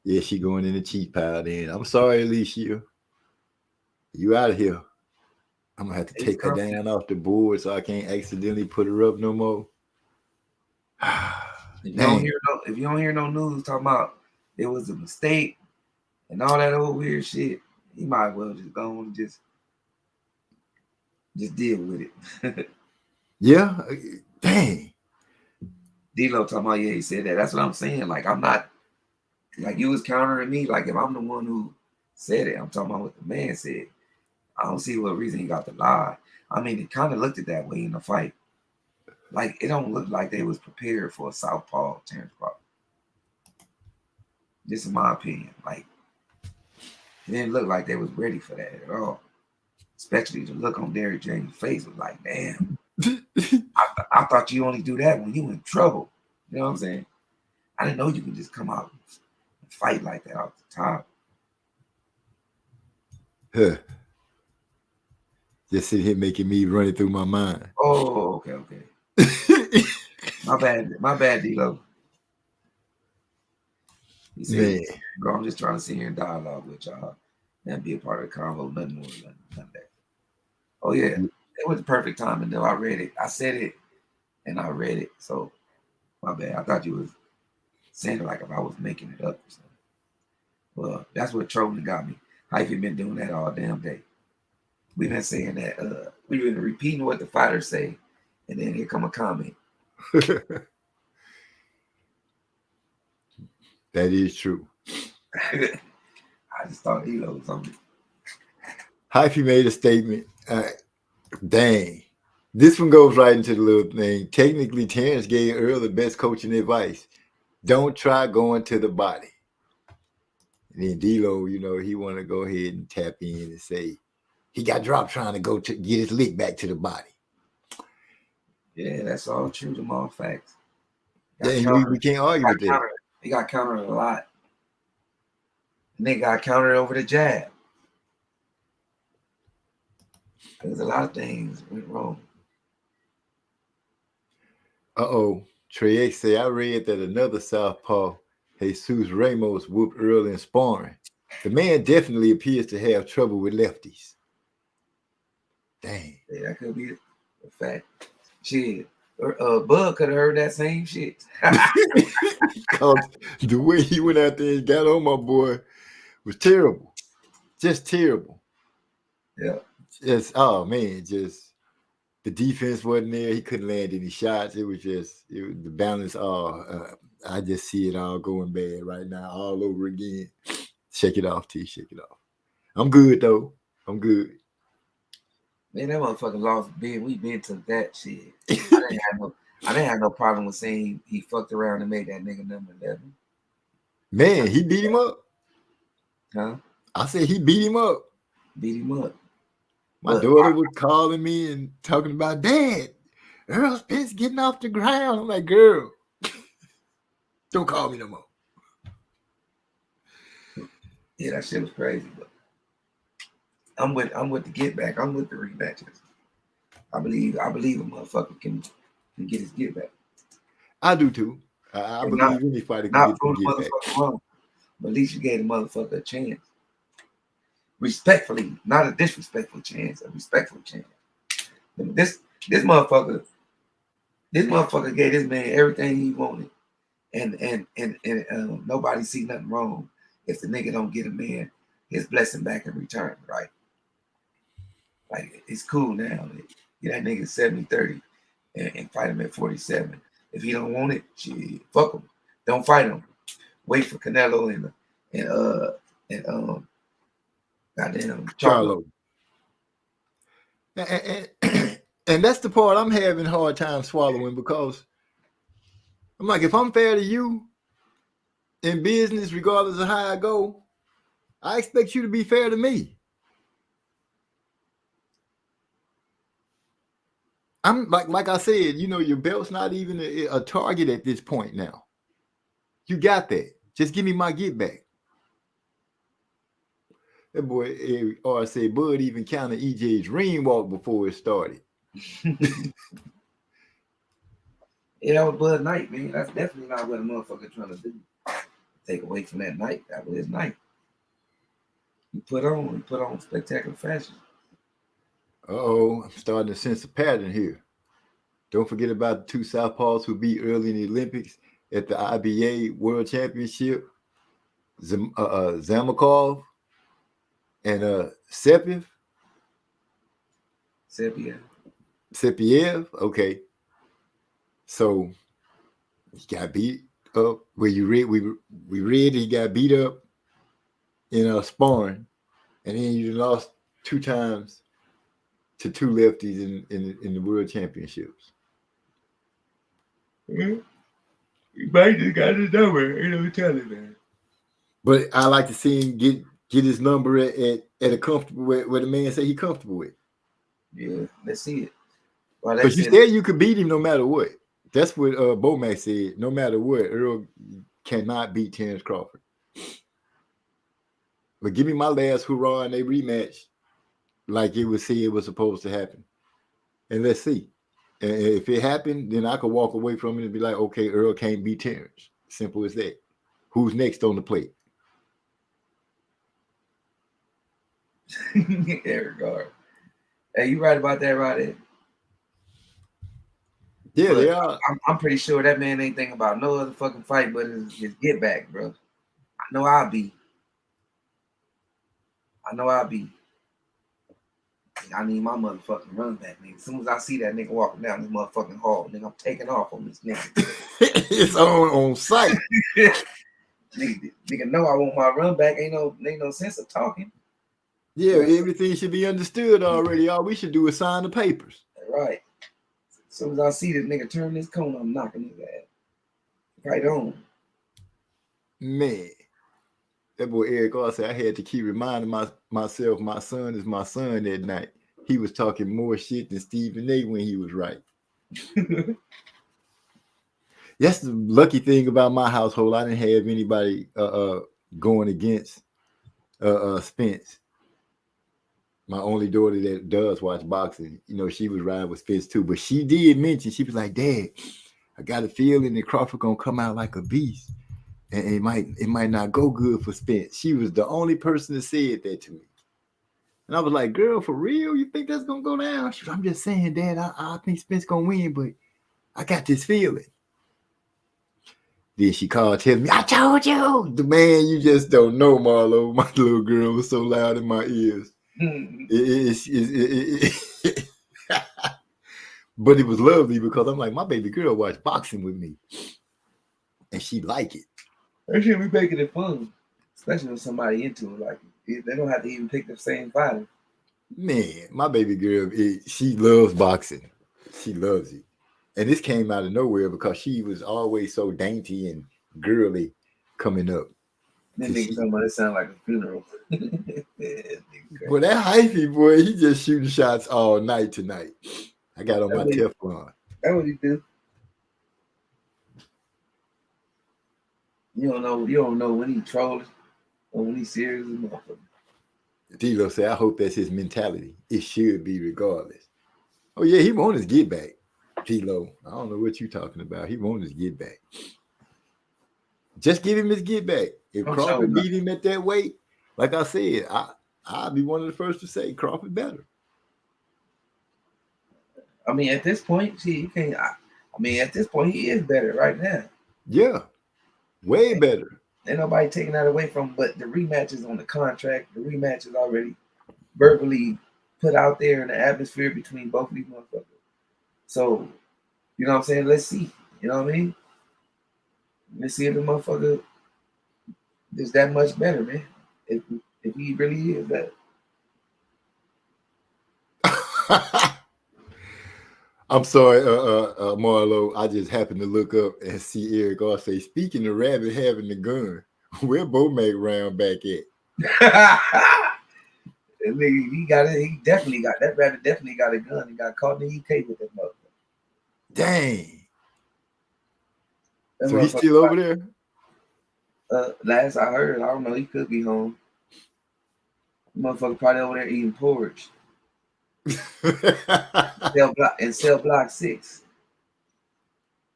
Yeah, she going in the cheat pile then. I'm sorry, Alicia. You out of here. I'm gonna have to take her down off the board so I can't accidentally put her up no more. If you don't hear no news talking about it was a mistake and all that old weird shit, you might as well just go on and just deal with it. Yeah, dang. D-Lo talking about, yeah, he said that. That's what I'm saying. Like, I'm not, like, you was countering me. Like, if I'm the one who said it, I'm talking about what the man said. I don't see what reason he got to lie. I mean, it kind of looked at that way in the fight. Like, it don't look like they was prepared for a southpaw Terrence Crawford. This is my opinion. Like, it didn't look like they was ready for that at all. Especially the look on Derrick James' face was like, damn. I thought you only do that when you in trouble. You know what I'm saying? I didn't know you could just come out and fight like that off the top. Huh. Just sitting here making me run it through my mind. Oh, okay. My bad, D-Lo. He said, bro, I'm just trying to sit here and dialogue with y'all and be a part of the convo. Nothing more, nothing that. Oh, yeah. It was the perfect timing, though. I read it. I said it, and I read it. So, my bad. I thought you was saying it like if I was making it up or something. Well, that's what trolling got me. Hyphy been doing that all damn day. We've been saying that. We've been repeating what the fighters say, and then here come a comment. That is true. I just thought he was something. Hyphy made a statement. Dang. This one goes right into the little thing. Technically, Terrence gave Earl the best coaching advice. Don't try going to the body. And then D-Lo, he want to go ahead and tap in and say he got dropped trying to go to get his lick back to the body. Yeah, that's all true. Them all facts. Yeah, we can't argue with that. He got countered a lot. And they got countered over the jab. There's a lot of things went wrong. Trey X say, I read that another southpaw, Jesus Ramos, whooped Earl in sparring. The man definitely appears to have trouble with lefties. Dang. Yeah, that could be a fact. Shit. Bud could have heard that same shit. Because the way he went out there and got on my boy was terrible. Just terrible. Yeah. Just the defense wasn't there. He couldn't land any shots. It was the balance. I just see it all going bad right now, all over again. Shake it off, T. Shake it off. I'm good though. I'm good. Man, that motherfucker lost big. We been to that shit. I didn't have no problem with saying he fucked around and made that nigga number 11. Man, he beat him up. Huh? I said he beat him up. Beat him up. My daughter was calling me and talking about, Dad, Earl Spence getting off the ground. I'm like, girl, don't call me no more. Yeah, that shit was crazy, but I'm with the get back. I'm with the rematches. I believe a motherfucker can get his get back. I do too. I believe any fighter can get his get back. Wrong, but at least you gave the motherfucker a chance. Respectfully, not a disrespectful chance, a respectful chance. This motherfucker gave this man everything he wanted, and nobody see nothing wrong if the nigga don't get a man his blessing back in return, right? Like, it's cool now. Get that nigga 70-30 and fight him at 47. If he don't want it, shit, fuck him. Don't fight him. Wait for Canelo and goddamn Choppin. Charlo. And that's the part I'm having a hard time swallowing, because I'm like, if I'm fair to you in business, regardless of how I go, I expect you to be fair to me. I'm like I said, your belt's not even a target at this point now. You got that. Just give me my get back. That boy, or I said, Bud even counted EJ's ring walk before it started. Yeah, that was Bud Night, man. That's definitely not what a motherfucker trying to do. Take away from that night. That was his night. He put on spectacular fashion. Uh-oh, I'm starting to sense a pattern here. Don't forget about the two Southpaws who beat early in the Olympics at the IBA World Championship, Zamakov and Sepiev. Sepiev, okay. So he got beat up. Where you read, we read he got beat up in sparring, and then you lost 2 times to 2 lefties in the World Championships. Mm-hmm. You might just got his number. Ain't no telling, man. But I like to see him get his number at a comfortable where the man say he comfortable with. Yeah, let's see it. Because you said you could beat him no matter what. That's what Bomac said. No matter what, Earl cannot beat Terrence Crawford. But give me my last hurrah in a rematch, like it was supposed to happen, and let's see. And if it happened, then I could walk away from it and be like, okay, Earl can't beat Terrence. Simple as that. Who's next on the plate? Eric Gar. Hey, you right about that, right? Yeah, they are. I'm pretty sure that man ain't thinking about no other fucking fight but his get back, bro. I know I'll be. I need my motherfucking run back, nigga. As soon as I see that nigga walking down this motherfucking hall, nigga, I'm taking off on this nigga. It's on sight. nigga know I want my run back. Ain't no sense of talking. Yeah, everything should be understood already. All we should do is sign the papers. Right. As soon as I see this nigga turn this corner, I'm knocking his ass. Right on. Man. That boy Eric Gar said I had to keep reminding myself my son is my son that night. He was talking more shit than Stephen A when he was right. That's the lucky thing about my household. I didn't have anybody going against Spence. My only daughter that does watch boxing, she was riding with Spence too. But she did mention, she was like, Dad, I got a feeling that Crawford gonna come out like a beast. And it might not go good for Spence. She was the only person that said that to me. And I was like, girl, for real? You think that's going to go down? She was, I'm just saying, Dad, I think Spence going to win, but I got this feeling. Then she called telling me, I told you. The man, you just don't know, Marlo. My little girl was so loud in my ears. But it was lovely because I'm like, my baby girl watched boxing with me. And she like it. That should be making it fun, especially when somebody into it. Like they don't have to even pick the same fighter. Man, my baby girl, she loves boxing. She loves it, and this came out of nowhere because she was always so dainty and girly coming up. That nigga talking about it sound like a funeral. Well, that hyphy boy, he just shooting shots all night tonight. I got on my Teflon. That's what he do. You don't know when he trolling or when he's serious. D-Lo said, I hope that's his mentality. It should be regardless. Oh, yeah, he wants his get back. D-Lo, I don't know what you're talking about. He wants his get back. Just give him his get back. If Crawford beat him at that weight, like I said, I'll be one of the first to say Crawford better. I mean, at this point, he can't. At this point, he is better right now. Yeah, way better. Ain't nobody taking that away from him, but the rematch is on the contract. The rematch is already verbally put out there in the atmosphere between both of these motherfuckers. So, you know what I'm saying? Let's see. You know what I mean? Let's see if the motherfucker is that much better, man. If he really is that. I'm sorry, Marlo. I just happened to look up and see Eric R say, speaking of Rabbit having the gun, where Bo make round back at? That nigga, he got it. He definitely got that rabbit. Definitely got a gun. He got caught in the UK with that motherfucker. Dang. That So he's still over there? Last I heard, I don't know. He could be home. Motherfucker probably over there eating porridge. Cell block 6.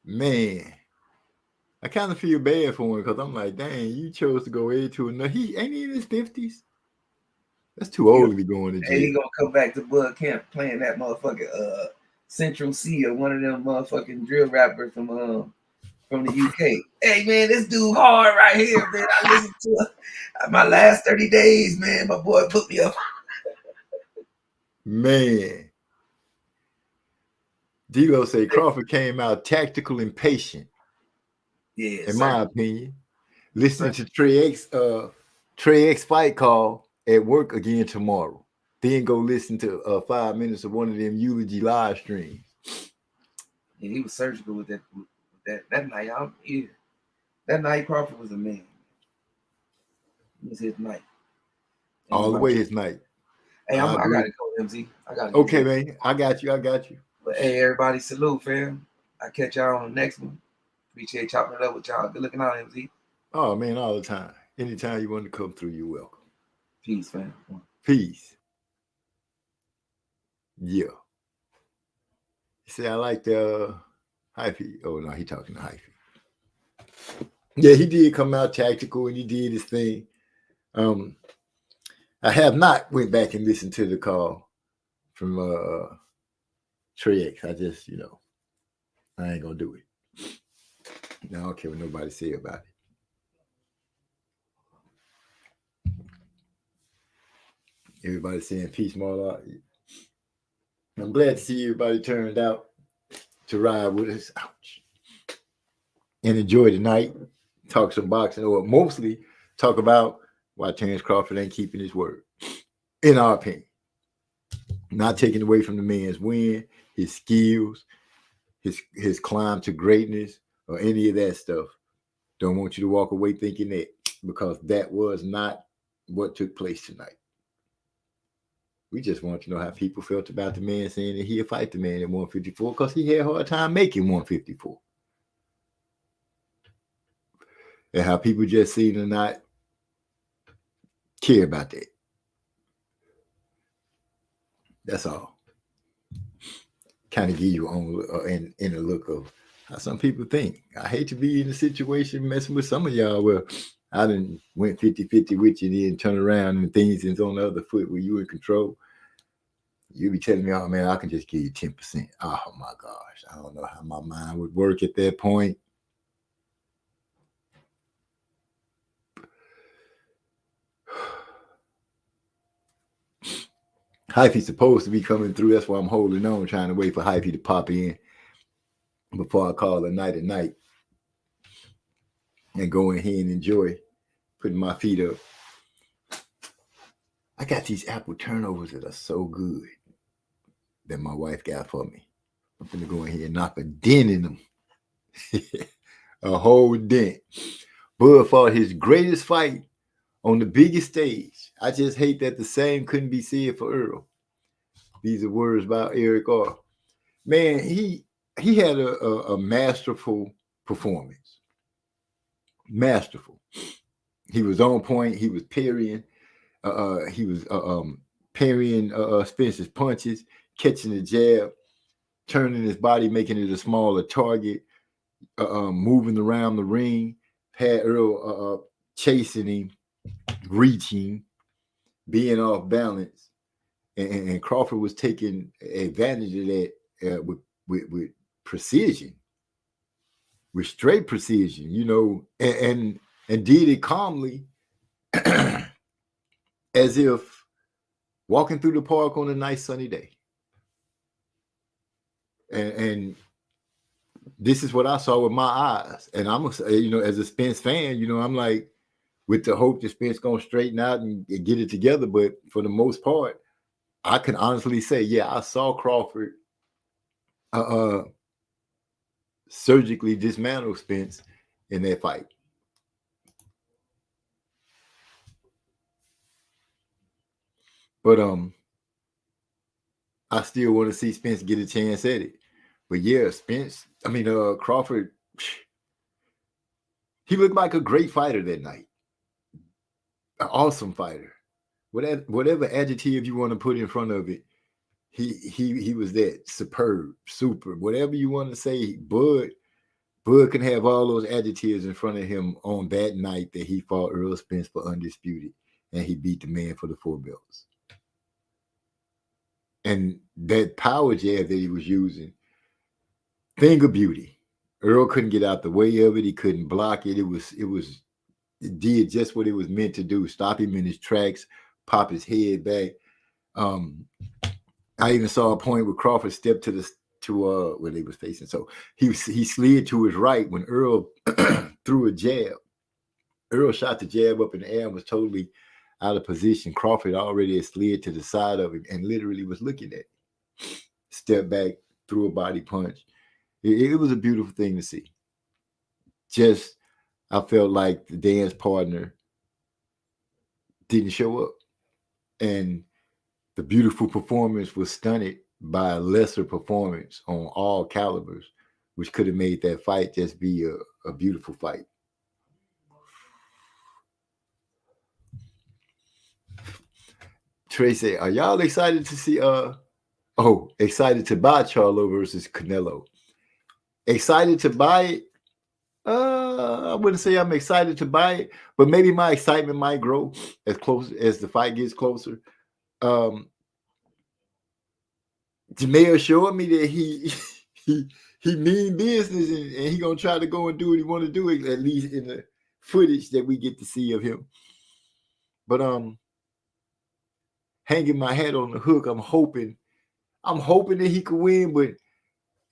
Man, I kind of feel bad for him because I'm like, dang, you chose to go into another. He ain't he in his 50s. That's too old to be going to jail. Hey, he gonna come back to Bud Camp playing that motherfucking Central C or one of them motherfucking drill rappers from the UK. Hey man, this dude hard right here, man. I listened to my last 30 days, man. My boy put me up. Man. D-Lo say Crawford came out tactical and patient. Yeah, in my opinion. Listening to Trey X fight call at work again tomorrow. Then go listen to 5 minutes of one of them eulogy live streams. Yeah, he was surgical with that night. That night Crawford was a man. It was his night. All the way his night. Hey, I gotta go, MZ. I gotta go. Okay, man. I got you. But hey, everybody, salute, fam. I catch y'all on the next one. Appreciate chopping it up with y'all. Good looking out, MZ. Oh man, all the time. Anytime you want to come through, you're welcome. Peace, fam. Peace. Yeah. See, I like the Hyphy. Oh no, he talking to Hyphy. Yeah, he did come out tactical and he did his thing. I have not went back and listened to the call from Trey X. I just, I ain't gonna do it. I don't care what nobody say about it. Everybody saying peace, Marla. I'm glad to see everybody turned out to ride with us. Ouch. And enjoy the night. Talk some boxing, or mostly talk about why Terrence Crawford ain't keeping his word. In our opinion. Not taking away from the man's win, his skills, his climb to greatness, or any of that stuff. Don't want you to walk away thinking that, because that was not what took place tonight. We just want to know how people felt about the man saying that he'll fight the man at 154 because he had a hard time making 154. And how people just seem to not care about that. That's all. Kind of give you on in a look of how some people think. I hate to be in a situation messing with some of y'all where I done went 50-50 with you and then turn around and things is on the other foot where you in control. You be telling me, oh man, I can just give you 10%. Oh my gosh. I don't know how my mind would work at that point. Hyphy's supposed to be coming through. That's why I'm holding on, trying to wait for Hyphy to pop in before I call it night at night and go in here and enjoy putting my feet up. I got these apple turnovers that are so good that my wife got for me. I'm going to go in here and knock a dent in them. A whole dent. Bud fought his greatest fight on the biggest stage. I just hate that the same couldn't be said for Earl. These are words by Eric R. Man, he had a masterful performance. Masterful. He was on point. He was parrying. Parrying Spencer's punches, catching the jab, turning his body, making it a smaller target, moving around the ring. Had Earl chasing him, reaching, being off balance, and Crawford was taking advantage of that with precision, with straight precision, and did it calmly, as if walking through the park on a nice sunny day. And this is what I saw with my eyes, and I'm as a Spence fan, I'm like with the hope that Spence gonna straighten out and get it together. But for the most part, I can honestly say, yeah, I saw Crawford surgically dismantle Spence in that fight. But I still want to see Spence get a chance at it. But yeah, Crawford, he looked like a great fighter that night. An awesome fighter. Whatever adjective you want to put in front of it, he was that superb, super, whatever you want to say. Bud can have all those adjectives in front of him on that night that he fought Earl Spence for undisputed, and he beat the man for the 4 belts. And that power jab that he was using, thing of beauty. Earl couldn't get out the way of it. He couldn't block it. It did just what it was meant to do. Stop him in his tracks, pop his head back. I even saw a point where Crawford stepped to where they was facing. So he slid to his right when Earl threw a jab. Earl shot the jab up in the air and was totally out of position. Crawford already had slid to the side of him and literally was looking at him. Step back, threw a body punch. It was a beautiful thing to see. Just, I felt like the dance partner didn't show up. And the beautiful performance was stunted by a lesser performance on all calibers, which could have made that fight just be a beautiful fight. Tracy, are y'all excited to see excited to buy Charlo versus Canelo? Excited to buy it? I wouldn't say I'm excited to buy it, but maybe my excitement might grow as close as the fight gets closer. Jamel showed me that he mean business and he gonna try to go and do what he want to do, at least in the footage that we get to see of him. But hanging my hat on the hook, I'm hoping that he could win, but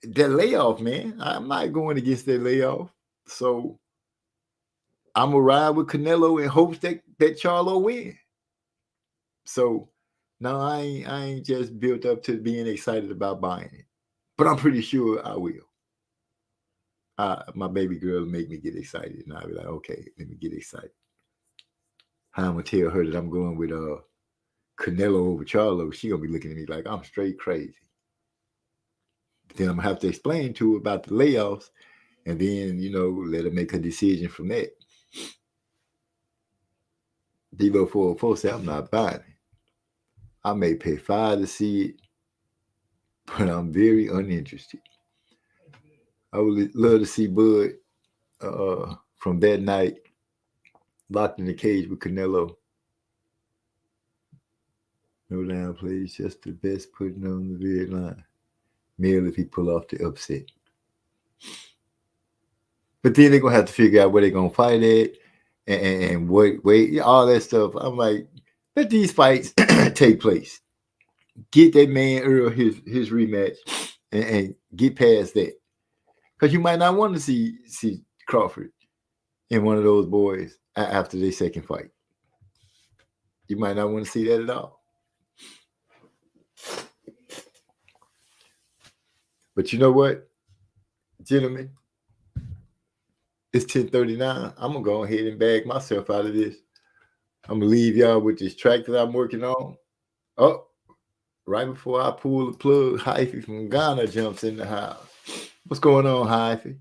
that layoff, man, I'm not going against that layoff. So I'm gonna ride with Canelo in hopes that Charlo win. So no, I ain't just built up to being excited about buying it, but I'm pretty sure I will. My baby girl will make me get excited, and I'll be like, okay, let me get excited. How I'm gonna tell her that I'm going with Canelo over Charlo? She gonna be looking at me like I'm straight crazy. But then I'm gonna have to explain to her about the layoffs, and then let her make a decision from that. Devo 404 said, I'm not buying it. I may pay $5 to see it, but I'm very uninterested. I would love to see Bud from that night locked in the cage with Canelo. No down plays, just the best putting on the red line. Mill if he pull off the upset. But then they're going to have to figure out where they're going to fight at and wait, all that stuff. I'm like, let these fights take place. Get that man Earl his rematch and get past that. Because you might not want to see Crawford in one of those boys after their second fight. You might not want to see that at all. But you know what, gentlemen? It's 10:39. I'm going to go ahead and bag myself out of this. I'm going to leave y'all with this track that I'm working on. Oh, right before I pull the plug, Hyphy from Ghana jumps in the house. What's going on, Hyphy?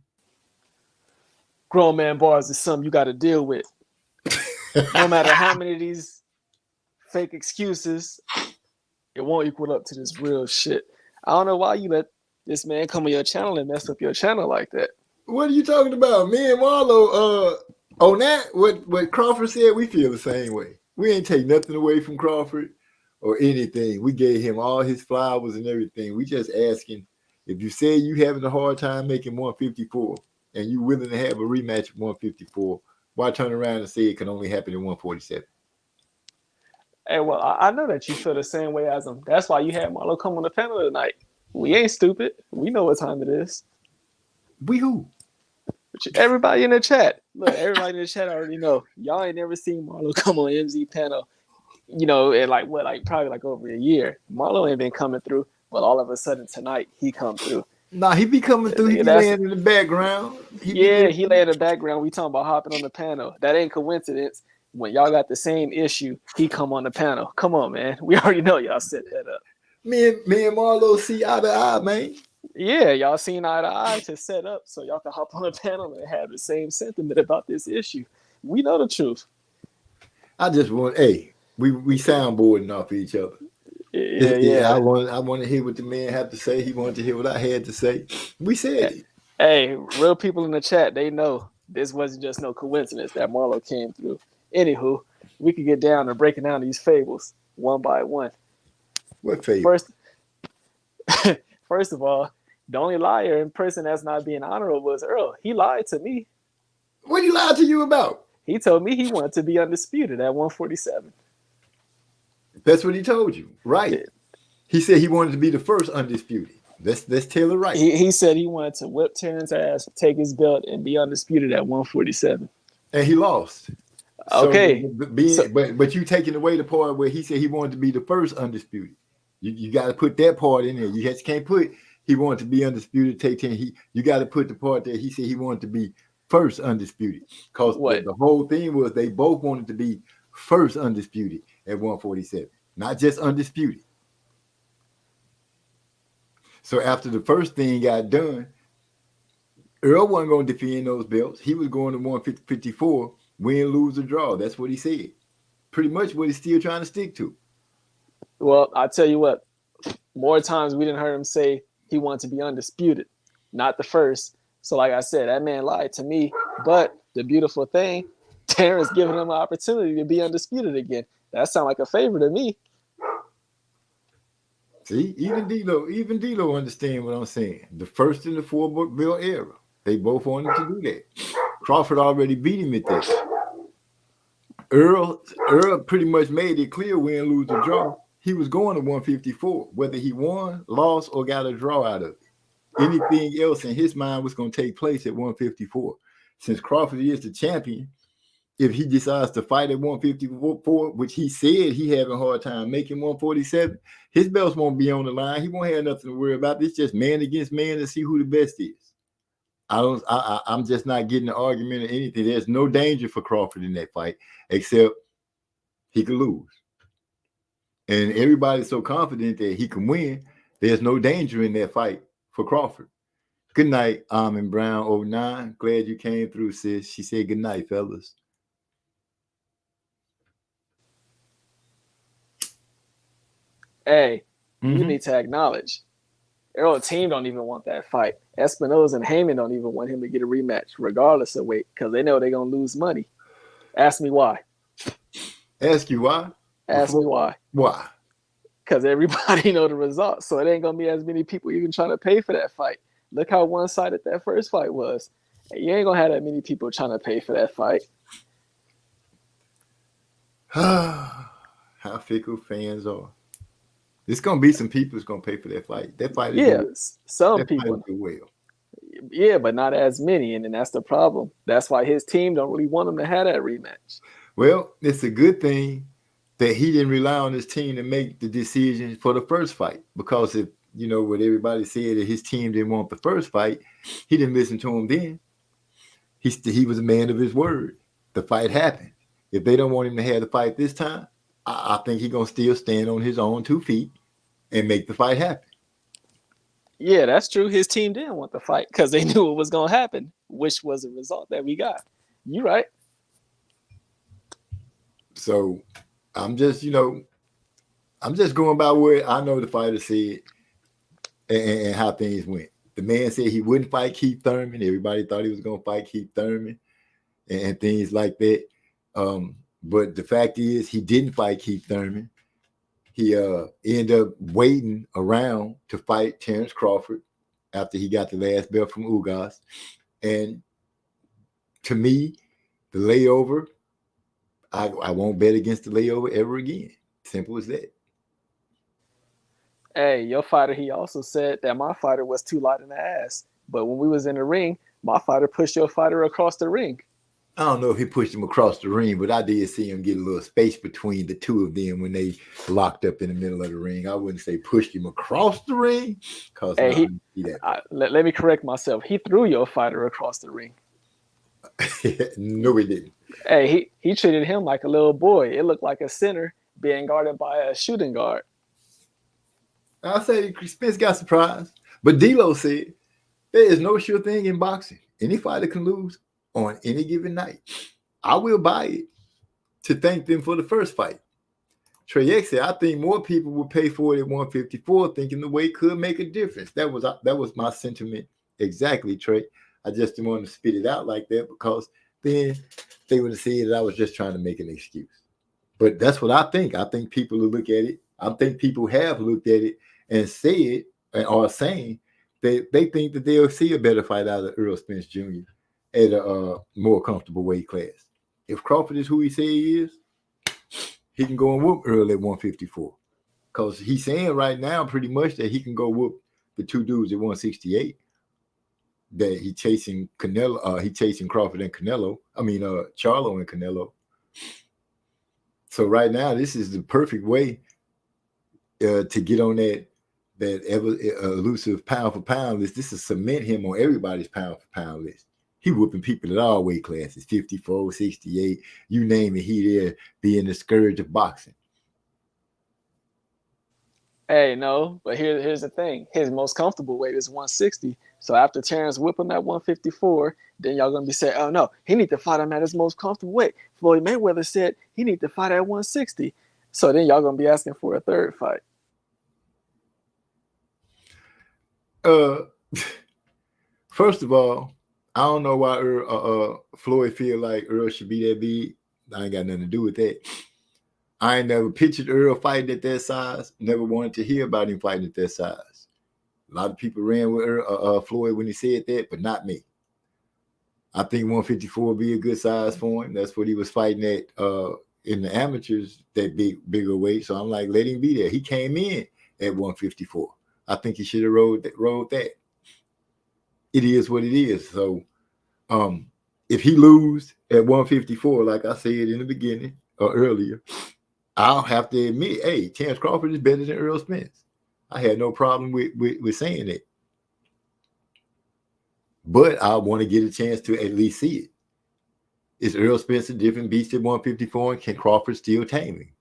Grown man bars is something you got to deal with. No matter how many of these fake excuses, it won't equal up to this real shit. I don't know why you let this man come on your channel and mess up your channel like that. What are you talking about? Me and Marlo, on that, what Crawford said, we feel the same way. We ain't take nothing away from Crawford or anything. We gave him all his flowers and everything. We just asking, if you say you having a hard time making 154 and you willing to have a rematch at 154, why turn around and say it can only happen at 147? Hey, well, I know that you feel the same way as him. That's why you had Marlo come on the panel tonight. We ain't stupid. We know what time it is. We who? Everybody in the chat. Look, everybody in the chat already know. Y'all ain't never seen Marlo come on MZ panel, in like probably like over a year. Marlo ain't been coming through, but all of a sudden tonight he come through. Nah, he be coming through. He be laying in the background. He lay in the background. We talking about hopping on the panel. That ain't coincidence. When y'all got the same issue, he come on the panel. Come on, man. We already know y'all set that up. Me and Marlo see eye to eye, man. Yeah, y'all seen eye to eye to set up so y'all can hop on the panel and have the same sentiment about this issue. We know the truth. I just want, we soundboarding off each other. Yeah. I want to hear what the man have to say. He wanted to hear what I had to say. We said it. Hey, real people in the chat, they know this wasn't just no coincidence that Marlo came through. Anywho, we could get down to breaking down these fables one by one. What fable? First of all, the only liar in person that's not being honorable was Earl. He lied to me. What he lied to you about? He told me he wanted to be undisputed at 147. That's what he told you, right? Yeah. He said he wanted to be the first undisputed. That's Taylor right. He said he wanted to whip Terrence's ass, take his belt, and be undisputed at 147. And he lost. Okay. But you taking away the part where he said he wanted to be the first undisputed. You got to put that part in there. You just can't put he wanted to be undisputed, take 10. You got to put the part that he said he wanted to be first undisputed. Because the whole thing was they both wanted to be first undisputed at 147, not just undisputed. So after the first thing got done, Earl wasn't going to defend those belts. He was going to 154, win, lose, or draw. That's what he said. Pretty much what he's still trying to stick to. Well, I tell you what, more times we didn't hear him say he wanted to be undisputed, not the first. So like I said, that man lied to me. But the beautiful thing, Terrence giving him an opportunity to be undisputed again. That sounds like a favor to me. See, even D'Lo understand what I'm saying. The first in the 4-belt era, they both wanted to do that. Crawford already beat him at that. Earl pretty much made it clear win, lose, or draw. He was going to 154, whether he won, lost, or got a draw out of it. Anything else in his mind was going to take place at 154. Since Crawford is the champion, if he decides to fight at 154, which he said he having a hard time making 147, his belts won't be on the line. He won't have nothing to worry about. It's just man against man to see who the best is. I'm just not getting an argument or anything. There's no danger for Crawford in that fight, except he could lose. And everybody's so confident that he can win. There's no danger in that fight for Crawford. Good night, Armin Brown 09. Glad you came through, sis. She said good night, fellas. Hey, you need to acknowledge Errol's team don't even want that fight. Espinoza and Heyman don't even want him to get a rematch, regardless of weight, because they know they're gonna lose money. Ask me why. Ask you why? Ask me why. Why? Because everybody know the results, so it ain't gonna be as many people even trying to pay for that fight. Look how one-sided that first fight was. You ain't gonna have that many people trying to pay for that fight. How fickle fans are. There's gonna be some people who's gonna pay for that fight. That fight, some people do well. Yeah, but not as many, and then that's the problem. That's why his team don't really want him to have that rematch. Well, it's a good thing that he didn't rely on his team to make the decision for the first fight, because if you know what everybody said that his team didn't want the first fight, he didn't listen to him then. He was a man of his word. The fight happened. If they don't want him to have the fight this time, I think he's gonna still stand on his own 2 feet and make the fight happen. Yeah, that's true. His team didn't want the fight because they knew it was gonna happen, which was the result that we got. You right. So I'm just going by what I know the fighter said and how things went. The man said he wouldn't fight Keith Thurman. Everybody thought he was going to fight Keith Thurman and things like that. But the fact is he didn't fight Keith Thurman. He ended up waiting around to fight Terrence Crawford after he got the last belt from Ugas. And to me, the layover, I won't bet against the layover ever again. Simple as that. Hey, your fighter, he also said that my fighter was too light in the ass. But when we was in the ring, my fighter pushed your fighter across the ring. I don't know if he pushed him across the ring, but I did see him get a little space between the two of them when they locked up in the middle of the ring. I wouldn't say pushed him across the ring, because Hey, I didn't see let me correct myself. He threw your fighter across the ring. that. No, he didn't. Hey, he treated him like a little boy. It looked like a center being guarded by a shooting guard. I'll say Spence got surprised. But D'Lo said, there is no sure thing in boxing. Any fighter can lose on any given night. I will buy it to thank them for the first fight. Trey X said, I think more people would pay for it at 154, thinking the weight could make a difference. That was my sentiment exactly, Trey. I just didn't want to spit it out like that, because then they would have said that I was just trying to make an excuse. But that's what I think. I think people will look at it. I think people have looked at it and said, or saying, that they think that they'll see a better fight out of Earl Spence Jr. at a more comfortable weight class. If Crawford is who he said he is, he can go and whoop Earl at 154. Because he's saying right now pretty much that he can go whoop the two dudes at 168. That he chasing Canelo, he chasing Crawford and Canelo. I mean, Charlo and Canelo. So right now, this is the perfect way to get on that ever elusive pound for pound list. This is cement him on everybody's pound for pound list. He whooping people at all weight classes, 54, 68, you name it. He there being the scourge of boxing. Hey, no, but here's the thing. His most comfortable weight is 160. So after Terrence whip him at 154, then y'all going to be saying, oh, no, he need to fight him at his most comfortable weight. Floyd Mayweather said he need to fight at 160. So then y'all going to be asking for a third fight. First of all, I don't know why Floyd feel like Earl should be that big. I ain't got nothing to do with that. I ain't never pictured Earl fighting at that size. Never wanted to hear about him fighting at that size. A lot of people ran with Floyd when he said that, but not me. I think 154 would be a good size for him. That's what he was fighting at in the amateurs, that bigger weight. So I'm like, let him be there. He came in at 154. I think he should have rode that. It is what it is. So if he lose at 154, like I said in the beginning or earlier, I'll have to admit, hey, Terrence Crawford is better than Earl Spence. I had no problem with saying it. But I want to get a chance to at least see it. Is Earl Spence a different beast at 154, and can Crawford still tame him?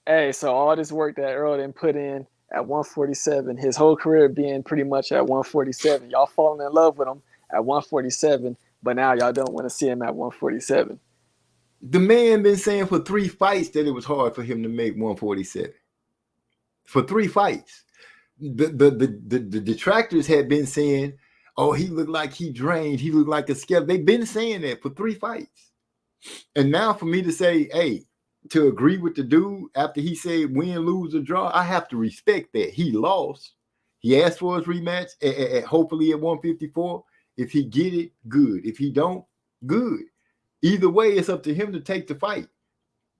Hey, so all this work that Earl didn't put in at 147, his whole career being pretty much at 147. Y'all falling in love with him at 147, but now y'all don't want to see him at 147. The man been saying for 3 fights that it was hard for him to make 147. For 3 fights. The detractors had been saying, oh, he looked like he drained. He looked like a skeleton. They've been saying that for 3 fights. And now for me to say, hey, to agree with the dude after he said win, lose, or draw, I have to respect that. He lost. He asked for his rematch hopefully at 154. If he get it, good. If he don't, good. Either way, it's up to him to take the fight.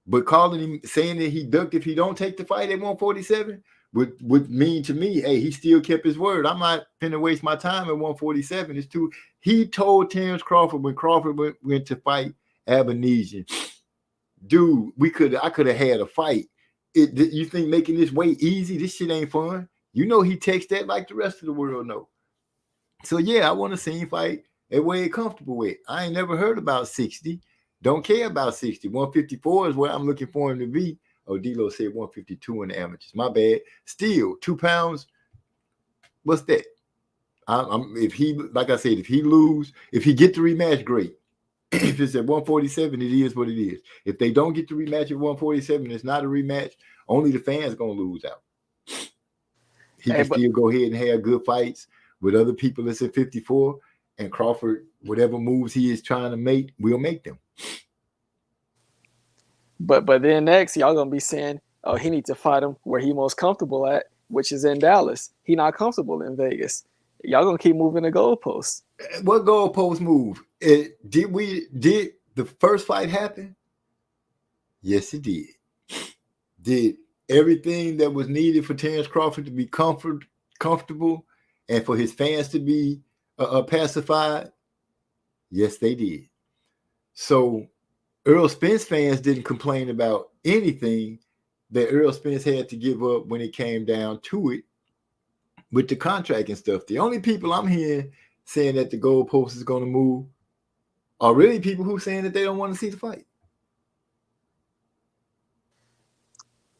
But calling him, saying that he ducked if he don't take the fight at 147 would mean to me, hey, he still kept his word. I'm not finna waste my time at 147. It's too. He told Terrence Crawford when Crawford went to fight Abanesian, dude, I could have had a fight. You think making this weight easy? This shit ain't fun. You know he takes that like the rest of the world know. So yeah, I want to see him fight at where he's comfortable with. I ain't never heard about 60. Don't care about 60. 154 is where I'm looking for him to be. Oh, D'Lo said 152 in the amateurs. My bad. Still, 2 pounds. What's that? If he, like I said, if he lose, if he get the rematch, great. If it's at 147, it is what it is. If they don't get the rematch at 147, it's not a rematch. Only the fans gonna lose out. He can still go ahead and have good fights with other people that's at 54, and Crawford, whatever moves he is trying to make, we'll make them. But then next, y'all gonna be saying, oh, he needs to fight him where he most comfortable at, which is in Dallas. He not comfortable in Vegas. Y'all gonna keep moving the goalposts. What goalpost move? Did the first fight happen? Yes, it did. Did everything that was needed for Terrence Crawford to be comfortable comfortable and for his fans to be pacified? Yes, they did. So Earl Spence fans didn't complain about anything that Earl Spence had to give up when it came down to it with the contract and stuff. The only people I'm hearing saying that the goalpost is going to move are really people who saying that they don't want to see the fight.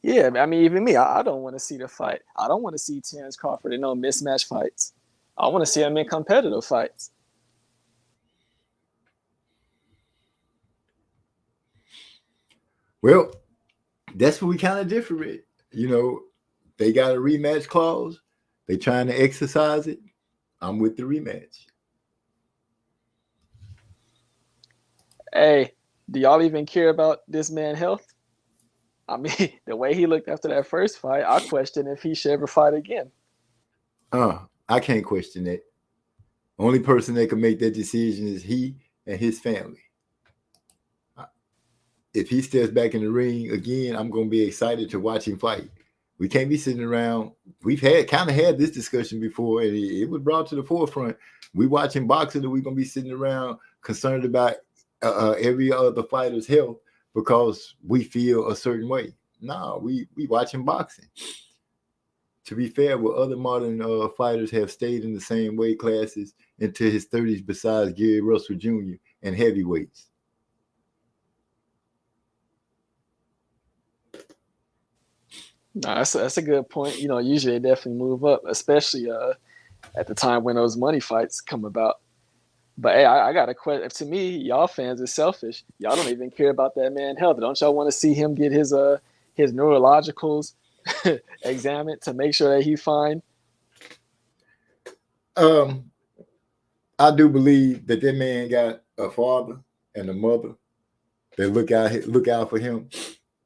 Yeah, I mean, even me, I don't want to see the fight. I don't want to see Terrence Crawford in no mismatch fights. I want to see him in competitive fights. Well, that's what we kind of differ with. You know, they got a rematch clause. They trying to exercise it. I'm with the rematch. Hey, do y'all even care about this man's health? I mean, the way he looked after that first fight, I question if he should ever fight again. I can't question that. Only person that can make that decision is he and his family. If he steps back in the ring again, I'm going to be excited to watch him fight. We can't be sitting around. We've kind of had this discussion before, and it was brought to the forefront. We watching boxing, and we're going to be sitting around concerned about every other fighter's health because we feel a certain way. No, we watching boxing. To be fair, with other modern fighters have stayed in the same weight classes into his 30s besides Gary Russell Jr. and heavyweights. No, that's a good point. You know, usually they definitely move up, especially at the time when those money fights come about. But hey, I got a question. To me, y'all fans are selfish. Y'all don't even care about that man's health. Don't y'all want to see him get his neurologicals examined to make sure that he's fine? I do believe that man got a father and a mother that look out for him.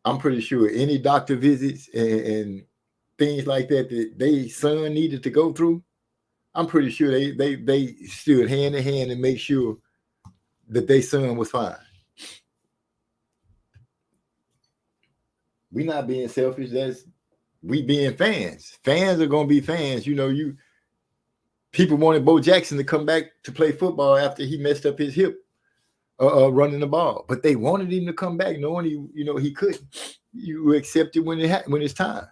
I'm pretty sure any doctor visits and things like that they son needed to go through, I'm pretty sure they stood hand in hand and make sure that their son was fine. We not being selfish. That's we being fans. Fans are gonna be fans. You know, people wanted Bo Jackson to come back to play football after he messed up his hip running the ball, but they wanted him to come back, knowing he couldn't. You accept it when it's time.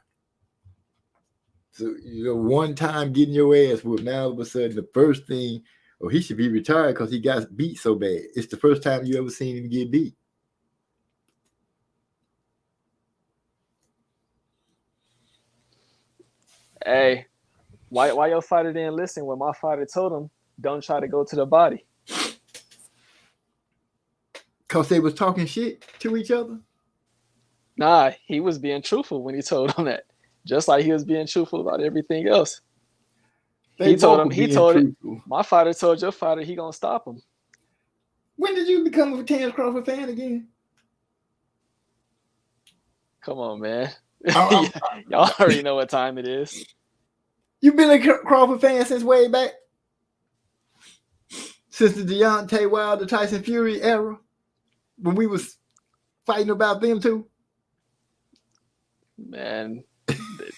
So one time getting your ass whooped. Now all of a sudden, the first thing, he should be retired because he got beat so bad. It's the first time you ever seen him get beat. Hey, why your fighter didn't listen when my fighter told him don't try to go to the body? Because they was talking shit to each other? Nah, he was being truthful when he told him that. Just like he was being truthful about everything else. He told him, my fighter told your fighter he gonna stop him. When did you become a Terrence Crawford fan again? Come on, man. Y'all already know what time it is. You've been a Crawford fan since way back? Since the Deontay Wilder, Tyson Fury era? When we was fighting about them too? Man,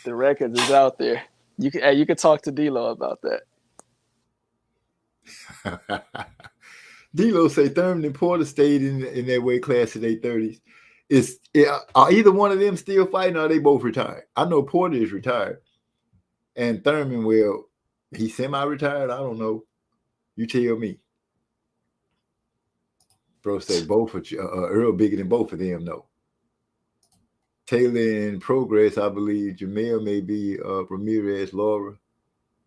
the records is out there. You can talk to D-Lo about that. D-Lo say Thurman and Porter stayed in their weight class in their 30s. Are either one of them still fighting or are they both retired? I know Porter is retired. And Thurman, well, he's semi-retired. I don't know. You tell me. Bro say both are Earl bigger than both of them, though. Taylor in progress, I believe. Jamel may be Ramirez, Laura.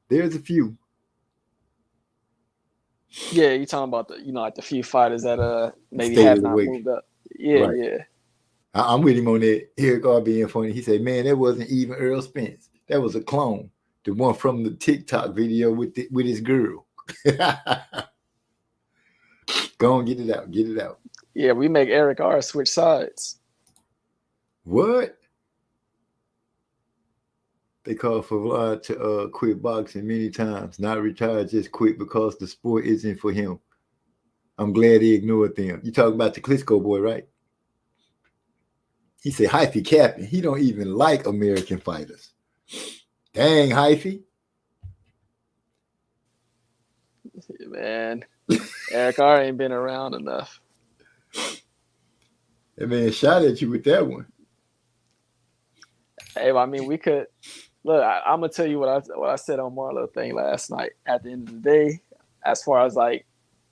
There's a few. Yeah, you talking about like the few fighters that maybe have not moved up. Yeah, right. Yeah. I'm with him on that. Eric R being funny. He said, "Man, that wasn't even Earl Spence. That was a clone. The one from the TikTok video with his girl." Go on, get it out. Get it out. Yeah, we make Eric R switch sides. What? They called for Vlad to quit boxing many times. Not retire, just quit because the sport isn't for him. I'm glad he ignored them. You talking about the Klitschko boy, right? He said, Hyphy capping. He don't even like American fighters. Dang, Hyphy. Man, Eric R ain't been around enough. That man shot at you with that one. Hey, I mean, we could look. I'm gonna tell you what I said on Marlo thing last night. At the end of the day, as far as like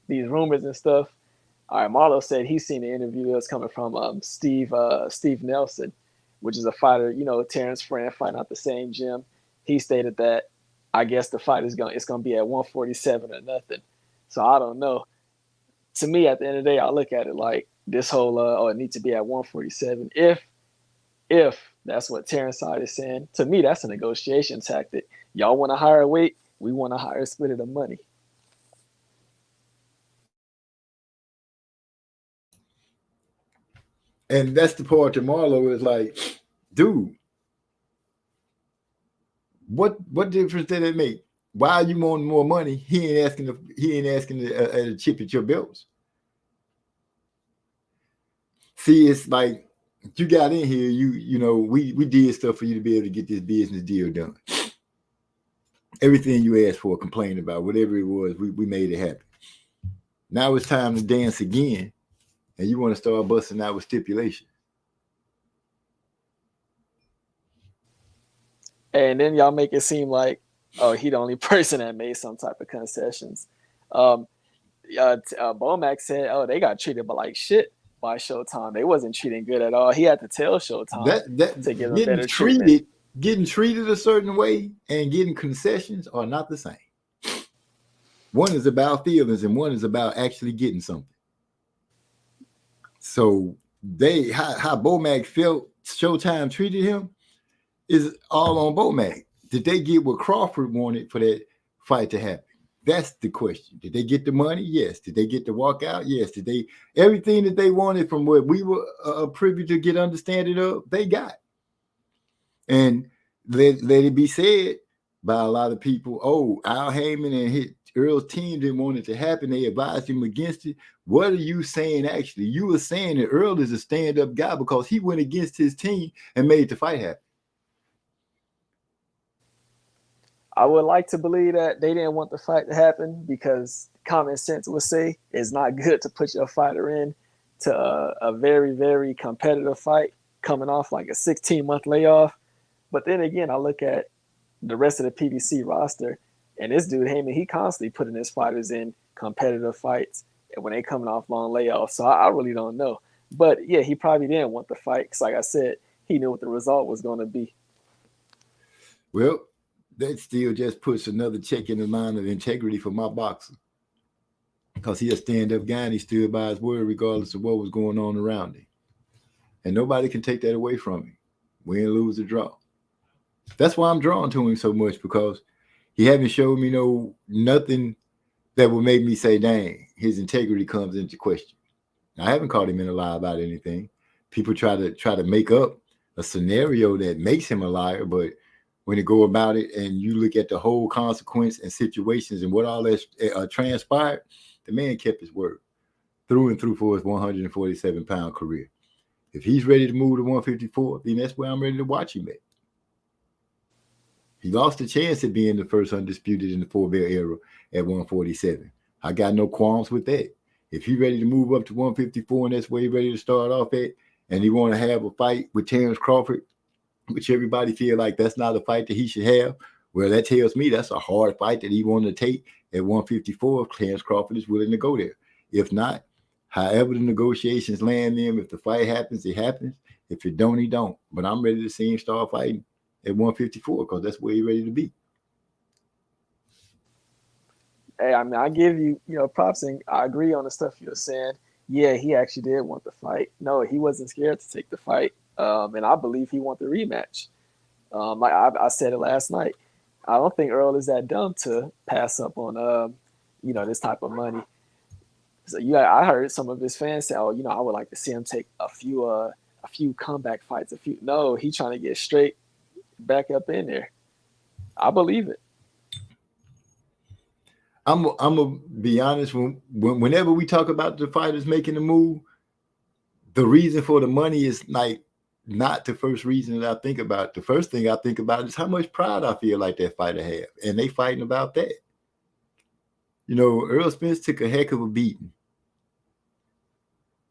these rumors and stuff, all right, Marlo said he's seen the interview that's coming from Steve Nelson, which is a fighter, Terrence friend fighting out the same gym. He stated that I guess the fight it's gonna be at 147 or nothing. So I don't know. To me, at the end of the day, I look at it like this whole it needs to be at 147. If that's what Terrence side is saying, to me that's a negotiation tactic. Y'all want a higher weight, we want a higher split of the money. And that's the part to Marlo is like, dude, what difference did it make? Why are you wanting more money? He ain't asking to chip at your bills. See, it's like you got in here. We did stuff for you to be able to get this business deal done. Everything you asked for, complained about, whatever it was, we made it happen. Now it's time to dance again, and you want to start busting out with stipulation. And then y'all make it seem like, oh, he the only person that made some type of concessions. Bomac said, oh, they got treated like shit by Showtime. They wasn't treating good at all. He had to tell Showtime to give them better treatment. Getting treated a certain way and getting concessions are not the same. One is about feelings and one is about actually getting something. So how Bomac felt Showtime treated him is all on Bomac. Did they get what Crawford wanted for that fight to happen? That's the question. Did they get the money? Yes. Did they get the walkout? Yes. Did they everything that they wanted from what we were privy to get understanding of? They got. And let it be said by a lot of people, oh, Al Heyman and Earl's team didn't want it to happen. They advised him against it. What are you saying actually? You were saying that Earl is a stand-up guy because he went against his team and made the fight happen. I would like to believe that they didn't want the fight to happen because common sense would say it's not good to put your fighter in to a very, very competitive fight coming off like a 16-month layoff. But then again, I look at the rest of the PBC roster, and this dude Heyman, he constantly putting his fighters in competitive fights when they coming off long layoffs. So I really don't know. But yeah, he probably didn't want the fight because, like I said, he knew what the result was going to be. Well, that still just puts another check in the line of integrity for my boxer. Because he's a stand-up guy and he stood by his word regardless of what was going on around him. And nobody can take that away from him. Win, lose, or draw. That's why I'm drawn to him so much, because he haven't showed me nothing that would make me say, dang, his integrity comes into question. I haven't caught him in a lie about anything. People try to make up a scenario that makes him a liar, but when you go about it and you look at the whole consequence and situations and what all that transpired, the man kept his word through and through for his 147-pound career. If he's ready to move to 154, then that's where I'm ready to watch him at. He lost a chance at being the first undisputed in the four-belt era at 147. I got no qualms with that. If he's ready to move up to 154 and that's where he's ready to start off at, and he want to have a fight with Terrence Crawford, which everybody feel like that's not a fight that he should have, well, that tells me that's a hard fight that he wanted to take at 154 if Terrence Crawford is willing to go there. If not, however the negotiations land them, if the fight happens, it happens. If it don't, he don't. But I'm ready to see him start fighting at 154 because that's where he's ready to be. Hey, I mean, I give you, props, and I agree on the stuff you're saying. Yeah, he actually did want the fight. No, he wasn't scared to take the fight. And I believe he wanted the rematch. Like I said it last night. I don't think Earl is that dumb to pass up on, this type of money. So I heard some of his fans say, "Oh, I would like to see him take a few comeback fights. No, he's trying to get straight back up in there. I believe it." I'm gonna be honest. Whenever we talk about the fighters making the move, the reason for the money is like not the first reason that I think about. The first thing I think about is how much pride I feel like that fighter have, and they fighting about that. You know, Earl Spence took a heck of a beating.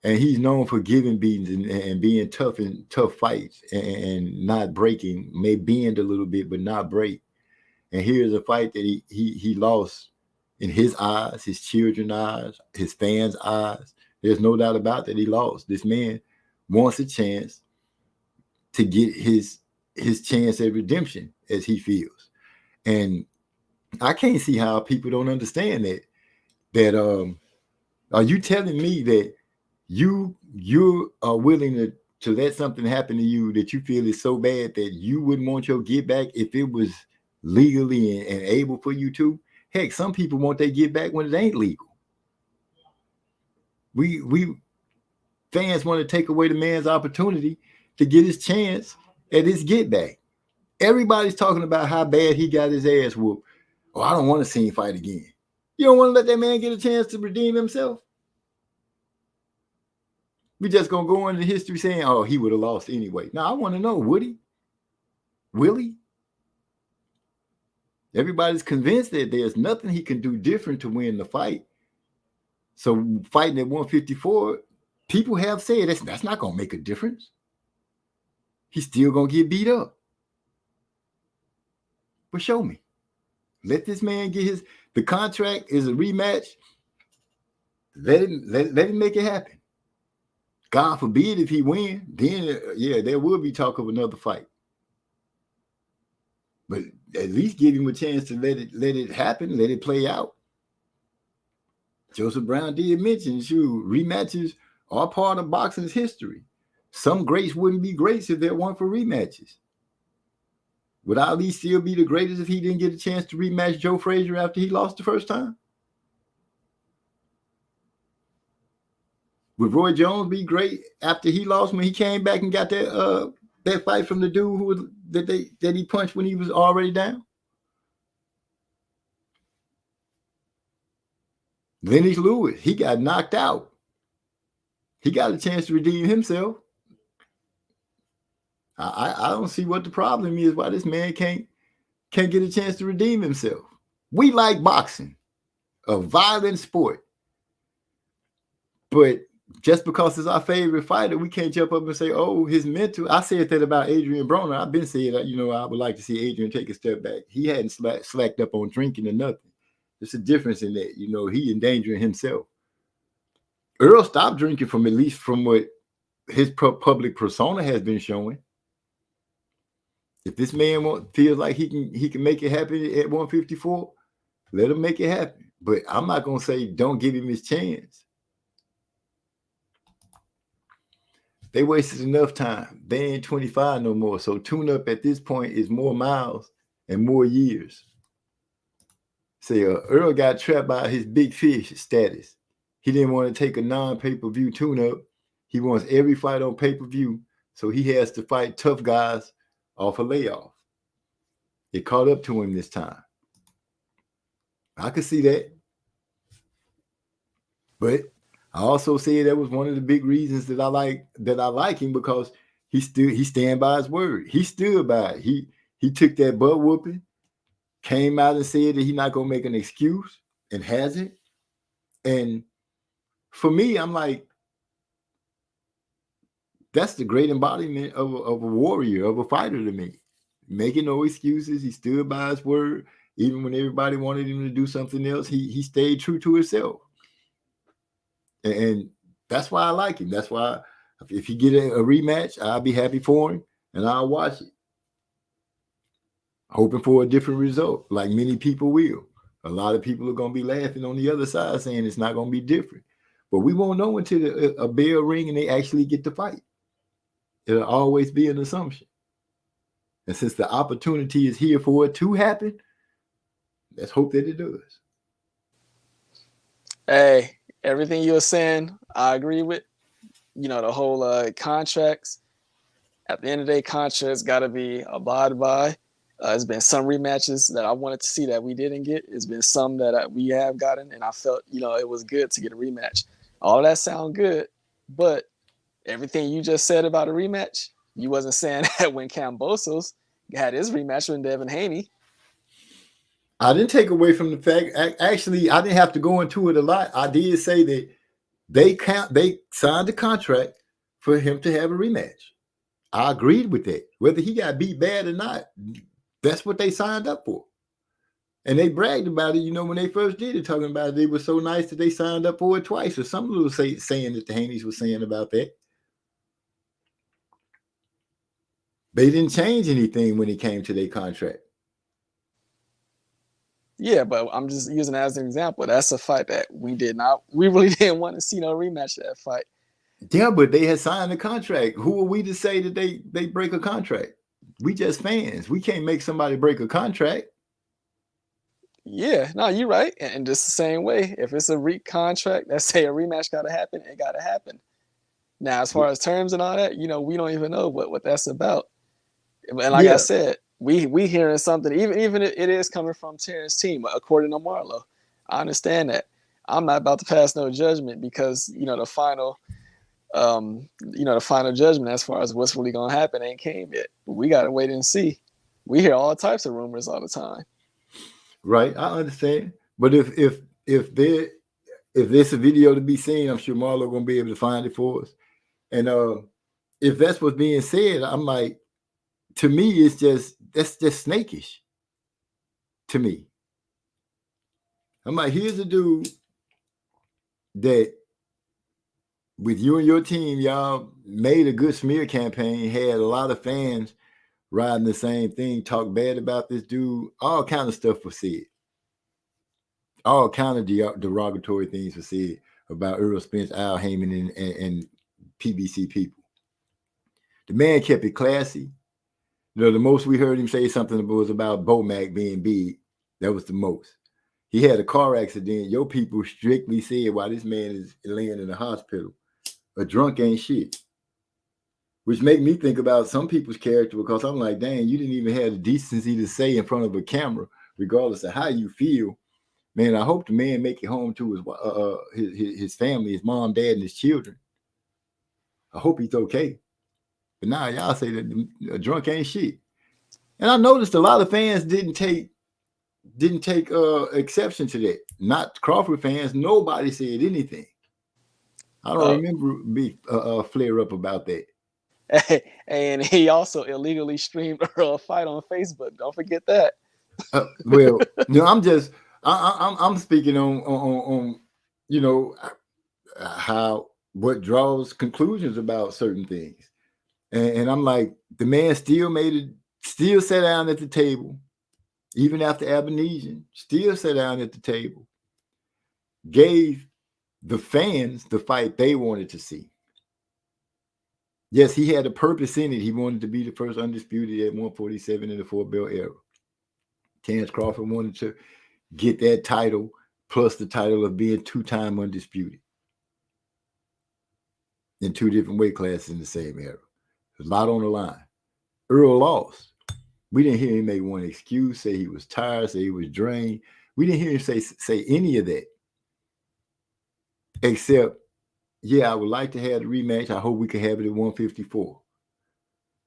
And he's known for giving beatings and being tough in tough fights and not breaking, may bend a little bit, but not break. And here's a fight that he lost in his eyes, his children's eyes, his fans' eyes. There's no doubt about that he lost. This man wants a chance to get his chance at redemption, as he feels. And I can't see how people don't understand that. That are you telling me that you are willing to let something happen to you that you feel is so bad that you wouldn't want your get back if it was legally and able for you to? Heck, some people want their get back when it ain't legal. We fans want to take away the man's opportunity to get his chance at his get back. Everybody's talking about how bad he got his ass whooped. Oh, I don't want to see him fight again. You don't want to let that man get a chance to redeem himself? We just gonna go into history saying, oh, he would have lost anyway. Now I want to know, would he? Will he? Everybody's convinced that there's nothing he can do different to win the fight. So fighting at 154, people have said that's not gonna make a difference. He's still gonna get beat up. But show me. Let this man get the contract is a rematch. Let him make it happen. God forbid if he win, then yeah, there will be talk of another fight. But at least give him a chance to let it happen, let it play out. Joseph Brown did mention, rematches are part of boxing's history. Some greats wouldn't be greats if there weren't for rematches. Would Ali still be the greatest if he didn't get a chance to rematch Joe Frazier after he lost the first time? Would Roy Jones be great after he lost when he came back and got that fight from the dude that he punched when he was already down? Lennox Lewis, he got knocked out. He got a chance to redeem himself. I don't see what the problem is, why this man can't get a chance to redeem himself. We like boxing, a violent sport. But just because it's our favorite fighter, we can't jump up and say, oh, his mental. I said that about Adrian Broner. I've been saying that, I would like to see Adrian take a step back. He hadn't slacked up on drinking or nothing. There's a difference in that. He endangering himself. Earl stopped drinking from at least from what his public persona has been showing. If this man feels like he can make it happen at 154, let him make it happen. But I'm not going to say don't give him his chance. They wasted enough time. They ain't 25 no more. So tune up at this point is more miles and more years. Say Earl got trapped by his big fish status. He didn't want to take a non-pay-per-view tune-up. He wants every fight on pay-per-view. So he has to fight tough guys off a layoff. It caught up to him this time. I could see that. But I also say that was one of the big reasons that I like him, because he stand by his word. He stood by it. He took that butt whooping, came out and said that he's not gonna make an excuse, and hasn't. And for me, I'm like, that's the great embodiment of a warrior, of a fighter to me. Making no excuses. He stood by his word. Even when everybody wanted him to do something else, he stayed true to himself. And that's why I like him. That's why if he get a rematch, I'll be happy for him and I'll watch it. Hoping for a different result, like many people will. A lot of people are going to be laughing on the other side saying it's not going to be different. But we won't know until a bell ring and they actually get to fight. It'll always be an assumption. And since the opportunity is here for it to happen, let's hope that it does. Hey, everything you're saying, I agree with. The whole contracts. At the end of the day, contracts got to be abided by. There's been some rematches that I wanted to see that we didn't get. There's been some that we have gotten, and I felt, it was good to get a rematch. All that sound good, but everything you just said about a rematch, you wasn't saying that when Kambosos had his rematch with Devin Haney. I didn't take away from the fact. Actually, I didn't have to go into it a lot. I did say that they signed the contract for him to have a rematch. I agreed with that. Whether he got beat bad or not, that's what they signed up for. And they bragged about it, when they first did it, talking about it, they were so nice that they signed up for it twice, or some little saying that the Haneys was saying about that. They didn't change anything when it came to their contract. Yeah, but I'm just using that as an example. That's a fight that we really didn't want to see no rematch of that fight. Yeah, but they had signed the contract. Who are we to say that they break a contract? We just fans. We can't make somebody break a contract. Yeah, no, you're right. And just the same way, if it's a contract that say a rematch got to happen, it got to happen. Now, as far as terms and all that, we don't even know what that's about. And like I said, we hearing something, even if it is coming from Terrence's team, according to Marlo. I understand that. I'm not about to pass no judgment because the final judgment as far as what's really gonna happen ain't came yet. We gotta wait and see. We hear all types of rumors all the time. Right, I understand. But if there's a video to be seen, I'm sure Marlo gonna be able to find it for us. And if that's what's being said, I'm like, to me, that's just snakish. To me, I'm like, here's a dude that with you and your team, y'all made a good smear campaign, had a lot of fans riding the same thing, talk bad about this dude, all kind of stuff was said. All kind of derogatory things were said about Earl Spence, Al Heyman, and PBC people. The man kept it classy. The most we heard him say something was about Bomac being big. That was the most. He had a car accident. Your people strictly said while this man is laying in the hospital, a drunk ain't shit. Which make me think about some people's character, because I'm like, dang, you didn't even have the decency to say in front of a camera, regardless of how you feel, man, I hope the man make it home to his family, his mom, dad, and his children. I hope he's okay. But now y'all say that a drunk ain't shit. And I noticed a lot of fans didn't take exception to that. Not Crawford fans. Nobody said anything. I don't remember be flare up about that. And he also illegally streamed a fight on Facebook. Don't forget that. Well, I'm speaking on how what draws conclusions about certain things, and I'm like, the man still sat down at the table, even after Abinesian, still sat down at the table, gave the fans the fight they wanted to see. Yes, he had a purpose in it. He wanted to be the first undisputed at 147 in the 4-belt era. Terrence Crawford wanted to get that title, plus the title of being 2-time undisputed in 2 different weight classes in the same era. There's a lot on the line. Earl lost. We didn't hear him make one excuse, say he was tired, say he was drained. We didn't hear him say any of that. Except, yeah, I would like to have the rematch. I hope we can have it at 154.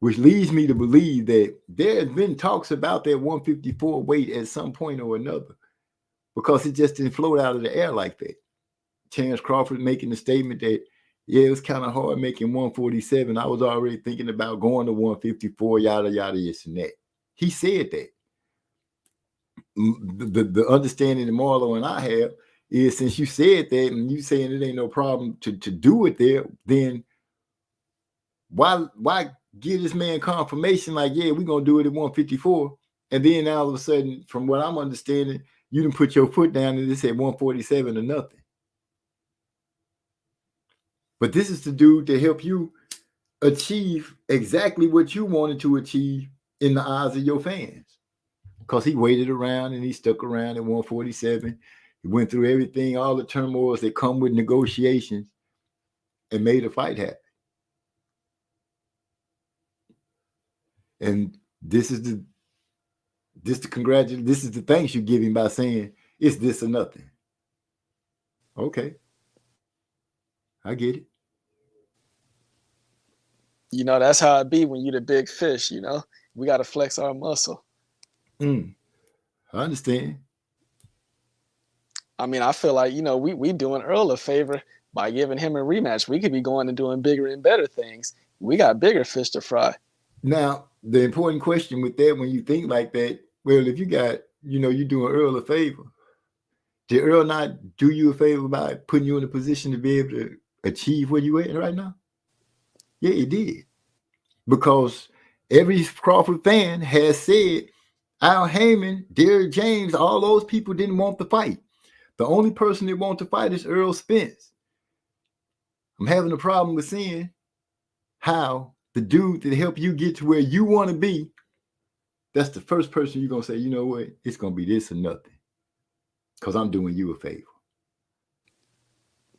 Which leads me to believe that there has been talks about that 154 weight at some point or another, because it just didn't float out of the air like that. Terrence Crawford making the statement that, yeah, it was kind of hard making 147. I was already thinking about going to 154, yada, yada, this and that. He said that. The understanding that Marlo and I have is, since you said that and you saying it ain't no problem to do it there, then why give this man confirmation like, yeah, we're going to do it at 154. And then all of a sudden, from what I'm understanding, you didn't put your foot down and this at 147 or nothing. But this is the dude to help you achieve exactly what you wanted to achieve in the eyes of your fans. Because he waited around and he stuck around at 147. He went through everything, all the turmoils that come with negotiations, and made a fight happen. And this is the thanks you give him by saying it's this or nothing. Okay. I get it. That's how it be when you the big fish, we got to flex our muscle. I understand. I mean, I feel like, you know, we doing Earl a favor by giving him a rematch. We could be going and doing bigger and better things. We got bigger fish to fry. Now, the important question with that, when you think like that, well, if you got, you know, you doing Earl a favor, did Earl not do you a favor by putting you in a position to be able to achieve where you at right now? Yeah, he did. Because every Crawford fan has said Al Heyman, Derrick James, all those people didn't want the fight. The only person that wants to fight is Earl Spence. I'm having a problem with seeing how the dude that helped you get to where you want to be, that's the first person you're going to say, you know what, it's going to be this or nothing. Because I'm doing you a favor.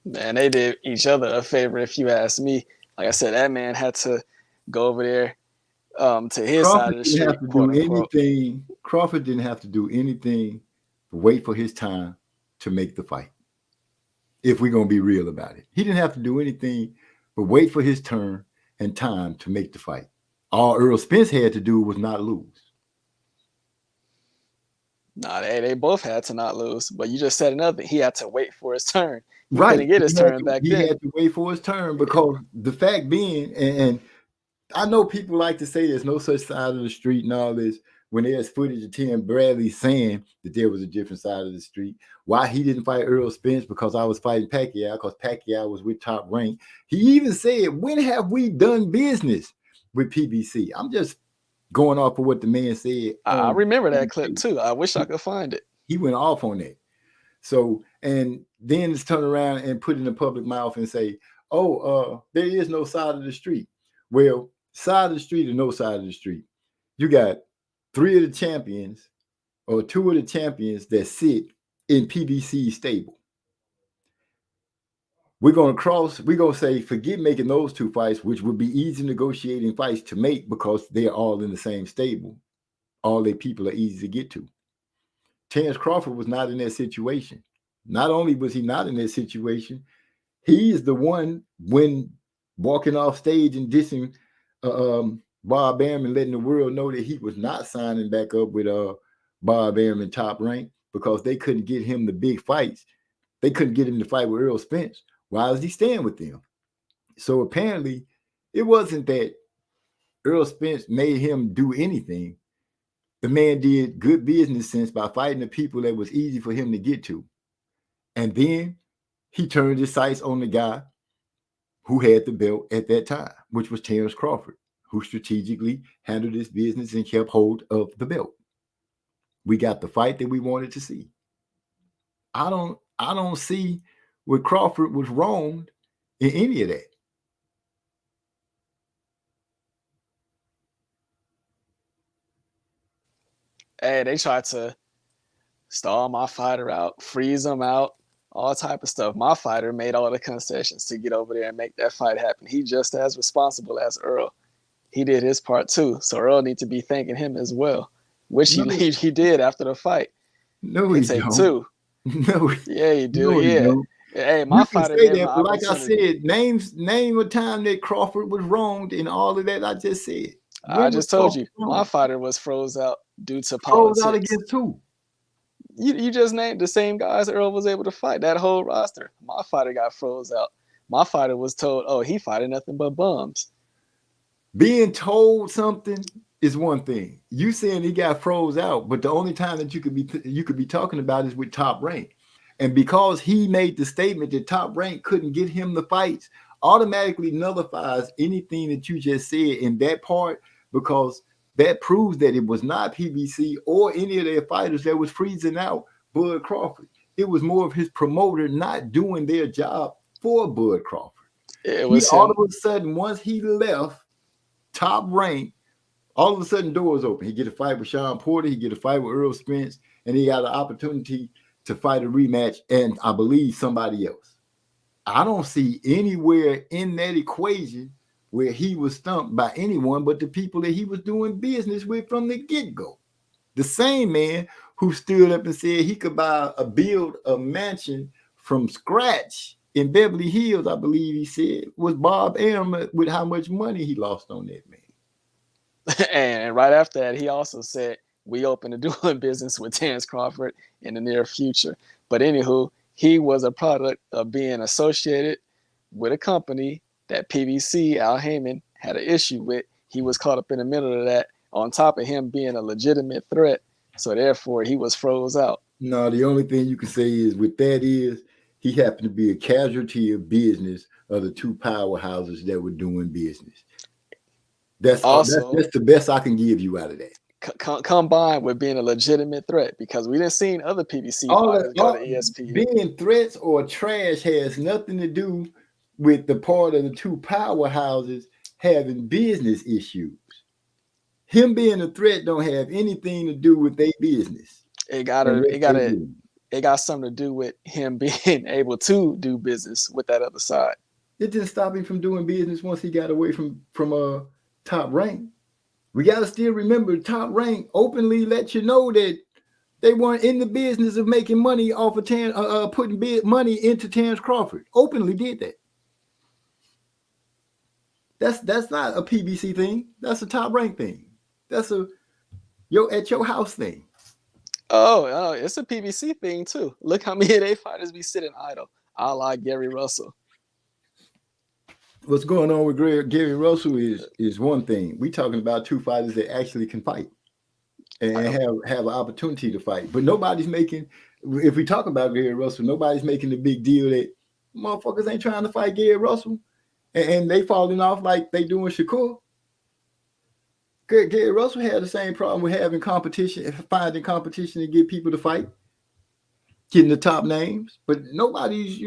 Man, they did each other a favor, if you ask me. Like I said, that man had to go over there to his side of the street, quote unquote. Crawford didn't have to do anything but wait for his time to make the fight. If we're going to be real about it. He didn't have to do anything but wait for his turn and time to make the fight. All Earl Spence had to do was not lose. Nah, they both had to not lose. But you just said another thing. He had to wait for his turn. He Right. couldn't get his turn back then. He had to wait for his turn because the fact being, and I know people like to say there's no such side of the street and all this, when there's footage of Tim Bradley saying that there was a different side of the street. Why he didn't fight Earl Spence? Because I was fighting Pacquiao, because Pacquiao was with Top Rank. He even said, when have we done business with PBC? I'm just going off of what the man said. I remember that clip too. I wish I could find it. He went off on that. So, and then it's turn around and put in the public mouth and say, there is no side of the street. Well, side of the street or no side of the street. You got 3 of the champions or 2 of the champions that sit in PBC stable. We're going to say, forget making those 2 fights, which would be easy negotiating fights to make because they're all in the same stable. All their people are easy to get to. Terrence Crawford was not in that situation. Not only was he not in that situation, he is the one when walking off stage and dissing Bob Arum and letting the world know that he was not signing back up with Bob Arum and Top Rank because they couldn't get him the big fights. They couldn't get him to fight with Earl Spence. Why is he staying with them? So apparently it wasn't that Earl Spence made him do anything. The man did good business sense by fighting the people that was easy for him to get to. And then he turned his sights on the guy who had the belt at that time, which was Terrence Crawford, who strategically handled his business and kept hold of the belt. We got the fight that we wanted to see. I don't see where Crawford was wronged in any of that. Hey, they tried to stall my fighter out, freeze him out, all type of stuff. My fighter made all the concessions to get over there and make that fight happen. He just as responsible as Earl. He did his part too. So Earl needs to be thanking him as well, which he did after the fight. No, he take don't. 2. No, yeah, he do. No, he yeah. don't. Hey, my fighter say gave that, him but like I opportunity. said, name a time that Crawford was wronged in all of that I just said. I just told you, my fighter was froze out due to politics. Froze out against who? You just named the same guys Earl was able to fight. That whole roster. My fighter got froze out. My fighter was told, "Oh, he fighting nothing but bums." Being told something is one thing. You saying he got froze out, but the only time that you could be talking about is with Top Rank. And because he made the statement that Top Rank couldn't get him the fights, automatically nullifies anything that you just said in that part, because that proves that it was not PBC or any of their fighters that was freezing out Bud Crawford. It was more of his promoter not doing their job for Bud Crawford. It was all of a sudden, once he left Top Rank, all of a sudden doors open. He get a fight with Sean Porter, he get a fight with Earl Spence, and he got an opportunity to fight a rematch, and I believe somebody else. I don't see anywhere in that equation where he was stumped by anyone but the people that he was doing business with from the get-go. The same man who stood up and said he could build a mansion from scratch in Beverly Hills, I believe he said, was Bob Arum with how much money he lost on that man. And right after that, he also said we open to doing business with Terrence Crawford in the near future. But anywho, he was a product of being associated with a company that PBC, Al Heyman, had an issue with. He was caught up in the middle of that, on top of him being a legitimate threat. So therefore, he was froze out. No, the only thing you can say is with that is he happened to be a casualty of business of the two powerhouses that were doing business. That's Also, that's the best I can give you out of that. Combined with being a legitimate threat, because we didn't seen other PBC All fighters go to that ESPN. being threats or trash has nothing to do with the part of the two powerhouses having business issues. Him being a threat don't have anything to do with their business. It got something to do with him being able to do business with that other side. It didn't stop him from doing business once he got away from Top Rank. We got to still remember Top Rank openly let you know that they weren't in the business of making money off of putting money into Terrence Crawford. Openly did that. That's not a PBC thing. That's a Top Rank thing. That's a at your house thing. Oh, it's a PBC thing too. Look how many of they fighters be sitting idle, a la Gary Russell. What's going on with Gary Russell is one thing. We talking about two fighters that actually can fight and have an opportunity to fight. But nobody's making, if we talk about Gary Russell, nobody's making the big deal that motherfuckers ain't trying to fight Gary Russell and they falling off like they doing Shakur. Gary Russell had the same problem with having competition, finding competition to get people to fight, getting the top names. But nobody's,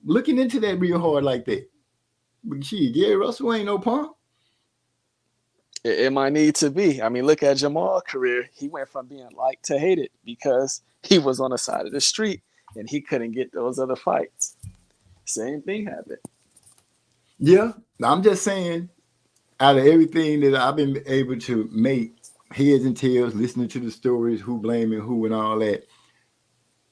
looking into that real hard like that. But gee, Gary Russell ain't no punk. It might need to be. I mean, look at Jamal's career. He went from being liked to hated because he was on the side of the street and he couldn't get those other fights. Same thing happened. Yeah, I'm just saying, out of everything that I've been able to make heads and tails, listening to the stories, who blaming who and all that,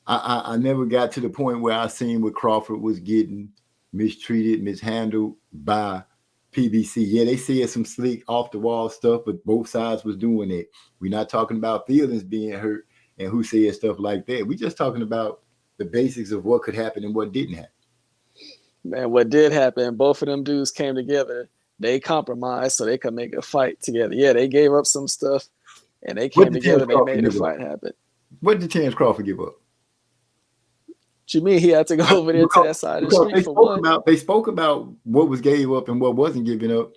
I never got to the point where I seen what Crawford was getting mistreated, mishandled by PBC. Yeah, they said some slick off the wall stuff, but both sides was doing it. We're not talking about feelings being hurt and who said stuff like that. We just talking about the basics of what could happen and what didn't happen. Man, what did happen, both of them dudes came together. They compromised so they could make a fight together. Yeah, they gave up some stuff and they came together. They made a fight happen. What did Terrence Crawford give up? What you mean he had to go over there to that side of the street for one? They spoke about what was gave up and what wasn't given up.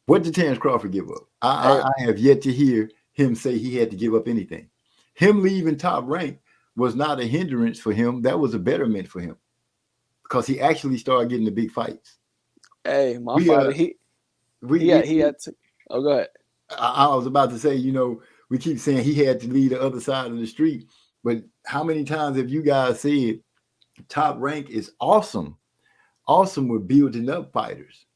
What did Terrence Crawford give up? I have yet to hear him say he had to give up anything. Him leaving Top Rank was not a hindrance for him. That was a betterment for him because he actually started getting the big fights. Hey, my father, he had to. Oh, go ahead. I was about to say, we keep saying he had to leave the other side of the street. But how many times have you guys said Top Rank is awesome with building up fighters?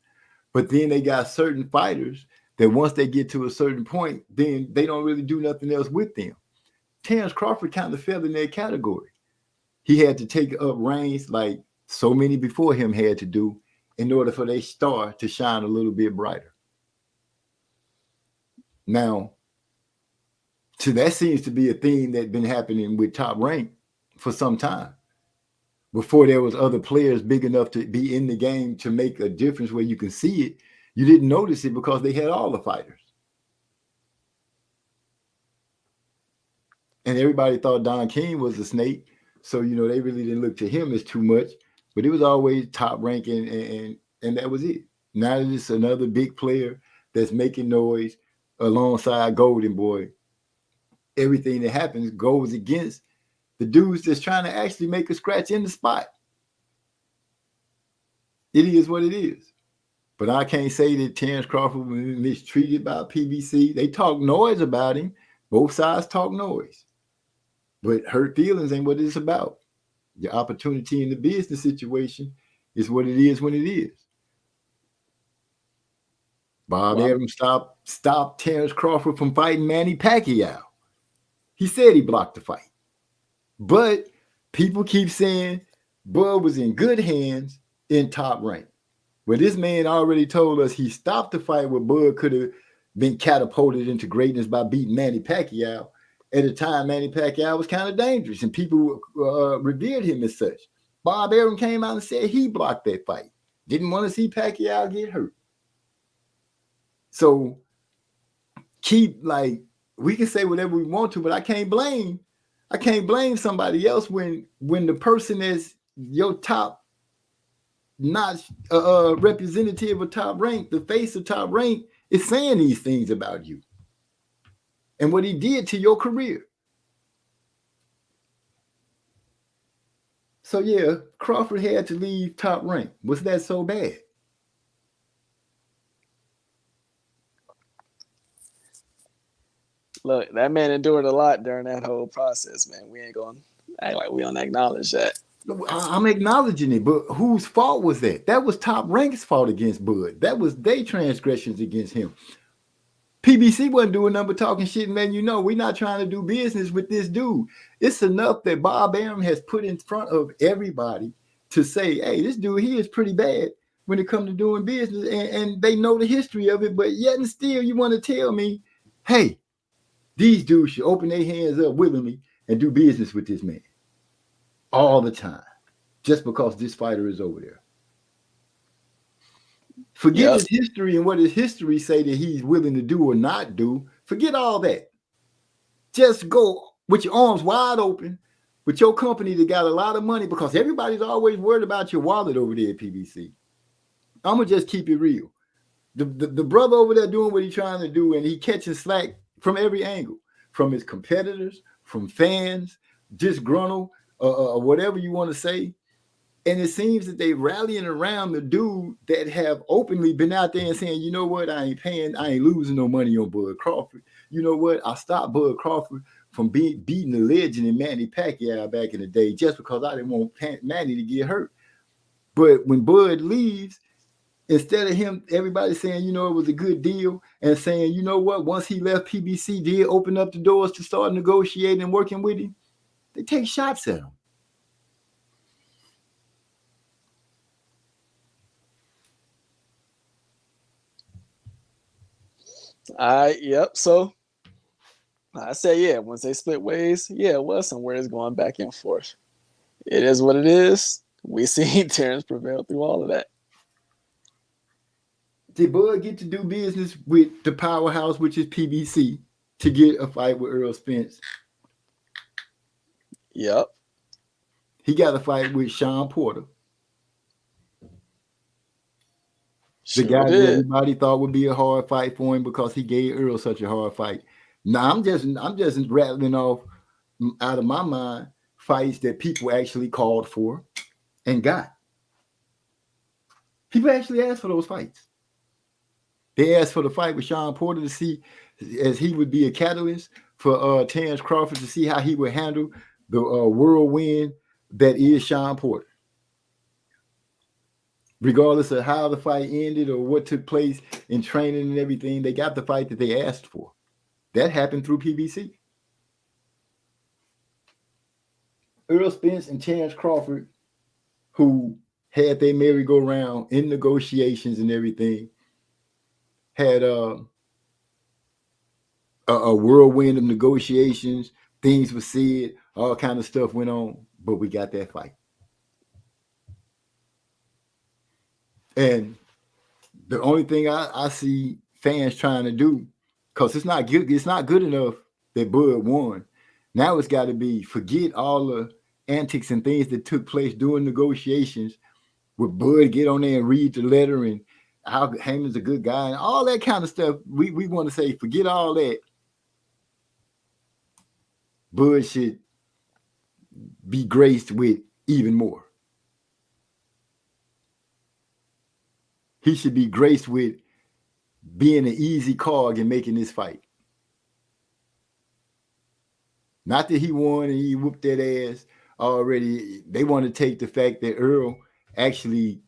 But then they got certain fighters that once they get to a certain point, then they don't really do nothing else with them. Terrence Crawford kind of fell in that category. He had to take up reins like so many before him had to do in order for their star to shine a little bit brighter. Now, so that seems to be a theme that's been happening with Top Rank for some time. Before there was other players big enough to be in the game to make a difference where you can see it, you didn't notice it because they had all the fighters. And everybody thought Don King was a snake. So, they really didn't look to him as too much. But it was always Top Rank and that was it. Now it's another big player that's making noise alongside Golden Boy. Everything that happens goes against the dudes that's trying to actually make a scratch in the spot. It is what it is. But I can't say that Terrence Crawford was mistreated by PBC. They talk noise about him. Both sides talk noise. But hurt feelings ain't what it's about. Your opportunity in the business situation is what it is when it is. Bob Adams stopped Terrence Crawford from fighting Manny Pacquiao. He said he blocked the fight. But people keep saying Bud was in good hands in Top Rank. Well, this man already told us he stopped the fight where Bud could have been catapulted into greatness by beating Manny Pacquiao. At the time, Manny Pacquiao was kind of dangerous, and people revered him as such. Bob Arum came out and said he blocked that fight. Didn't want to see Pacquiao get hurt. So we can say whatever we want to, but I can't blame somebody else when the person is your top notch representative of Top Rank, the face of Top Rank, is saying these things about you and what he did to your career. So yeah, Crawford had to leave Top Rank. Was that so bad? Look, that man endured a lot during that whole process, man. We ain't gonna act like we don't acknowledge that. I'm acknowledging it, but whose fault was that? That was Top Rank's fault against Bud. That was their transgressions against him. PBC wasn't doing nothing but talking shit and letting you know we're not trying to do business with this dude. It's enough that Bob Arum has put in front of everybody to say, hey, this dude, he is pretty bad when it comes to doing business, and they know the history of it, but yet and still you want to tell me, hey, these dudes should open their hands up willingly and do business with this man all the time just because this fighter is over there. Forget his history and what his history say that he's willing to do or not do. Forget all that. Just go with your arms wide open with your company that got a lot of money, because everybody's always worried about your wallet over there at PBC. I'm going to just keep it real. The brother over there doing what he's trying to do, and he catching slack from every angle, from his competitors, from fans, disgruntled, whatever you want to say. And it seems that they rallying around the dude that have openly been out there and saying, you know what, I ain't losing no money on Bud Crawford. You know what, I stopped Bud Crawford from beating the legend in Manny Pacquiao back in the day just because I didn't want Manny to get hurt. But when Bud leaves, instead of him, everybody saying, you know, it was a good deal, and saying, you know what, once he left, PBC did open up the doors to start negotiating and working with him, they take shots at him. So I say, yeah, once they split ways, yeah, it was somewhere it's going back and forth. It is what it is. We see Terrence prevail through all of that. Did Bud get to do business with the powerhouse, which is PBC, to get a fight with Earl Spence? Yep. He got a fight with Sean Porter. The guy that everybody thought would be a hard fight for him because he gave Earl such a hard fight. Now I'm just rattling off out of my mind fights that people actually called for and got. People actually asked for those fights. They asked for the fight with Sean Porter to see, as he would be a catalyst for Terrence Crawford, to see how he would handle the whirlwind that is Sean Porter. Regardless of how the fight ended or what took place in training and everything, they got the fight that they asked for. That happened through PBC. Earl Spence and Terrence Crawford, who had their merry-go-round in negotiations and everything, had a whirlwind of negotiations. Things were said, all kind of stuff went on, but we got that fight. And the only thing I see fans trying to do, because it's not good enough that Bud won. Now it's got to be, forget all the antics and things that took place during negotiations, with Bud get on there and read the letter and how Heyman's a good guy and all that kind of stuff. We want to say, forget all that. Bud should be graced with even more. He should be graced with being an easy cog in making this fight. Not that he won and he whooped that ass already. They want to take the fact that Earl actually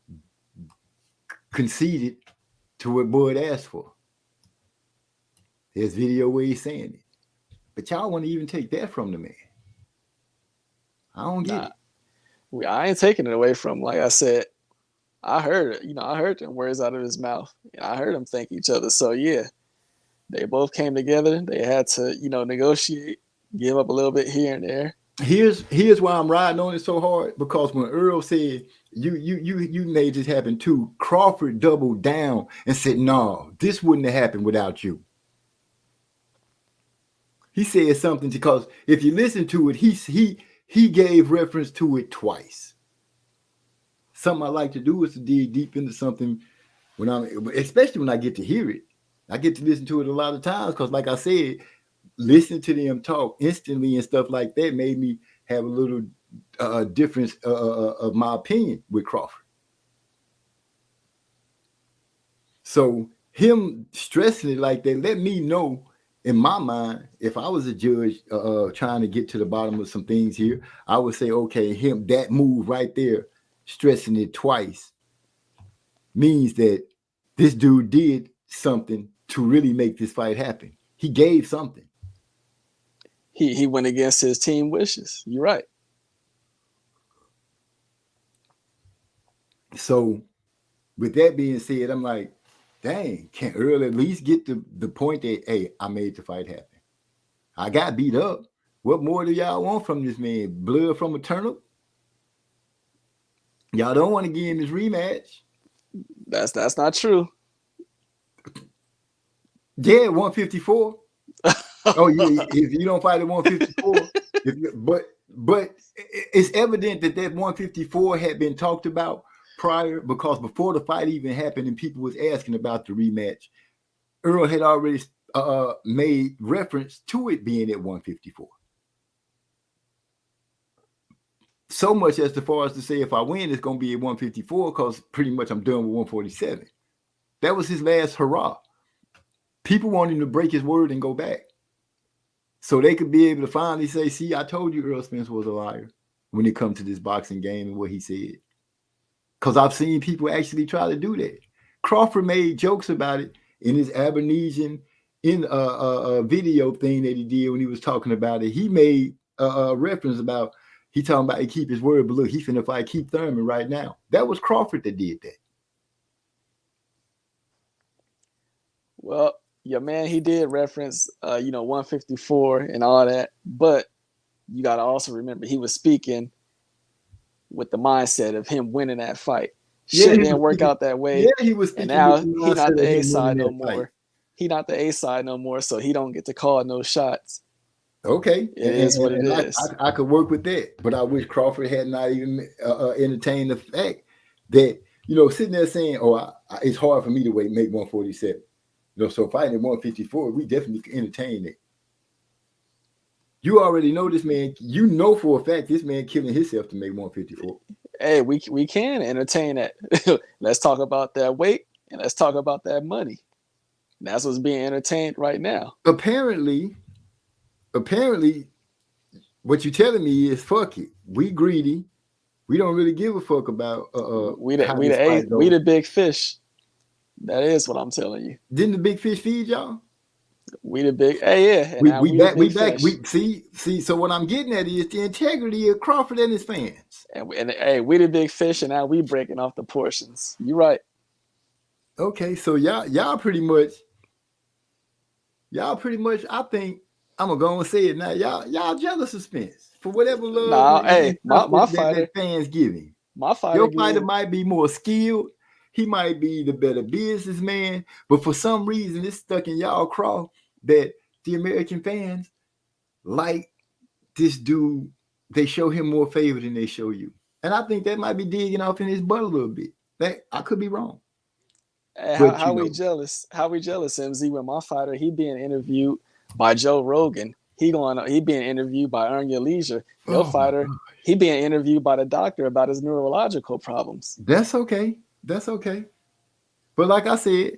conceded to what Bud asked for. There's video where he's saying it. But y'all want to even take that from the man. I don't get it. I ain't taking it away from him. Like I said, I heard it. I heard them words out of his mouth. I heard them thank each other. So yeah, They both came together. They had to, negotiate, give up a little bit here and there. Here's why I'm riding on it so hard, because when Earl said you made this happen too, Crawford doubled down and said, no, this wouldn't have happened without you. He said something because if you listen to it, he gave reference to it twice. Something I like to do is to dig deep into something especially when I get to hear it. I get to listen to it a lot of times because, like I said, listening to them talk instantly and stuff like that made me have a little difference of my opinion with Crawford. So him stressing it like that let me know, in my mind, if I was a judge trying to get to the bottom of some things here, I would say, okay, that move right there, stressing it twice, means that this dude did something to really make this fight happen. He gave something. He went against his team wishes. You're right. So with that being said, I'm like, dang, can Earl at least get the point that, hey, I made the fight happen? I got beat up. What more do y'all want from this man? Blood from a turnip? Y'all don't want to give him his rematch. That's not true. Yeah, 154. Oh, yeah, if you don't fight at 154, but it's evident that 154 had been talked about prior, because before the fight even happened and people was asking about the rematch, Earl had already made reference to it being at 154. So much as far as to say, if I win, it's going to be at 154 because pretty much I'm done with 147. That was his last hurrah. People want him to break his word and go back, so they could be able to finally say, see, I told you Earl Spence was a liar when it comes to this boxing game and what he said. Because I've seen people actually try to do that. Crawford made jokes about it in his Abernesian video thing that he did when he was talking about it. He made a reference about, he talking about he keep his word, but look, he finna fight Keith Thurman right now. That was Crawford that did that. Well, your man, he did reference, 154 and all that, but you got to also remember he was speaking with the mindset of him winning that fight. Shit didn't work out that way. Yeah, he was speaking, and now with the he not mindset the of him A side winning no that fight. more. He not the A side no more, so he don't get to call no shots. Okay, it is what it is. I could work with that, but I wish Crawford had not even entertained the fact that, sitting there saying, "Oh, it's hard for me to make 147." So fighting at 154, we definitely can entertain it. You already know this man. You know for a fact this man killing himself to make 154. Hey, we can entertain that. Let's talk about that weight and let's talk about that money. That's what's being entertained right now. Apparently, what you're telling me is, fuck it. We greedy. We don't really give a fuck about we how this fight goes. we the big fish. That is what I'm telling you. Didn't the big fish feed y'all? We the big, hey, yeah. And We back. Fish. We see. So what I'm getting at is the integrity of Crawford and his fans. And hey, we the big fish, and now we breaking off the portions. You're right. Okay, so y'all pretty much. I think I'm gonna go and say it now. Y'all jealous of Spence for whatever love. My fighter, that fans giving. My fighter, your fighter might be more skilled. He might be the better businessman, but for some reason it's stuck in y'all craw that the American fans like this dude. They show him more favor than they show you, and I think that might be digging off in his butt a little bit. I could be wrong. Hey, how we jealous? How we jealous, MZ? When my fighter, he being interviewed by Joe Rogan. He being interviewed by Earn Your Leisure. Your fighter, he being interviewed by the doctor about his neurological problems. That's okay. But like I said,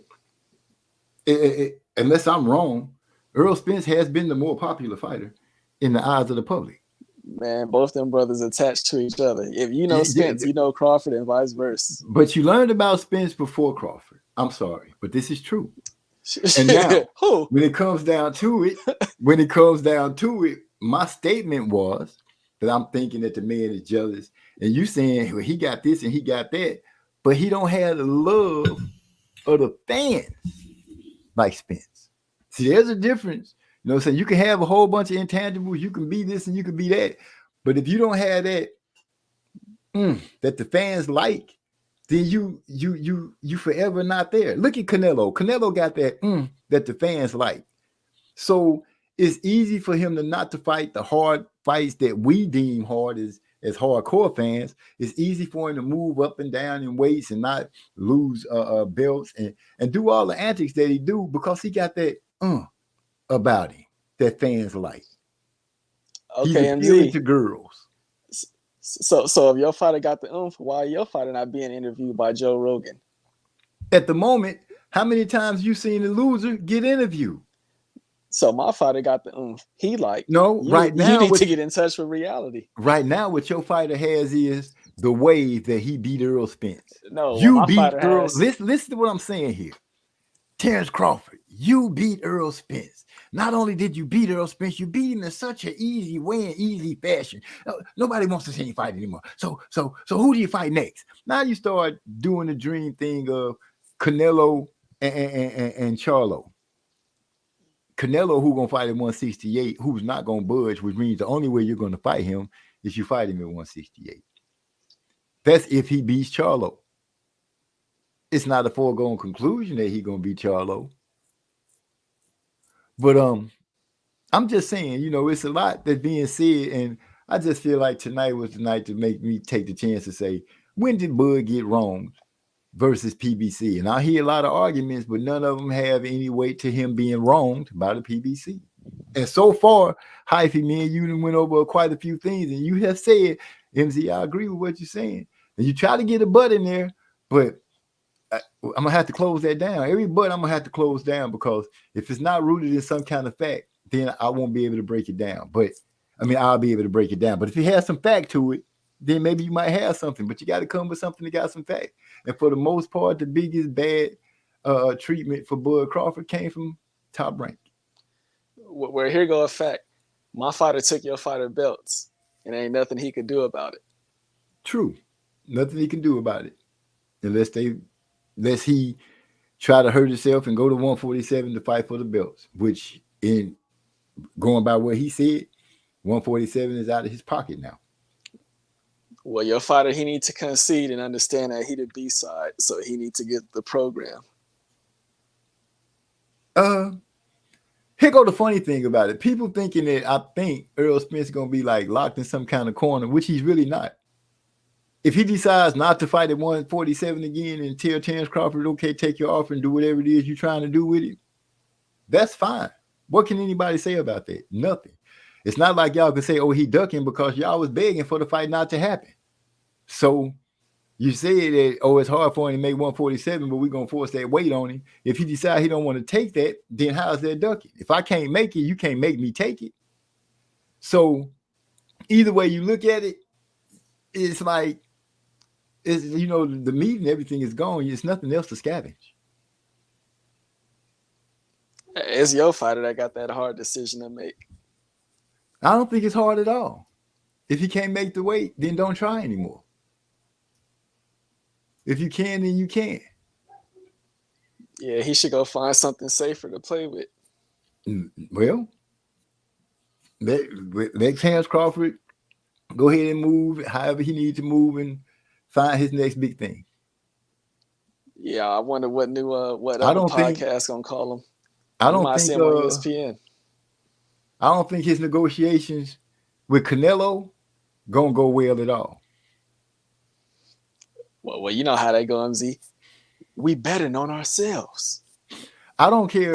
unless I'm wrong, Earl Spence has been the more popular fighter in the eyes of the public. Man, both them brothers attached to each other. If you know Spence, you know Crawford, and vice versa. But you learned about Spence before Crawford. I'm sorry, but this is true. And now, when it comes down to it, my statement was that I'm thinking that the man is jealous, and you saying, well, he got this and he got that, but he don't have the love of the fans like Spence. See, there's a difference. You know what I'm saying? You can have a whole bunch of intangibles. You can be this and you can be that. But if you don't have that that the fans like, then you forever not there. Look at Canelo. Canelo got that that the fans like. So it's easy for him to not to fight the hard fights that we deem hard as hardcore fans. It's easy for him to move up and down in weights and not lose belts and do all the antics that he do because he got that about him that fans like. Okay, He's appealing MZ. to girls. So if your fighter got the why your fighter not being interviewed by Joe Rogan? At the moment, how many times you seen a loser get interviewed? So my fighter got the he like. No, right now you need to get in touch with reality. Right now, what your fighter has is the way that he beat Earl Spence. No, you my beat fighter Earl. has. Listen to what I'm saying here. Terrence Crawford, you beat Earl Spence. Not only did you beat Earl Spence, you beat him in such an easy way and easy fashion. Nobody wants to see you fight anymore. So who do you fight next? Now you start doing the dream thing of Canelo and Charlo. Canelo, who gonna fight at 168, who's not gonna budge, which means the only way you're gonna fight him is you fight him at 168. That's if he beats Charlo. It's not a foregone conclusion that he's gonna beat Charlo. But I'm just saying, it's a lot that's being said, and I just feel like tonight was the night to make me take the chance to say, when did Bud get wronged versus PBC? And I hear a lot of arguments, but none of them have any weight to him being wronged by the PBC. And so far, Hyphy, me and you went over quite a few things, and you have said, MZ, I agree with what you're saying. And you try to get a butt in there, but I'm gonna have to close that down. Every butt I'm gonna have to close down, because if it's not rooted in some kind of fact, then I won't be able to break it down. But I'll be able to break it down. But if it has some fact to it, then maybe you might have something. But you got to come with something that got some fact. And for the most part, the biggest bad treatment for Bud Crawford came from Top Rank. Well, here go a fact. My fighter took your fighter belts, and ain't nothing he could do about it. True. Nothing he can do about it. Unless he try to hurt himself and go to 147 to fight for the belts, which, in going by what he said, 147 is out of his pocket now. Well, your fighter, he needs to concede and understand that he the B-side, so he needs to get the program. Here go the funny thing about it. People thinking that I think Earl Spence is going to be like locked in some kind of corner, which he's really not. If he decides not to fight at 147 again and tell Terrence Crawford, okay, take your offer and do whatever it is you're trying to do with it, that's fine. What can anybody say about that? Nothing. It's not like y'all can say, oh, he ducking, because y'all was begging for the fight not to happen. So you say that, oh, it's hard for him to make 147, but we're going to force that weight on him. If he decides he don't want to take that, then how's that ducking? If I can't make it, you can't make me take it. So either way you look at it, it's like, the meat and everything is gone. It's nothing else to scavenge. It's your fighter that got that hard decision to make. I don't think it's hard at all. If you can't make the weight, then don't try anymore. If you can, then you can. Yeah, he should go find something safer to play with. Well, let Terrence Crawford go ahead and move however he needs to move and find his next big thing. Yeah, I wonder what new what other podcast gonna call him. I don't think see him on ESPN. I don't think his negotiations with Canelo gonna go well at all. Well, you know how they go, MZ. We betting on ourselves. I don't care.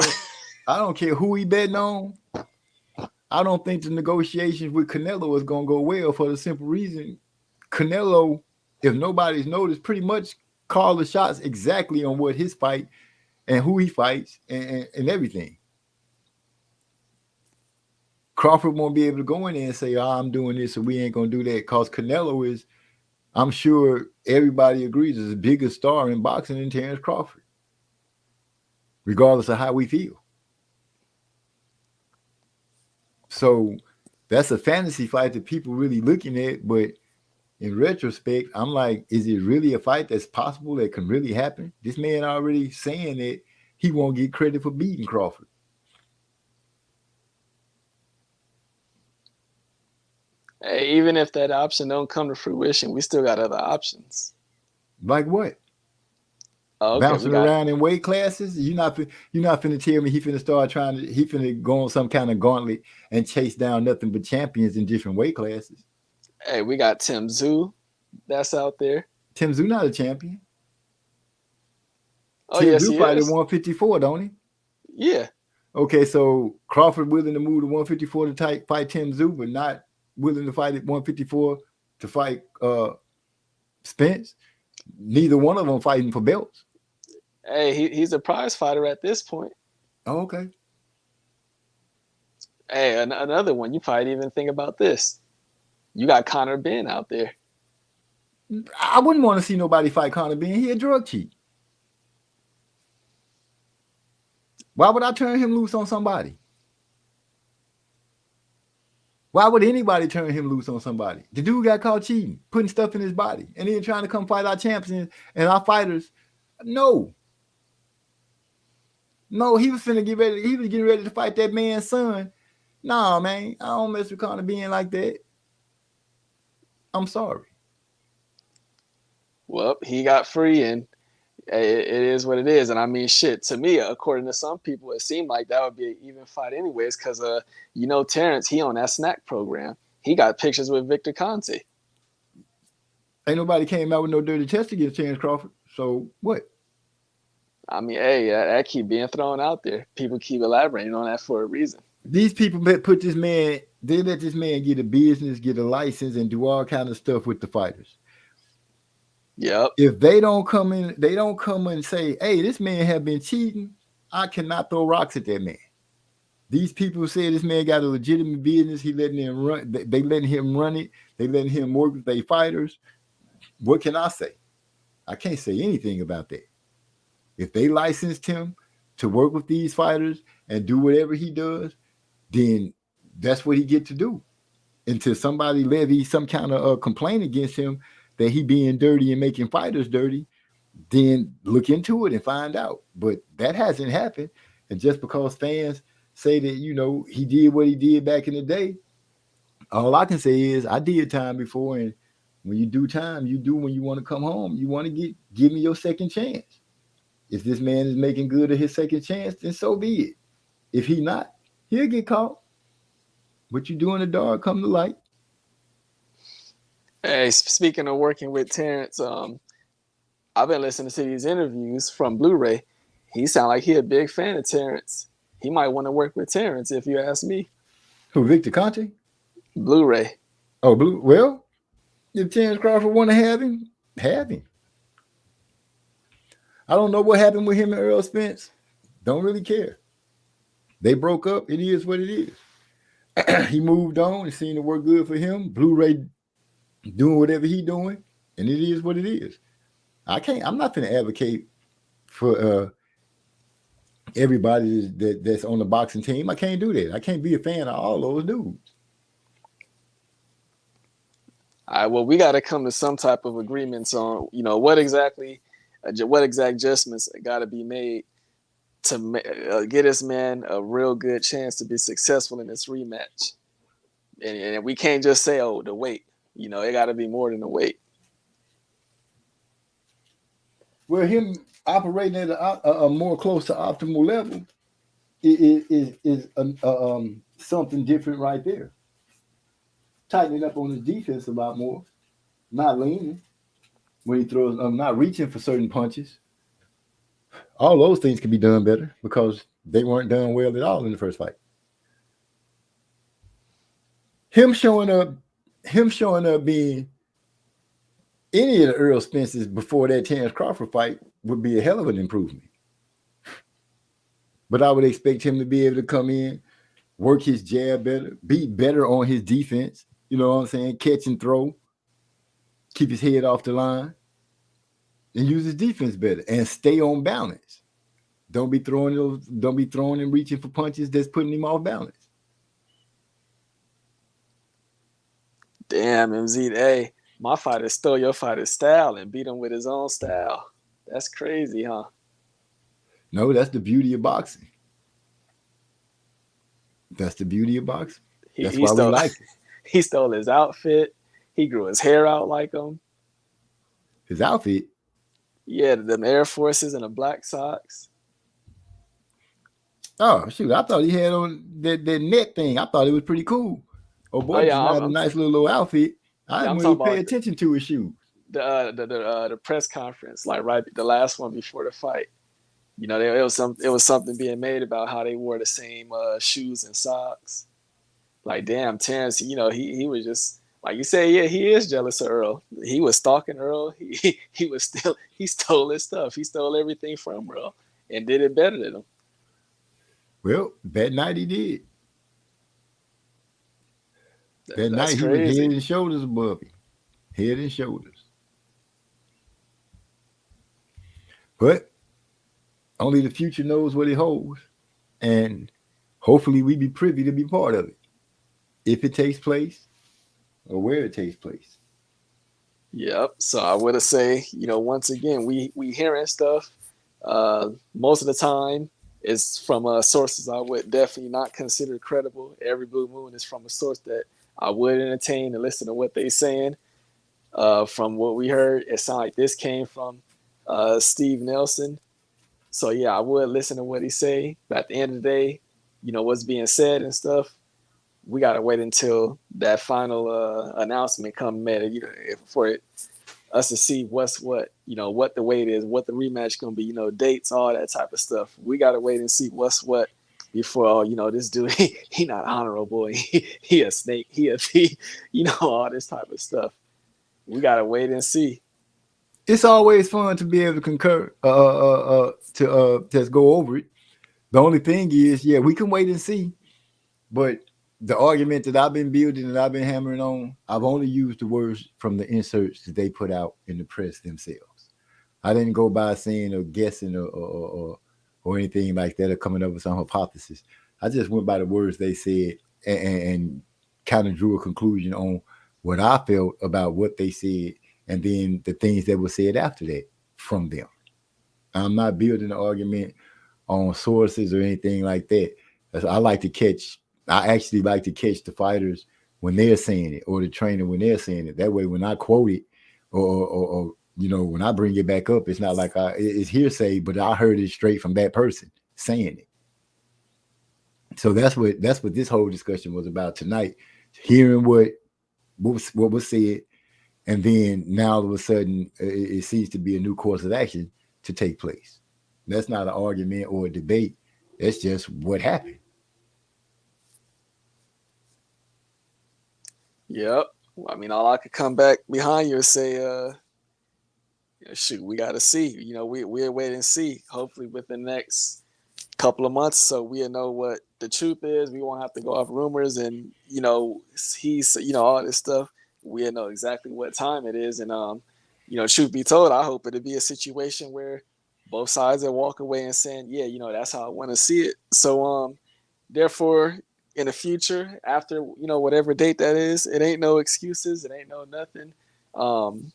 I don't care who he betting on. I don't think the negotiations with Canelo is gonna go well, for the simple reason Canelo, if nobody's noticed, pretty much called the shots exactly on what his fight and who he fights and everything. Crawford won't be able to go in there and say, oh, I'm doing this, so we ain't going to do that, because Canelo is, I'm sure everybody agrees, is a bigger star in boxing than Terrence Crawford, regardless of how we feel. So that's a fantasy fight that people really looking at, but in retrospect, I'm like, is it really a fight that's possible, that can really happen? This man already saying that he won't get credit for beating Crawford. Hey, even if that option don't come to fruition, we still got other options. Like what? Oh, okay, we Bouncing got. around in weight classes? You're not finna tell me he finna go on some kind of gauntlet and chase down nothing but champions in different weight classes. Hey, we got Tim Zoo, that's out there. Tim Tszyu not a champion. Oh Tim yes, Tszyu he fight at is. 154, don't he? Yeah. Okay, so Crawford willing to move to 154 to fight Tim Tszyu, but not willing to fight at 154 to fight Spence. Neither one of them fighting for belts. Hey, he's a prize fighter at this point. Oh, okay. Hey, another one. You probably even think about this. You got Conor Benn out there. I wouldn't want to see nobody fight Conor Benn. He a drug cheat. Why would I turn him loose on somebody? Why would anybody turn him loose on somebody? The dude got caught cheating, putting stuff in his body, and then trying to come fight our champions and our fighters. No. No, he was finna get ready. He was getting ready to fight that man's son. Nah, man, I don't mess with Conor Benn like that. I'm sorry. Well, he got free, and it is what it is. And I mean, shit, to me, according to some people, it seemed like that would be an even fight anyways, because, Terrence, he on that snack program. He got pictures with Victor Conte. Ain't nobody came out with no dirty test against Terrence Crawford. So what? I mean, hey, that keep being thrown out there. People keep elaborating on that for a reason. These people put this man, they let this man get a business, get a license, and do all kind of stuff with the fighters. Yep. If they don't come and say, hey, this man have been cheating, I cannot throw rocks at that man. These people say this man got a legitimate business. He letting him run. They letting him run it. They letting him work with their fighters. What can I say? I can't say anything about that. If they licensed him to work with these fighters and do whatever he does, then that's what he get to do. Until somebody levies some kind of complaint against him that he being dirty and making fighters dirty, then look into it and find out. But that hasn't happened. And just because fans say that, he did what he did back in the day, all I can say is I did time before, and when you do time, you do when you want to come home. You want to give me your second chance. If this man is making good of his second chance, then so be it. If he not, he'll get caught. What you do in the dark come to light. Hey, speaking of working with Terrence, I've been listening to these interviews from Blu-ray. He sound like he a big fan of Terrence. He might want to work with Terrence if you ask me. Who, Victor Conte? Blu-ray. Oh, well, if Terrence Crawford want to have him, have him. I don't know what happened with him and Earl Spence. Don't really care. They broke up. It is what it is. He moved on. It seemed to work good for him. Blu-ray doing whatever he doing, and it is what it is. I'm not going to advocate for everybody that's on the boxing team. I can't do that. I can't be a fan of all those dudes. All right, well, we got to come to some type of agreements on, what exact adjustments got to be made to get this man a real good chance to be successful in this rematch. And we can't just say, oh, the weight. It got to be more than the weight. Well, him operating at a more close to optimal level is something different right there. Tightening up on his defense a lot more, not leaning when he throws, not reaching for certain punches. All those things can be done better because they weren't done well at all in the first fight. Him showing up being any of the Earl Spences before that Terrence Crawford fight would be a hell of an improvement. But I would expect him to be able to come in, work his jab better, be better on his defense. You know what I'm saying? Catch and throw, keep his head off the line, and use his defense better and stay on balance. Don't be throwing and reaching for punches that's putting him off balance. Damn, MZ, hey, my fighter stole your fighter's style and beat him with his own style. That's crazy, huh? No, that's the beauty of boxing. That's the beauty of boxing. That's why we like it. He stole his outfit. He grew his hair out like him. His outfit. Yeah, the Air Forces and the black socks. Oh shoot! I thought he had on that net thing. I thought it was pretty cool. Oh Oh boy, yeah, designed a nice little outfit. I yeah, didn't I'm even talking pay about attention to his shoes. the press conference, like right the last one before the fight. You know, it was something being made about how they wore the same shoes and socks. Like, damn, Terrence, you know, he was just like you say, yeah, he is jealous of Earl. He was stalking Earl. He was still he stole his stuff. He stole everything from Earl and did it better than him. Well, that night he did. That That's night he was head crazy. and shoulders above him. Head and shoulders. But only the future knows what it holds. And hopefully we be privy to be part of it. If it takes place or where it takes place. Yep. So I would say, you know, once again, we hearing stuff. Most of the time, is from sources I would definitely not consider credible. Every blue moon is from a source that I would entertain and listen to what they saying. From what we heard, it sounded like this came from Steve Nelson. So yeah, I would listen to what he say. But at the end of the day, you know what's being said and stuff. We gotta wait until that final announcement come made, you know, for it us to see what's what, you know, what the weight is, what the rematch gonna be, you know, dates, all that type of stuff. We gotta wait and see what's what before, you know, this dude he not honorable, he a snake, he a thief, you know, all this type of stuff. We gotta wait and see. It's always fun to be able to concur, to just go over it. The only thing is, yeah, we can wait and see. But the argument that I've been building and I've been hammering on, I've only used the words from the inserts that they put out in the press themselves. I didn't go by saying or guessing or anything like that or coming up with some hypothesis. I just went by the words they said and kind of drew a conclusion on what I felt about what they said and then the things that were said after that from them. I'm not building an argument on sources or anything like that. I like to catch. I actually like to catch the fighters when they're saying it, or the trainer when they're saying it. That way, when I quote it, or you know, when I bring it back up, it's not like it's hearsay, but I heard it straight from that person saying it. So that's what this whole discussion was about tonight. Hearing what was said, and then now all of a sudden it seems to be a new course of action to take place. That's not an argument or a debate. That's just what happened. Yep. I mean, all I could come back behind you and say, shoot, we got to see. You know, we'll wait and see. Hopefully, within the next couple of months, so we'll know what the truth is. We won't have to go off rumors, and you know, he's all this stuff. We'll know exactly what time it is, and you know, truth be told, I hope it'll be a situation where both sides will walk away and saying, yeah, you know, that's how I want to see it. So therefore, in the future, after you know whatever date that is, it ain't no excuses, it ain't no nothing. Um,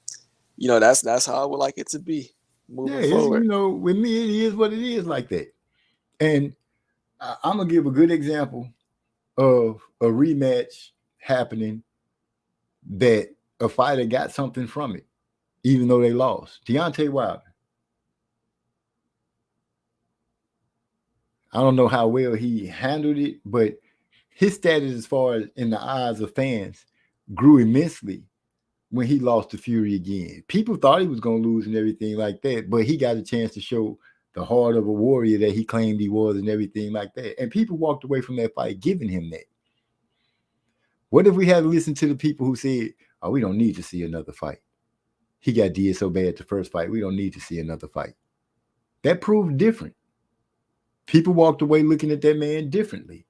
you know, that's how I would like it to be Yeah, moving it's forward. with me it is what it is like that. And I'm gonna give a good example of a rematch happening that a fighter got something from it, even though they lost. Deontay Wilder. I don't know how well he handled it, but his status as far as in the eyes of fans grew immensely when he lost to Fury again. People thought he was going to lose and everything like that, but he got a chance to show the heart of a warrior that he claimed he was and everything like that. And people walked away from that fight giving him that. What if we had to listen to the people who said, oh, we don't need to see another fight? He got did so bad the first fight. We don't need to see another fight. That proved different. People walked away looking at that man differently.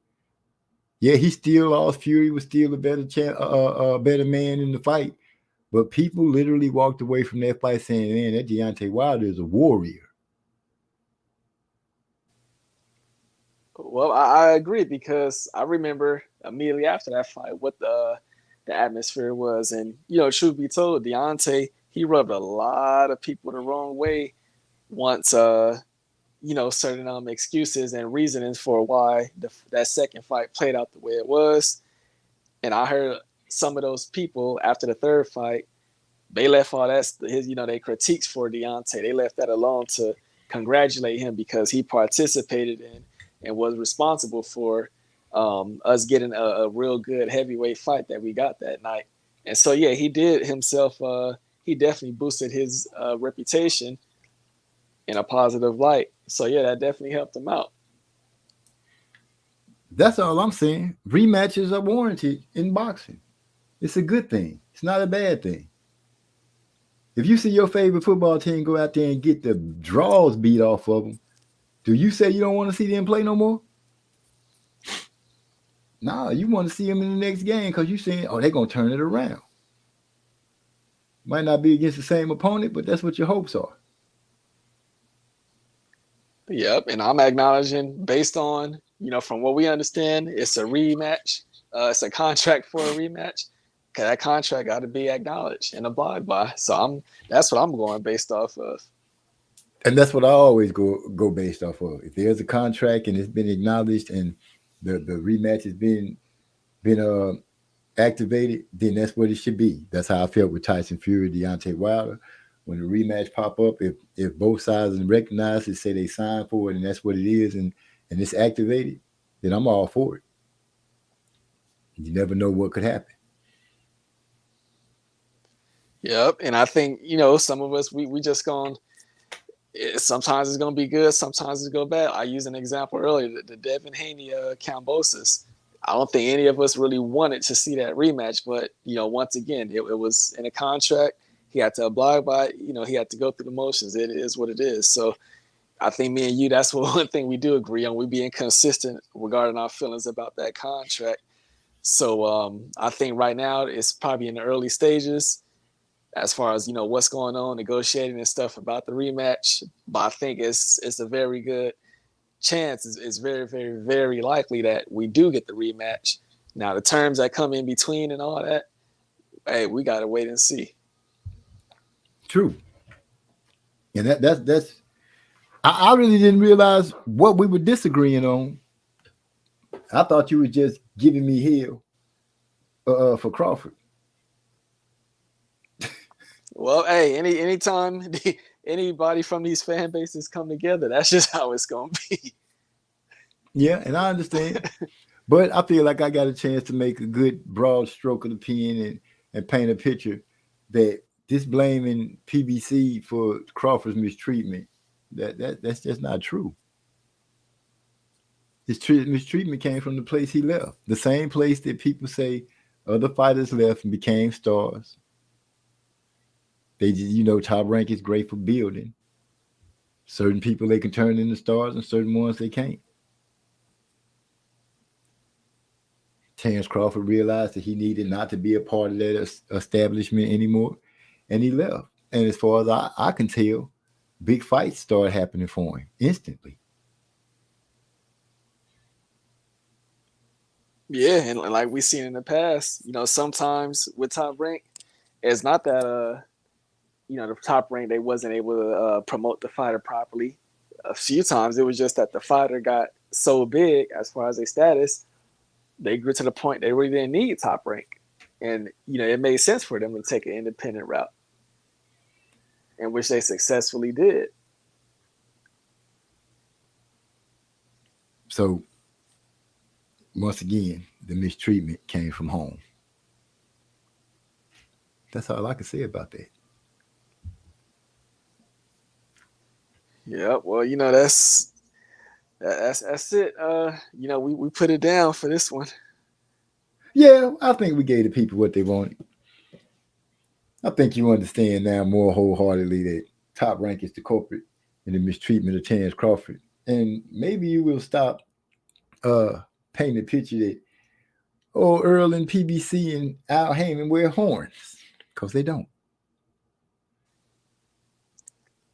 Yeah, he still lost. Fury was still a better man in the fight. But people literally walked away from that fight saying, man, that Deontay Wilder is a warrior. Well, I agree because I remember immediately after that fight what the atmosphere was, and you know, truth be told, Deontay he rubbed a lot of people the wrong way once you know certain excuses and reasonings for why that second fight played out the way it was, and I heard some of those people after the third fight, they left all that his they critiques for Deontay. They left that alone to congratulate him because he participated in and was responsible for us getting a real good heavyweight fight that we got that night. And so yeah, he did himself. He definitely boosted his reputation in a positive light. So yeah, that definitely helped him out. That's all I'm saying. Rematches are warranted in boxing. It's a good thing. It's not a bad thing. If you see your favorite football team go out there and get the draws beat off of them, do you say you don't want to see them play no more? Nah, you want to see them in the next game because you're saying, oh, they're going to turn it around. Might not be against the same opponent, but that's what your hopes are. Yep, and I'm acknowledging based on, from what we understand, it's a rematch. It's a contract for a rematch. Cause that contract got to be acknowledged and abide by. So that's what I'm going based off of. And that's what I always go based off of. If there's a contract and it's been acknowledged and the rematch has been activated, then that's what it should be. That's how I felt with Tyson Fury, Deontay Wilder. When the rematch pop up, if both sides recognize it, say they signed for it, and that's what it is, and it's activated, then I'm all for it. You never know what could happen. Yep, and I think some of us we just going. Sometimes it's gonna be good, sometimes it's gonna go bad. I used an example earlier, the Devin Haney Kambosos. I don't think any of us really wanted to see that rematch, but once again, it was in a contract. He had to abide by it. He had to go through the motions. It is what it is. So I think me and you, that's one thing we do agree on. We being consistent regarding our feelings about that contract. So I think right now it's probably in the early stages as far as what's going on, negotiating and stuff about the rematch. But I think it's a very good chance. It's very, very, very likely that we do get the rematch. Now the terms that come in between and all that, hey, we gotta wait and see. True. And that's I really didn't realize what we were disagreeing on. I thought you were just giving me hell for Crawford. Well, hey, anytime anybody from these fan bases come together, that's just how it's gonna be. Yeah, and I understand. But I feel like I got a chance to make a good broad stroke of the pen and paint a picture that this blaming PBC for Crawford's mistreatment, that's just not true. His mistreatment came from the place he left, the same place that people say other fighters left and became stars. They just, Top Rank is great for building. Certain people they can turn into stars, and certain ones they can't. Terence Crawford realized that he needed not to be a part of that establishment anymore, and he left. And as far as I can tell, big fights started happening for him instantly. Yeah, and like we've seen in the past, sometimes with Top Rank, it's not that the Top Rank they wasn't able to promote the fighter properly. A few times it was just that the fighter got so big as far as their status, they grew to the point they really didn't need Top Rank, and it made sense for them to take an independent route, in which they successfully did. So once again, the mistreatment came from home. That's all I can say about that. Yeah, well, that's it. We put it down for this one. Yeah, I think we gave the people what they wanted. I think you understand now more wholeheartedly that Top Rank is the culprit in the mistreatment of Terence Crawford. And maybe you will stop painting a picture that, Earl and PBC and Al Heyman wear horns, because they don't.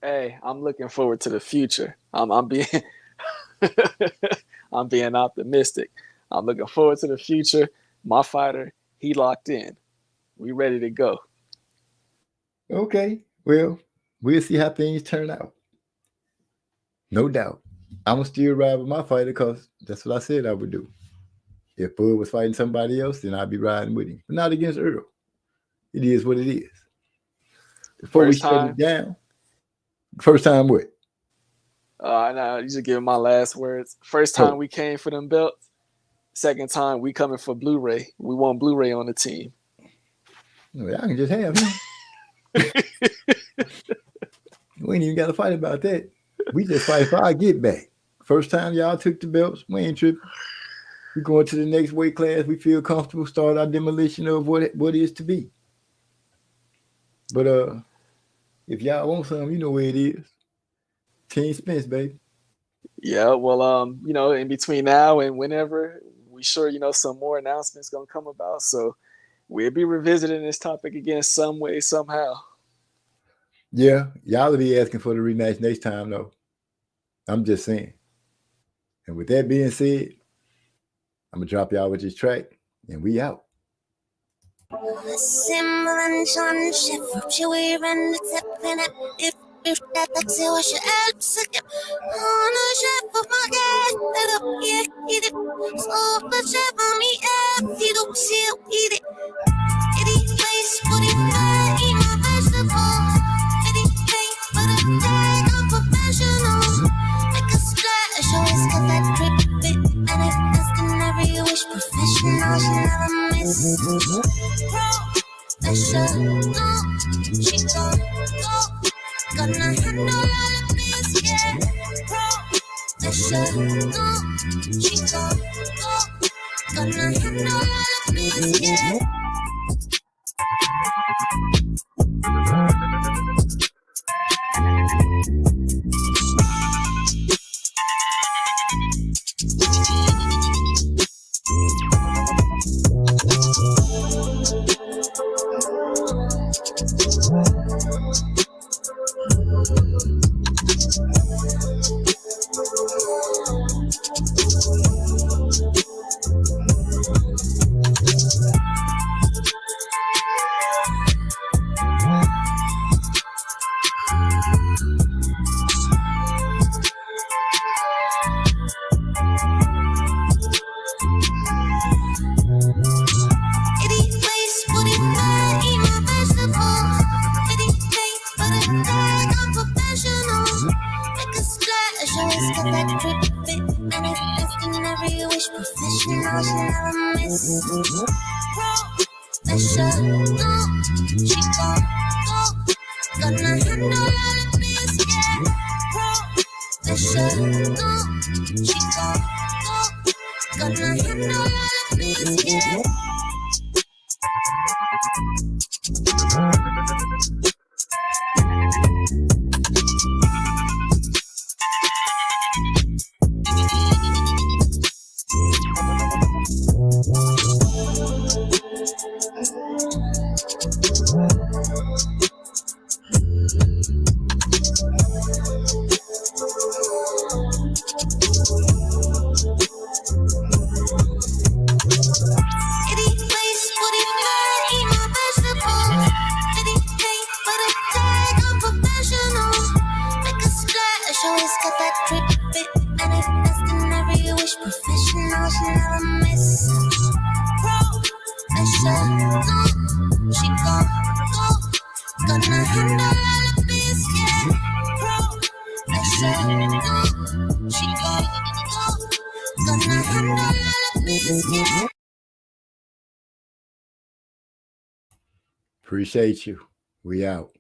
Hey, I'm looking forward to the future. I'm being I'm being optimistic. I'm looking forward to the future. My fighter, he locked in. We ready to go. Okay, well, we'll see how things turn out. No doubt. I'm going to still ride with my fighter because that's what I said I would do. If Bud was fighting somebody else, then I'd be riding with him, but not against Earl. It is what it is. Before we shut it down, first time what? No, you just giving my last words. First time we came for them belts. Second time we coming for Blu-ray. We want Blu-ray on the team. I can just have him. We ain't even got to fight about that. We just fight for our get back. First time y'all took the belts, we ain't tripping. We going to the next weight class. We feel comfortable. Start our demolition of what is to be. But if y'all want some, you know where it is. Team Spence, baby. Yeah, well, in between now and whenever, we sure, some more announcements gonna come about. So we'll be revisiting this topic again some way, somehow. Yeah, y'all will be asking for the rematch next time, though. I'm just saying. And with that being said, I'm gonna drop y'all with this track, and we out. Professional, she never miss. Professional, she gon' go. Gonna handle all of this, yeah. Professional, she gon' go. Gonna handle all of this, yeah. Appreciate you. We out.